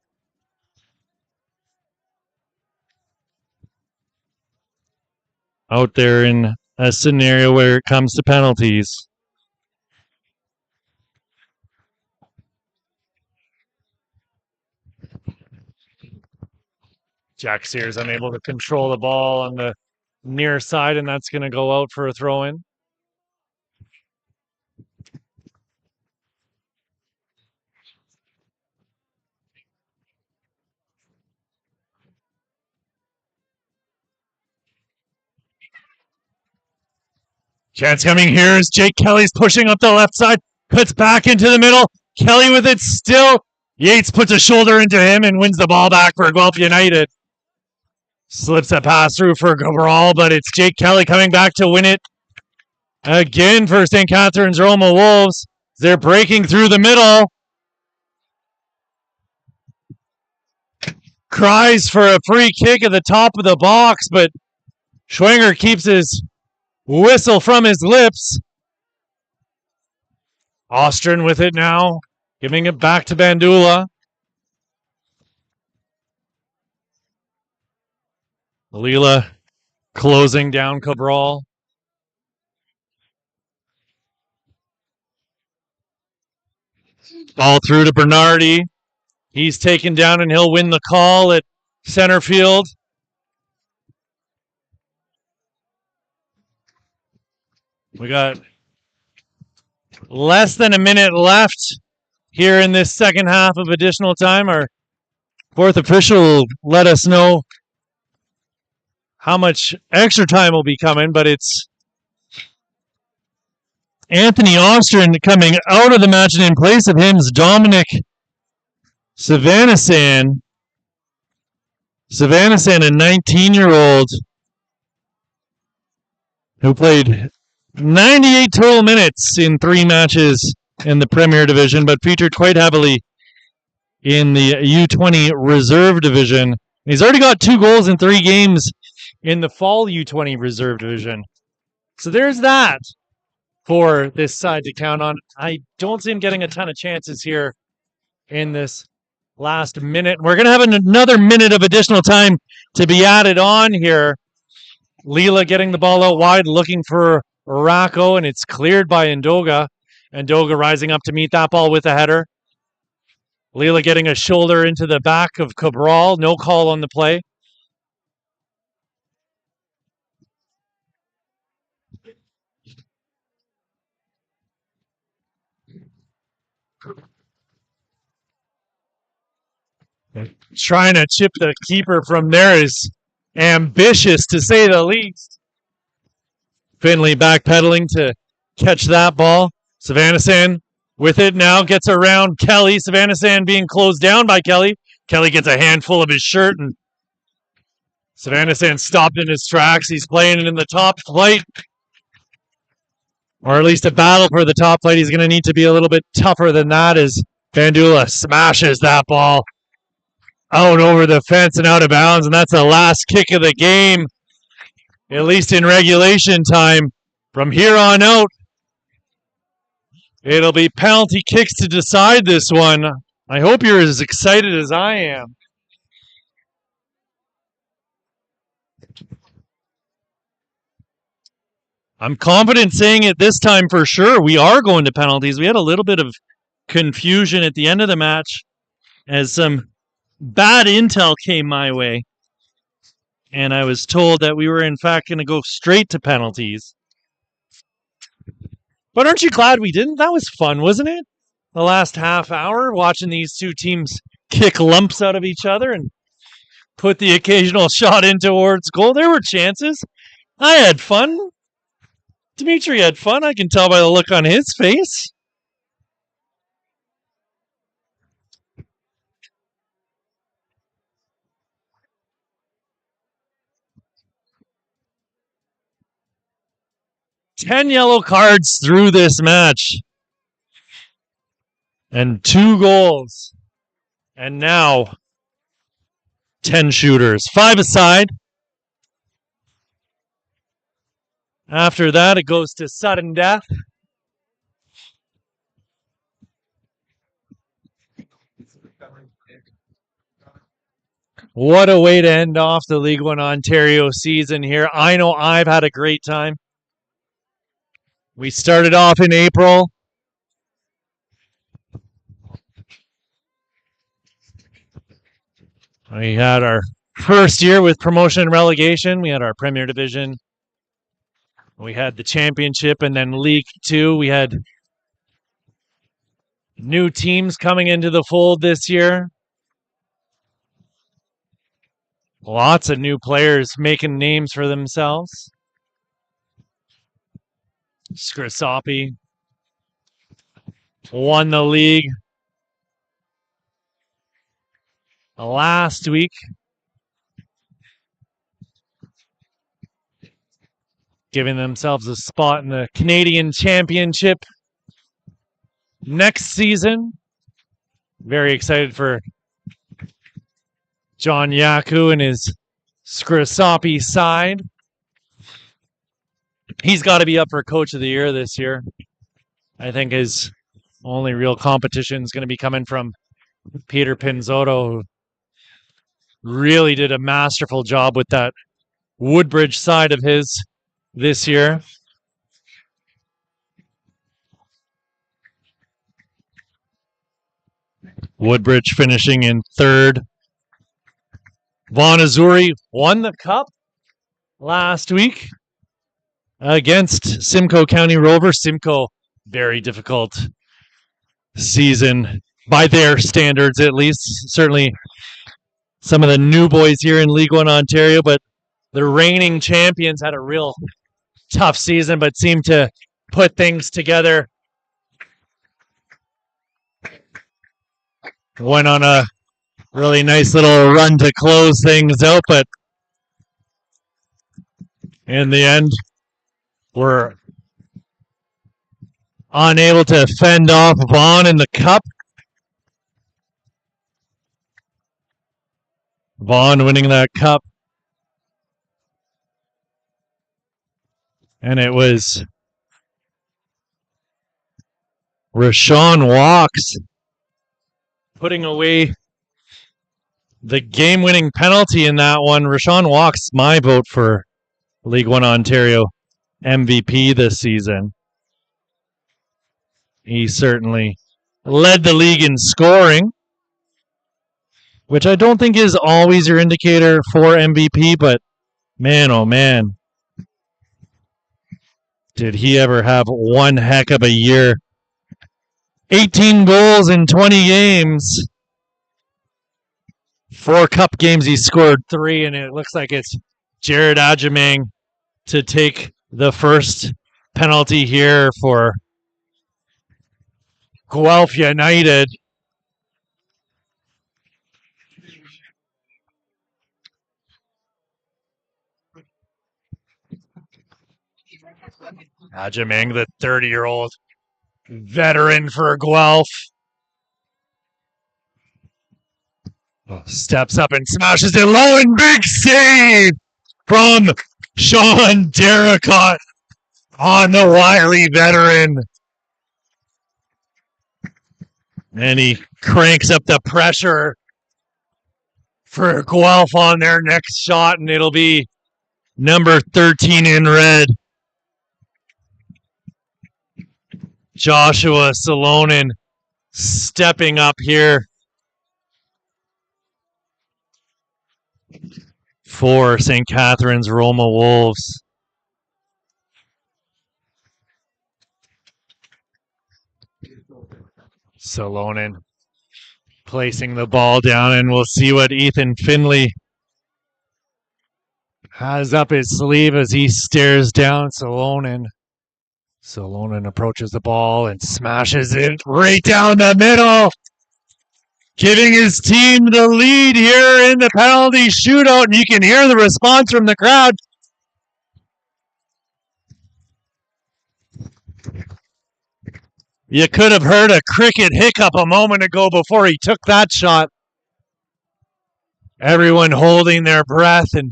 out there in a scenario where it comes to penalties. Jack Sears unable to control the ball on the near side, and that's going to go out for a throw-in. Chance coming here as Jake Kelly's pushing up the left side, cuts back into the middle. Kelly with it still. Yates puts a shoulder into him and wins the ball back for Guelph United. Slips a pass through for Cabral, but it's Jake Kelly coming back to win it again for St. Catharines Roma Wolves. They're breaking through the middle. Cries for a free kick at the top of the box, but Schwenger keeps his whistle from his lips. Ostrin with it now, giving it back to Bandula. Leela closing down Cabral. Ball through to Bernardi. He's taken down and he'll win the call at center field. We got less than a minute left here in this second half of additional time. Our fourth official will let us know how much extra time will be coming, but it's Anthony Ostrin coming out of the match, and in place of him is Dominic Savanasan. Savanasan, a 19-year-old who played 98 total minutes in 3 matches in the Premier Division, but featured quite heavily in the U20 Reserve Division. He's already got 2 goals in 3 games in the Fall U20 Reserve Division. So there's that for this side to count on. I don't see him getting a ton of chances here in this last minute. We're going to have another minute of additional time to be added on here. Leela getting the ball out wide, looking for Racco, and it's cleared by Ndoga. Ndoga rising up to meet that ball with a header. Leela getting a shoulder into the back of Cabral. No call on the play. Trying to chip the keeper from there is ambitious, to say the least. Finley backpedaling to catch that ball. Savanasan with it now, gets around Kelly. Savanasan being closed down by Kelly. Kelly gets a handful of his shirt, and Savanasan stopped in his tracks. He's playing it in the top flight, or at least a battle for the top flight. He's going to need to be a little bit tougher than that as Bandula smashes that ball out over the fence and out of bounds, and that's the last kick of the game, at least in regulation time. From here on out, it'll be penalty kicks to decide this one. I hope you're as excited as I am. I'm confident saying it this time for sure. We are going to penalties. We had a little bit of confusion at the end of the match as some bad intel came my way, and I was told that we were in fact going to go straight to penalties. But aren't you glad we didn't? That was fun, wasn't it? the last half hour, watching these two teams kick lumps out of each other and put the occasional shot in towards goal. There were chances. I had fun. Dimitri had fun. I can tell by the look on his face. Ten yellow cards through this match. And 2 goals. And now 10 shooters. 5 aside. After that, it goes to sudden death. What a way to end off the League One Ontario season here. I know I've had a great time. We started off in April. We had our first year with promotion and relegation. We had our Premier Division. We had the championship, and then League 2. We had new teams coming into the fold this year. Lots of new players making names for themselves. Skrisapi won the league last week. Giving themselves a spot in the Canadian Championship next season. Very excited for John Yaku and his Skrisapi side. He's got to be up for Coach of the Year this year. I think his only real competition is going to be coming from Peter Pinzotto, who really did a masterful job with that Woodbridge side of his this year. Woodbridge finishing in 3rd. Vaughan Azzurri won the cup last week against Simcoe County Rovers. Simcoe, very difficult season by their standards, at least. Certainly some of the new boys here in League One Ontario, but the reigning champions had a real tough season, but seemed to put things together. Went on a really nice little run to close things out, but in the end, we're unable to fend off Vaughan in the cup. Vaughan winning that cup. And it was Rashawn Walks putting away the game-winning penalty in that one. Rashawn Walks, my vote for League One Ontario MVP this season. He certainly led the league in scoring, which I don't think is always your indicator for MVP, but man, oh man, did he ever have one heck of a year. 18 goals in 20 games. 4 cup games, he scored 3, and it looks like it's Jared Adjamang to take the first penalty here for Guelph United. Adjamang, the 30-year-old veteran for Guelph, steps up and smashes it low, and big save from Sean Derricott on the wily veteran. And he cranks up the pressure for Guelph on their next shot, and it'll be number 13 in red. Joshua Salonen stepping up here for St. Catharines Roma Wolves. Salonen placing the ball down, and we'll see what Ethan Finley has up his sleeve as he stares down Salonen. Salonen approaches the ball and smashes it right down the middle, giving his team the lead here in the penalty shootout, and you can hear the response from the crowd. You could have heard a cricket hiccup a moment ago before he took that shot. Everyone holding their breath and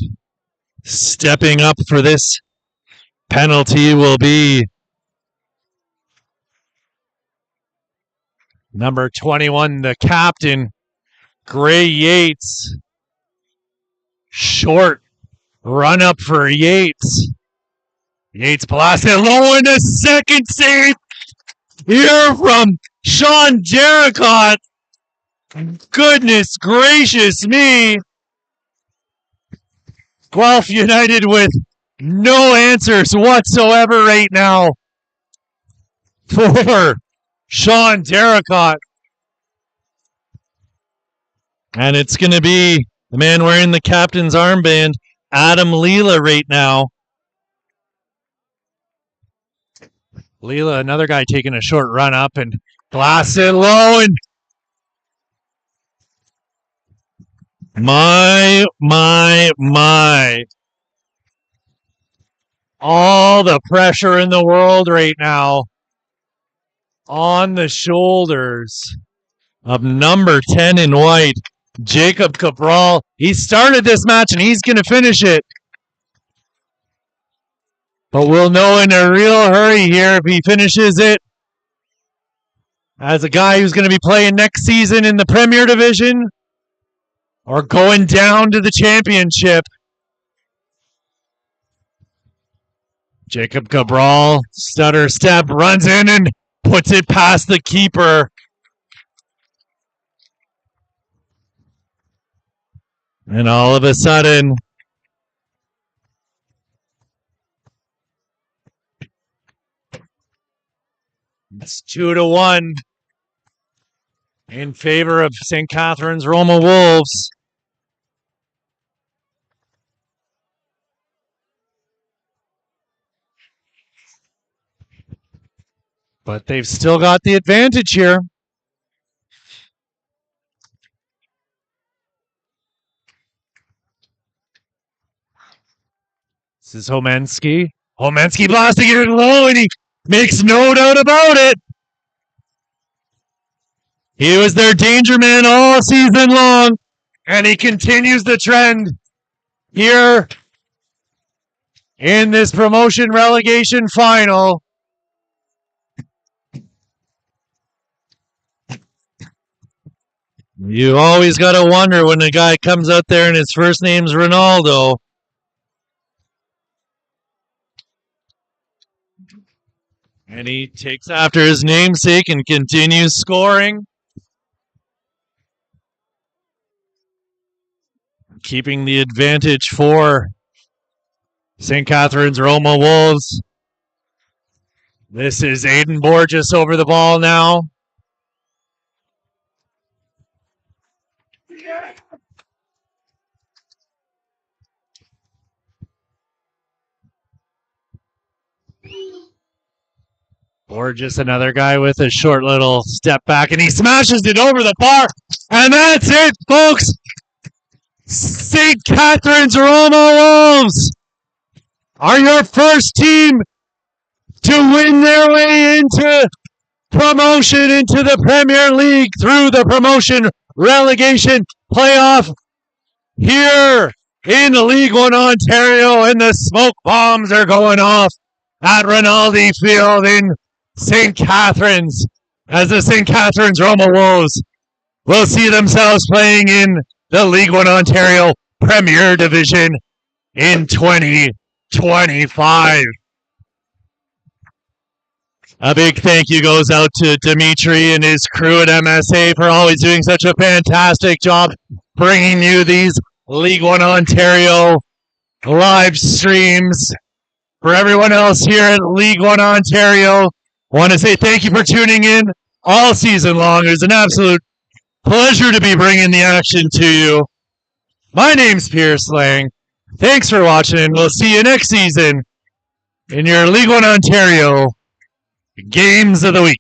stepping up for this penalty will be number 21, the captain, Gray Yates. Short run up for Yates. Yates blasted low in the second save here from Sean Derricott. Goodness gracious me. Guelph United with no answers whatsoever right now for Sean Derricott. And it's going to be the man wearing the captain's armband, Adam Leela, right now. Leela, another guy taking a short run up and blasted low, and my. All the pressure in the world right now on the shoulders of number 10 in white, Jacob Cabral. He started this match and he's going to finish it. But we'll know in a real hurry here if he finishes it as a guy who's going to be playing next season in the Premier Division or going down to the championship. Jacob Cabral, stutter step, runs in and puts it past the keeper. And all of a sudden, it's 2-1 in favor of St. Catharines Roma Wolves. But they've still got the advantage here. This is Homensky. Homensky blasting it low, and he makes no doubt about it. He was their danger man all season long, and he continues the trend here in this promotion relegation final. You always got to wonder when a guy comes out there and his first name's Ronaldo. And he takes after his namesake and continues scoring. Keeping the advantage for St. Catharines Roma Wolves. This is Aiden Borges over the ball now. Borges, another guy with a short little step back, and he smashes it over the bar. And that's it, folks. St. Catharines Roma Wolves are your first team to win their way into promotion into the Premier League through the promotion relegation playoff here in League One Ontario, and the smoke bombs are going off at Rinaldi Field in St. Catharines as the St. Catharines Roma Wolves will see themselves playing in the League One Ontario Premier Division in 2025. A big thank you goes out to Dimitri and his crew at MSA for always doing such a fantastic job bringing you these League One Ontario live streams. For everyone else here at League One Ontario, I want to say thank you for tuning in. all season long. It was an absolute pleasure to be bringing the action to you. My name's Pierce Lang. Thanks for watching. We'll see you next season in your League One Ontario Games of the Week.